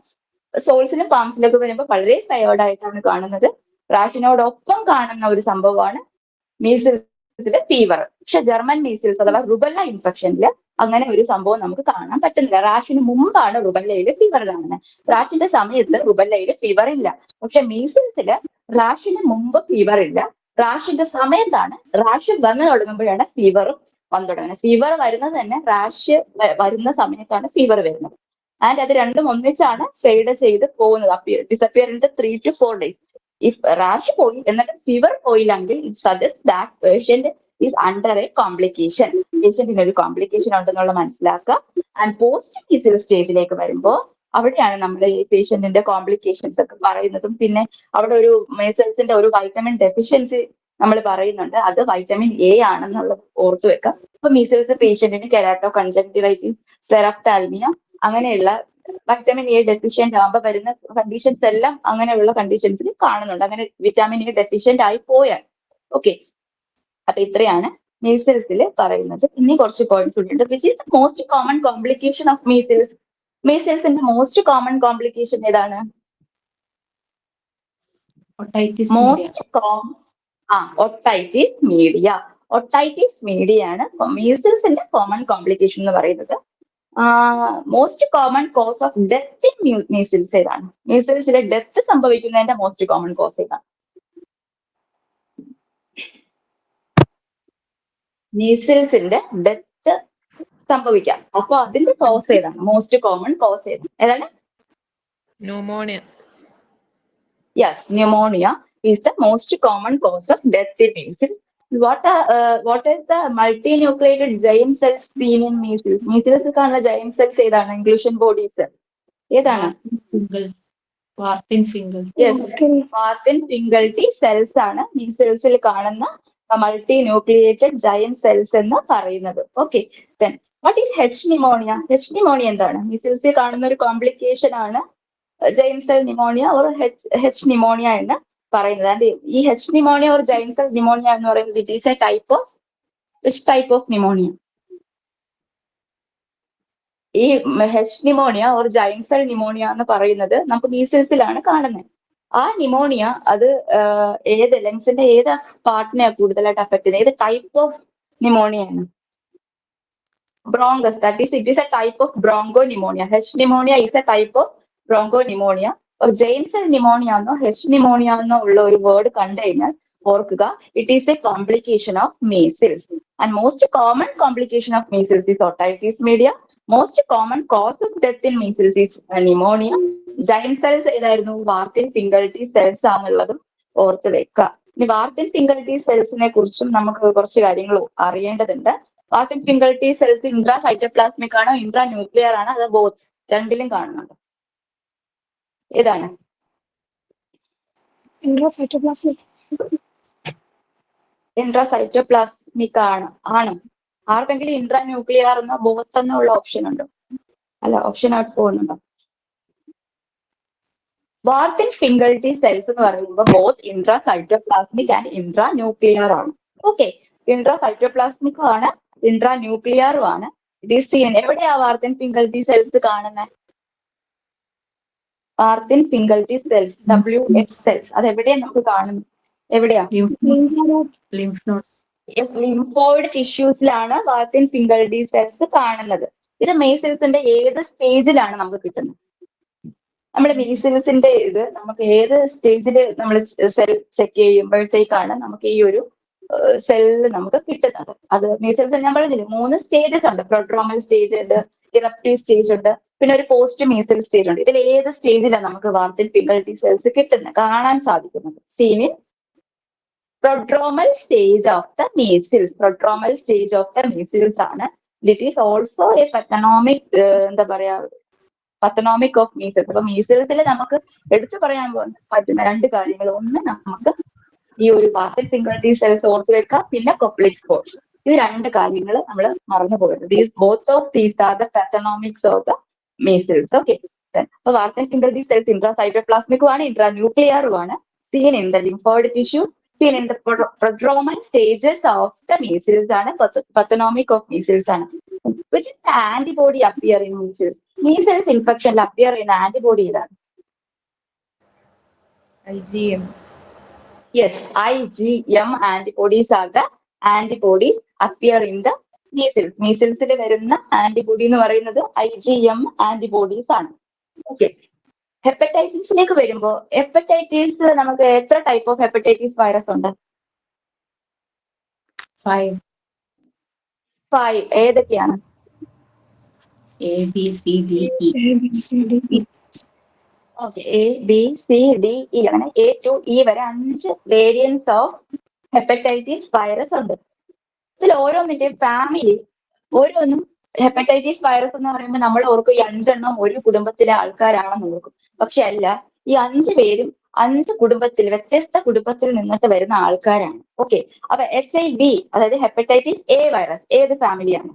സോൾസിലും പാംസിലൊക്കെ വരുമ്പോൾ വളരെ സ്പെയർഡ് ആയിട്ടാണ് കാണുന്നത്. റാഷിനോടൊപ്പം കാണുന്ന ഒരു സംഭവമാണ് മീസിൽസ് ഫീവർ. പക്ഷെ ജർമ്മൻ മീസിൽസ് അഥവാ റുബല്ല ഇൻഫെക്ഷനിൽ അങ്ങനെ ഒരു സംഭവം നമുക്ക് കാണാൻ പറ്റുന്നില്ല. റാഷിന് മുമ്പാണ് റുബല്ലയിൽ ഫീവർ കാണുന്നത്. റാഷിന്റെ സമയത്ത് റുബല്ലയിൽ ഫീവർ ഇല്ല. പക്ഷെ മീസിൽസില് റാഷിന് മുമ്പ് ഫീവർ ഇല്ല. റാഷിന്റെ സമയത്താണ്, റാഷ് വന്നു തുടങ്ങുമ്പോഴാണ് ഫീവർ വന്നു തുടങ്ങുന്നത്. ഫീവർ വരുന്നത് തന്നെ റാഷ് വരുന്ന സമയത്താണ് ഫീവർ വരുന്നത്. ആൻഡ് അത് രണ്ടും ഒന്നിച്ചാണ് ഫെയ്ഡ് ചെയ്ത് പോകുന്നത്. Disappear in 3 to 4 days. If rash പോയി എന്നിട്ട് ഫീവർ പോയില്ലെങ്കിൽ it suggest that patient is under a complication. പേഷ്യന്റിന് ഒരു കോംപ്ലിക്കേഷൻ ഉണ്ടെന്നുള്ള മനസ്സിലാക്കുക. ആൻഡ് പോസ്റ്റ് മീസിൽ സ്റ്റേജിലേക്ക് വരുമ്പോൾ അവിടെയാണ് നമ്മൾ ഈ പേഷ്യന്റിന്റെ കോംപ്ലിക്കേഷൻസ് ഒക്കെ പറയുന്നതും. പിന്നെ അവിടെ ഒരു മീസിൽസിന്റെ ഒരു വൈറ്റമിൻ ഡെഫിഷ്യൻസി നമ്മൾ പറയുന്നുണ്ട്. അത് വൈറ്റമിൻ എ ആണെന്നുള്ളത് ഓർത്തു വെക്കാം. അപ്പൊ മീസിൽസ് പേഷ്യന്റിന് കെരാട്ടോ കൺജങ്ക്റ്റിവൈറ്റിസ്, സെറഫ്താൽമിയ അങ്ങനെയുള്ള വൈറ്റമിൻ എ ഡെഫിഷ്യന്റ് ആകുമ്പോൾ വരുന്ന കണ്ടീഷൻസ് എല്ലാം അങ്ങനെയുള്ള കണ്ടീഷൻസിൽ കാണുന്നുണ്ട്. അങ്ങനെ വിറ്റാമിൻ എ ഡെഫിഷ്യന്റ് ആയി പോയാൽ. ഓക്കെ, അപ്പൊ ഇത്രയാണ് മീസിൽസിൽ പറയുന്നത്. ഇനി കുറച്ച് പോയിന്റ്സ് ഉണ്ട്. Which is the most common complication of measles? മീസിൽസിന്റെ മോസ്റ്റ് കോമൺ കോംപ്ലിക്കേഷൻ ഏതാണ്? Most common otitis media. Otitis media ആണ് മീസിൽസിന്റെ കോമൺ കോംപ്ലിക്കേഷൻ എന്ന് പറയുന്നത്. Most common cause of death in measles ഏതാണ്? മീസിൽസിലെ ഡെത്ത് സംഭവിക്കുന്നതിന്റെ മോസ്റ്റ് കോമൺ കോസ് ഏതാണ്? മീസിൽസിന്റെ ഡെത്ത് സംഭവിക്കാം. അപ്പൊ അതിന്റെ കോസ് ഏതാണ്? മോസ്റ്റ് കോമൺ കോസ് ഏതാണ്? Pneumonia. Yes, pneumonia is the most common cause of death in measles. What is the multinucleated giant cells seen in measles? Measles കാണുന്ന giant cells ഏതാണ്? ഇംഗ്ലീഷൻ bodies ഏതാണ്? വാർത്തിൻ ഫിംഗൽറ്റി. Yes, വാർത്തിൻ ഫിംഗൽറ്റി സെൽസ് ആണ് മീസിൽസിൽ കാണുന്ന മൾട്ടിന്യൂക്ലിയേറ്റഡ് giant cells എന്ന് പറയുന്നത്. Okay, then what is H pneumonia? H pneumonia എന്താണ്? മീസിൽസിൽ കാണുന്ന ഒരു കോംപ്ലിക്കേഷൻ ആണ് giant cell pneumonia or H pneumonia എന്ന് പറയുന്നത്. ആൻഡ് ഈ H pneumonia or giant cell pneumonia എന്ന് പറയുന്നത് it is a type of which type of pneumonia? ഈ H pneumonia or giant cell pneumonia എന്ന് പറയുന്നത് നമുക്ക് മീസിൽസിലാണ് കാണുന്നത്. ആ ന്യൂമോണിയ അത് ഏത് ലങ്സിന്റെ ഏത് പാർട്ടിനെ കൂടുതലായിട്ട് അഫക്ട് ചെയ്യുന്നത്? ഏത് ടൈപ്പ് ഓഫ് ന്യൂമോണിയ ആണ്? Bronchus. That is it is a type of bronchopneumonia. H pneumonia is a type of bronchopneumonia. Giant cell pneumonia എന്നോ H pneumonia എന്നോ ഉള്ള ഒരു വേർഡ് കണ്ടു കഴിഞ്ഞാൽ ഓർക്കുക, it is a complication of measles. And most common complication of measles is otitis media. Most common cause of death in measles is pneumonia. Giant cells ഏതായിരുന്നു? വാർത്തിൻ Finkeldey cells ആണുള്ളതും ഓർത്ത് വെക്കുക. ഇനി വാർത്തിൻ ഫിംഗൽറ്റി സെൽസിനെ കുറിച്ചും നമുക്ക് കുറച്ച് കാര്യങ്ങൾ അറിയേണ്ടതുണ്ട്. വാർത്തിൻ ഫിംഗൽറ്റി സെൽസ് ഇൻട്രാ സൈറ്റോപ്ലാസ്മിക് ആണോ ഇൻട്രാ ന്യൂക്ലിയർ ആണോ? അത് ബോത്ത് രണ്ടിലും കാണുന്നുണ്ട്. ഏതാണ്? ഇൻട്രാസൈറ്റോപ്ലാസ്മിക് ആണ്. ആർക്കെങ്കിലും ഇൻട്രാ ന്യൂക്ലിയർ എന്നോ ബോത്ത് എന്നുള്ള ഓപ്ഷൻ ഉണ്ടോ? അല്ല, ഓപ്ഷൻ ആയിട്ട് പോകുന്നുണ്ടോ? വാർത്തിൻ ഫിംഗൽറ്റി സെൽസ് എന്ന് പറയുമ്പോൾ both intracytoplasmic and intra nuclear ആണ്. ഓക്കെ, ഇൻട്രാസൈറ്റോപ്ലാസ്മിക്കും ആണ് ഇൻട്രാ ന്യൂക്ലിയറും ആണ്. ഇത് സീൻ എവിടെയാ വാർത്തിൻ ഫിംഗൽറ്റി സെൽസ് കാണുന്നത്? വാർത്തിൻ ഫിംഗൽറ്റി സെൽസ്, WH സെൽസ്, അത് എവിടെയാണ് നമുക്ക് കാണുന്നത്? എവിടെയാ? ലിംഫോയിഡ് ടിഷ്യൂസിലാണ് വാർത്തിൻ ഫിംഗൽറ്റി സെൽസ് കാണുന്നത്. ഇത് മീസിൽസിന്റെ ഏത് സ്റ്റേജിലാണ് നമുക്ക് കിട്ടുന്നത്? നമ്മൾ മീസിൽസിന്റെ ഇത് നമുക്ക് ഏത് സ്റ്റേജിൽ നമ്മൾ സെൽ ചെക്ക് ചെയ്യുമ്പോഴത്തേക്കാണ് നമുക്ക് ഈ ഒരു സെല്ല് നമുക്ക് കിട്ടുന്നത്? അത് മീസിൽസ് ഞാൻ പറഞ്ഞില്ലേ 3 സ്റ്റേജസ് ഉണ്ട്. പ്രൊഡ്രോമൽ സ്റ്റേജ് ഉണ്ട്, ഇറപ്റ്റീവ് സ്റ്റേജ് ഉണ്ട്, പിന്നെ ഒരു പോസ്റ്റ് മീസിൽ സ്റ്റേജ് ഉണ്ട്. ഇതിൽ ഏത് സ്റ്റേജിലാണ് നമുക്ക് വാർത്തിൻ ഫിംഗൽറ്റി സെൽസ് കിട്ടുന്നത്, കാണാൻ സാധിക്കുന്നത്? സീനിൽ prodromal stage of the measles. Prodromal stage of the measles ആണ്. It is also a pathognomonic, എന്താ പറയാ, പത്തനോമിക് ഓഫ് മീസിൽസ്. അപ്പൊ മീസിൽസിൽ നമുക്ക് എടുത്തു പറയാൻ പറ്റുന്ന 2 കാര്യങ്ങൾ. ഒന്ന്, നമുക്ക് ഈ ഒരു വാർത്തിൻ ഫിംഗൽറ്റി സെൽസ് ഓർത്ത് വെക്കാം, പിന്നെ കൊപ്ലിക് സ്പോട്സ്. ഇത് 2 കാര്യങ്ങൾ നമ്മൾ മറന്നു പോകരുത്. Both of these are the pathognomonics of the measles. Okay, അപ്പൊ വാർത്തിൻ ഫിംഗൽറ്റി സെൽസ് ഇൻട്രാസൈറ്റോപ്ലാസ്മിക്കും ആണ് ഇൻട്രാ ന്യൂക്ലിയറും ആണ്. Seen in the lymphoid tissue, seen in the prodromal stages of the measles ആണ്, pathognomic of measles ആണ്. Which is the antibody appear in measles? Measles infection appear in antibody ഏതാണ്? IgM. Yes, IgM antibodies are the antibodies appear in the measles. മീസിൽസിൽ വരുന്ന antibody എന്ന് പറയുന്നത് IgM antibodies ആണ്. Okay, ഹെപ്പറ്റൈറ്റിസിലേക്ക് വരുമ്പോൾ ഹെപ്പറ്റൈറ്റിസ് നമുക്ക് എത്ര ടൈപ്പ് ഓഫ് ഹെപ്പറ്റൈറ്റിസ് വൈറസ് ഉണ്ട്? 5. 5. ഏതൊക്കെയാണ്? A, B, C, D, E. Okay, ABCDE അങ്ങനെ A to E വരെ 5 വേരിയൻസ് ഓഫ് ഹെപ്പറ്റൈറ്റിസ് വൈറസ് ഉണ്ട്. ഇതിൽ ഓരോന്നിന്റെയും ഫാമിലി ഓരോന്നും ഹെപ്പറ്റൈറ്റിസ് വൈറസ് എന്ന് പറയുമ്പോൾ നമ്മൾ ഓർക്കും ഈ 5 എണ്ണം ഒരു കുടുംബത്തിലെ ആൾക്കാരാണെന്ന് ഓർക്കും. പക്ഷെ അല്ല, ഈ 5 പേരും 5 കുടുംബത്തിൽ വ്യത്യസ്ത കുടുംബത്തിൽ നിന്നിട്ട് വരുന്ന ആൾക്കാരാണ്. ഓക്കെ, അപ്പൊ HIV അതായത് ഹെപ്പറ്റൈറ്റിസ് A വൈറസ് ഏത് ഫാമിലിയാണ്?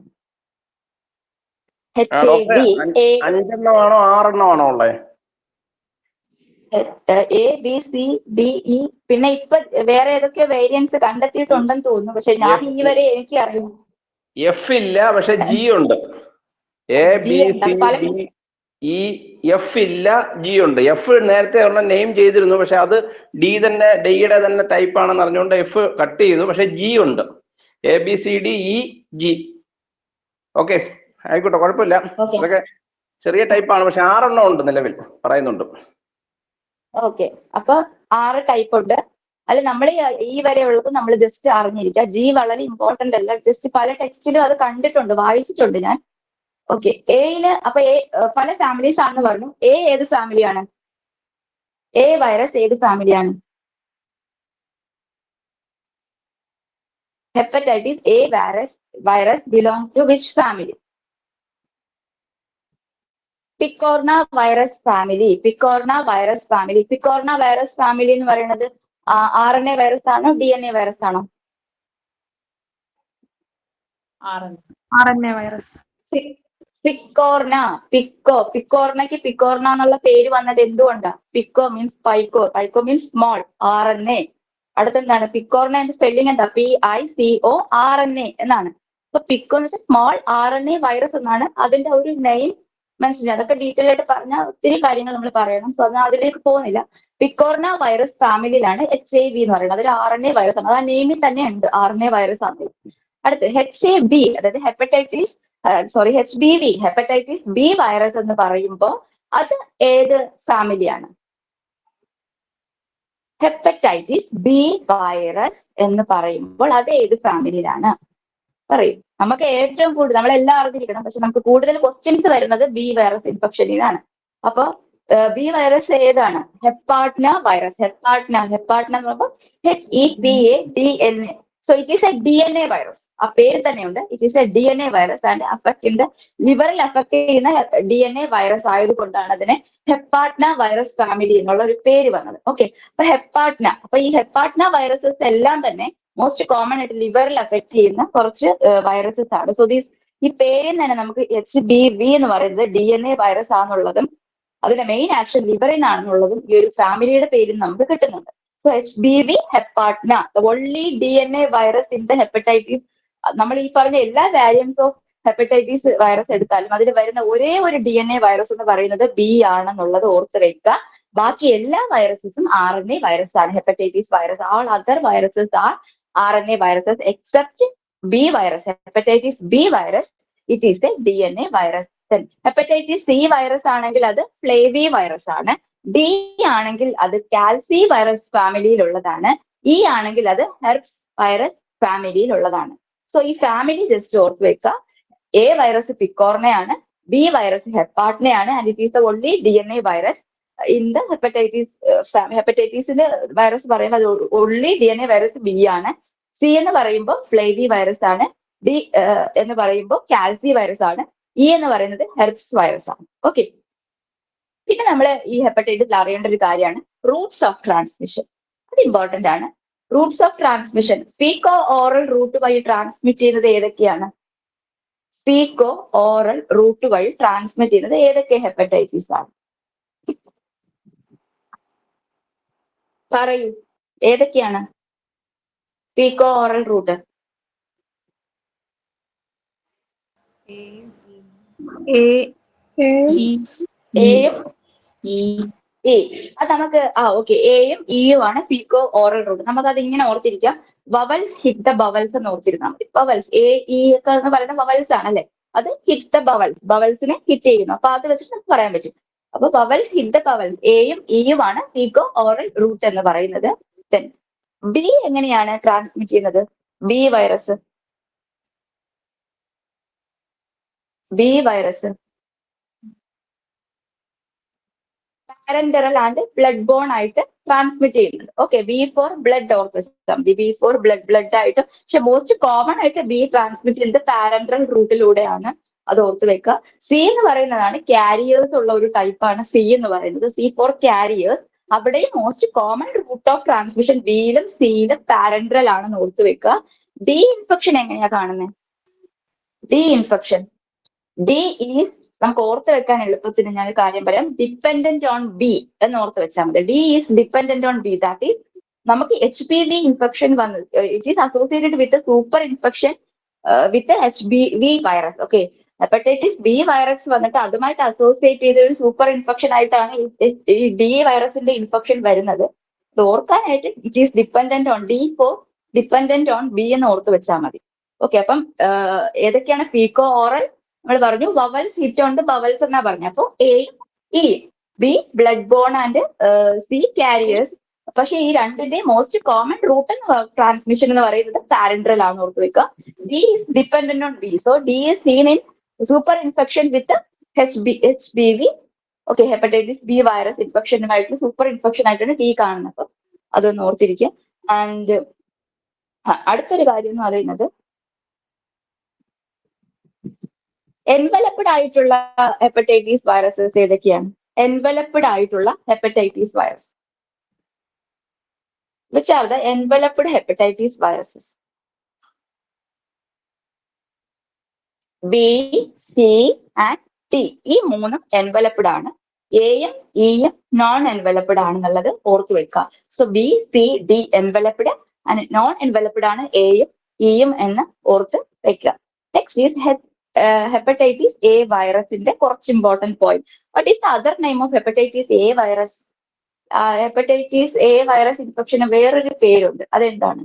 HIV A 5 എണ്ണമാണോ 6 എണ്ണമാണോ ഉള്ളത്? ABCDE. പിന്നെ ഇപ്പൊ വേറെ ഏതൊക്കെയോ വേരിയൻസ് കണ്ടെത്തിയിട്ടുണ്ടെന്ന് തോന്നുന്നു. പക്ഷെ ഞാൻ ഈ വരെ എനിക്ക് അറിയുന്നു. F ഇല്ല, പക്ഷെ G ഉണ്ട്. ABCDEF ഇല്ല, G ഉണ്ട്. F നേരത്തെ ഒരെണ്ണം നെയിം ചെയ്തിരുന്നു, പക്ഷെ അത് ഡിയുടെ തന്നെ ടൈപ്പ് ആണെന്ന് അറിഞ്ഞുകൊണ്ട് F കട്ട് ചെയ്തു. പക്ഷെ G ഉണ്ട്. ABCDEG. ഓക്കെ, ആയിക്കോട്ടെ, കുഴപ്പമില്ല. അതൊക്കെ ചെറിയ ടൈപ്പാണ്, പക്ഷെ 6 എണ്ണം ഉണ്ട് നിലവിൽ പറയുന്നുണ്ട്. ഓക്കെ, അപ്പൊ 6 ടൈപ്പ് ഉണ്ട്. അല്ല, നമ്മൾ ഈ വരെ ഉള്ളത് നമ്മൾ ജസ്റ്റ് അറിഞ്ഞിരിക്കുക. G വളരെ ഇമ്പോർട്ടന്റ് അല്ല, ജസ്റ്റ് പല ടെക്സ്റ്റിലും അത് കണ്ടിട്ടുണ്ട്, വായിച്ചിട്ടുണ്ട് ഞാൻ. ഓക്കെ, എയില് അപ്പൊ പല ഫാമിലീസ് ആണെന്ന് പറഞ്ഞു. ഏത് ഫാമിലിയാണ്? A വൈറസ് ഏത് ഫാമിലിയാണ്? Hepatitis A virus belongs to which family? Picorna virus family. Picorna virus family എന്ന് പറയുന്നത് RNA വൈറസ് ആണോ DNA വൈറസ് ആണോ? RNA virus. പിക്കോർണയ്ക്ക് പിക്കോർണ എന്നുള്ള പേര് വന്നത് എന്തുകൊണ്ടാ? Pico means pico means small, RNA. അടുത്തെന്താണ്? പിക്കോർണയുടെ സ്പെല്ലിംഗ് എന്താ? PICORNA എന്നാണ്. അപ്പൊ പിക്കോ എന്ന് വെച്ചാൽ സ്മോൾ RNA വൈറസ് എന്നാണ് അതിന്റെ ഒരു നെയിം. മനസ്സിലായി? അതൊക്കെ ഡീറ്റെയിൽ ആയിട്ട് പറഞ്ഞാൽ ഒത്തിരി കാര്യങ്ങൾ നമ്മൾ പറയണം. സോ അത് അതിലേക്ക് പോകുന്നില്ല. പിക്കോർണ വൈറസ് ഫാമിലിയിലാണ് HIV എന്ന് പറയുന്നത്. അതൊരു RNA വൈറസ് ആണ്. അത് ആ നെയിമിൽ തന്നെ ഉണ്ട്, RNA വൈറസ് ആണ്. അടുത്ത് HAB അതായത് HBV ഹെപ്പറ്റൈറ്റിസ് B വൈറസ് എന്ന് പറയുമ്പോൾ അത് ഏത് ഫാമിലിയാണ്? ഹെപ്പറ്റൈറ്റിസ് B വൈറസ് എന്ന് പറയുമ്പോൾ അത് ഏത് ഫാമിലിയിലാണ്? പറയും. നമുക്ക് ഏറ്റവും കൂടുതൽ നമ്മളെല്ലാം അറിഞ്ഞിരിക്കണം, പക്ഷെ നമുക്ക് കൂടുതൽ ക്വസ്റ്റ്യൻസ് വരുന്നത് B വൈറസ് ഇൻഫെക്ഷനിലാണ്. അപ്പൊ B വൈറസ് ഏതാണ്? ഹെപ്പാട്ന വൈറസ്. ഹെപ്പാട്ന എന്ന് പറയുമ്പോൾ HEPADNA. So it is a DNA virus. ആ പേര് തന്നെയുണ്ട്. It is a DNA virus and affect in the ലിവറിൽ അഫക്ട് ചെയ്യുന്ന DNA വൈറസ് ആയതുകൊണ്ടാണ് അതിനെ ഹെപ്പാട്ന വൈറസ് ഫാമിലി എന്നുള്ള ഒരു പേര് വന്നത്. ഓക്കെ, അപ്പൊ ഈ ഹെപ്പാട്ന വൈറസസ് എല്ലാം തന്നെ മോസ്റ്റ് കോമൺ ആയിട്ട് ലിവറിൽ അഫക്ട് ചെയ്യുന്ന കുറച്ച് വൈറസസ് ആണ്. സോ ഈ പേരിൽ തന്നെ നമുക്ക് HBV എന്ന് പറയുന്നത് DNA വൈറസ് ആണെന്നുള്ളതും അതിന്റെ മെയിൻ ആക്ഷൻ ലിവറിൽ നിന്നാണെന്നുള്ളതും ഈ ഒരു ഫാമിലിയുടെ പേരിൽ നമുക്ക് കിട്ടുന്നുണ്ട്. So HBV hepadna, only DNA virus in the hepatitis. നമ്മൾ ഈ പറഞ്ഞ എല്ലാ വാരിയൻസ് ഓഫ് ഹെപ്പറ്റൈറ്റിസ് വൈറസ് എടുത്താലും അതിൽ വരുന്ന ഒരേ ഒരു DNA വൈറസ് എന്ന് പറയുന്നത് B ആണെന്നുള്ളത് ഓർത്ത് വെക്കുക. ബാക്കി എല്ലാ വൈറസസും RNA വൈറസ് ആണ്. Hepatitis virus, all other viruses are RNA viruses except B virus. Hepatitis B virus, it is a DNA virus. Then hepatitis C virus ആണെങ്കിൽ അത് ഫ്ലേവി വൈറസ് ആണ്. D ആണെങ്കിൽ അത് കാൽസി വൈറസ് ഫാമിലിയിലുള്ളതാണ്. E ആണെങ്കിൽ അത് ഹെർപ്സ് വൈറസ് ഫാമിലിയിലുള്ളതാണ്. So ഈ family just ഓർത്ത് വെക്കുക. A വൈറസ് പിക്കോർണയാണ്, B വൈറസ് ഹെപ്പാട്നയാണ്, and it is the only DNA virus in the hepatitis. ഹെപ്പറ്റൈറ്റിസിന്റെ വൈറസ് പറയുന്നത് ഓൺലി DNA വൈറസ് B ആണ്. C എന്ന് പറയുമ്പോൾ ഫ്ലേവി വൈറസ് ആണ്. D എന്ന് പറയുമ്പോൾ കാൽസി വൈറസ് ആണ്. E എന്ന് പറയുന്നത് ഹെർപ്സ് വൈറസ് ആണ്. ഓക്കെ, പിന്നെ നമ്മൾ ഈ ഹെപ്പറ്റൈറ്റിസിൽ അറിയേണ്ട ഒരു കാര്യമാണ് റൂട്ട്സ് ഓഫ് ട്രാൻസ്മിഷൻ. അത് ഇമ്പോർട്ടന്റ് ആണ്. Routes of transmission faeco oral route വഴി ട്രാൻസ്മിറ്റ് ചെയ്യുന്നത് ഏതൊക്കെയാണ്? ഫീക്കോ ഓറൽ റൂട്ട് വഴി ട്രാൻസ്മിറ്റ് ചെയ്യുന്നത് ഏതൊക്കെ ഹെപ്പറ്റൈറ്റിസ് ആണ്? പറയൂ, ഏതൊക്കെയാണ് ഫീക്കോ ഓറൽ റൂട്ട്? എയും E. അത് നമുക്ക് ഓക്കെ, എയും ഇയും ആണ് ഫീക്കോ ഓറൽ റൂട്ട്. നമുക്ക് അത് ഇങ്ങനെ ഓർത്തിരിക്കാം. വവൽസ് ഹിറ്റ് ദ ബവൽസ് എന്ന് ഓർത്തിരുന്നാൽ മതി. ബവൽസ് എ ഇ ഒക്കെ എന്ന് പറയുന്ന ബവൽസ് ആണ് അല്ലെ, അത് ഹിറ്റ് ദ ബവൽസ്, ബവൽസിനെ ഹിറ്റ് ചെയ്യുന്നു. അപ്പൊ അത് വെച്ചിട്ട് നമുക്ക് പറയാൻ പറ്റും. അപ്പൊ ബവൽസ് ഹിറ്റ് ദ ബവൽസ്, എയും ഇയും ആണ് ഫീക്കോ ഓറൽ റൂട്ട് എന്ന് പറയുന്നത്. ദെൻ ബി എങ്ങനെയാണ് ട്രാൻസ്മിറ്റ് ചെയ്യുന്നത്? B virus parenteral and blood borne ആയിട്ട് ട്രാൻസ്മിറ്റ് ചെയ്യുന്നുണ്ട്. ഓക്കെ, ബി ഫോർ ബ്ലഡ് ഓർത്ത് ബി ഫോർ ബ്ലഡ് ആയിട്ട്. പക്ഷെ മോസ്റ്റ് കോമൺ ആയിട്ട് ബി ട്രാൻസ്മിറ്റ് ചെയ്യുന്നത് പാരന്ററൽ റൂട്ടിലൂടെയാണ്, അത് ഓർത്ത് വെക്കുക. സി എന്ന് പറയുന്നതാണ് ക്യാരിയേഴ്സ് ഉള്ള ഒരു ടൈപ്പാണ് സി എന്ന് പറയുന്നത്. C for carriers. അവിടെയും most common route of transmission ബിയിലും സിയിലും പാരന്ററൽ ആണെന്ന് ഓർത്ത് വെക്കുക. ഡി ഇൻഫെക്ഷൻ എങ്ങനെയാ കാണുന്നത്? ഡി ഇൻഫെക്ഷൻ, ഡി ഈസ്, നമുക്ക് ഓർത്ത് വെക്കാൻ എളുപ്പത്തിന് ഞാൻ ഒരു കാര്യം പറയാം, ഡിപ്പെൻഡന്റ് ഓൺ ബി എന്ന് ഓർത്ത് വെച്ചാൽ മതി. D is dependent on B. That is നമുക്ക് HPV ഇൻഫെക്ഷൻ വന്ന് it is associated with super infection with HBV virus. Okay, hepatitis B virus വന്നിട്ട് അതുമായിട്ട് അസോസിയേറ്റ് ചെയ്ത ഒരു സൂപ്പർ ഇൻഫെക്ഷൻ ആയിട്ടാണ് ഈ ഡി വൈറസിന്റെ ഇൻഫെക്ഷൻ വരുന്നത്. ഇത് ഓർക്കാനായിട്ട് it is dependent on, D for dependent on B എന്ന് ഓർത്ത് വെച്ചാൽ മതി. ഓക്കെ, അപ്പം ഏതൊക്കെയാണ് ഫീക്കോ ഓറൽ? നമ്മൾ പറഞ്ഞു വവൽസ് ഹിറ്റ് ഉണ്ട് ബവൽസ് എന്നാ പറഞ്ഞു. അപ്പൊ A E, B blood borne and C carriers. പക്ഷെ ഈ രണ്ടിന്റെയും മോസ്റ്റ് കോമൺ റൂട്ട് ട്രാൻസ്മിഷൻ എന്ന് പറയുന്നത് പാരന്ററൽ ആണ്, ഓർത്ത് വെക്കുക. D is dependent on B, so D is seen in super infection with HBV. Okay, hepatitis B virus ഇൻഫെക്ഷനുമായിട്ട് super infection ആയിട്ടാണ് ഡി കാണുന്നത്. അപ്പൊ അതൊന്ന് ഓർത്തിരിക്കുക. ആൻഡ് അടുത്തൊരു കാര്യം എന്ന് പറയുന്നത് എൻവലപ്ഡ് ആയിട്ടുള്ള ഹെപ്പറ്റൈറ്റിസ് വൈറസസ് ഏതൊക്കെയാണ്? എൻവലപ്ഡ് ആയിട്ടുള്ള hepatitis virus, which are the enveloped hepatitis viruses? B, C and T. ഈ മൂന്നും എൻവലപ്ഡ് ആണ്. എയും ഇയും നോൺ എൻവലപ്ഡ് ആണെന്നുള്ളത് ഓർത്ത് വെക്കുക. So B, C, D enveloped and non enveloped ആണ് എയും ഇയും എന്ന് ഓർത്ത് വെക്കുക. നെക്സ്റ്റ് ഈസ് ഹെപ്പറ്റൈറ്റിസ് എ വൈറസിന്റെ കുറച്ച് important point. What is the other name of hepatitis A virus? Hepatitis A virus ഇൻഫെക്ഷന് വേറൊരു പേരുണ്ട്, അതെന്താണ്?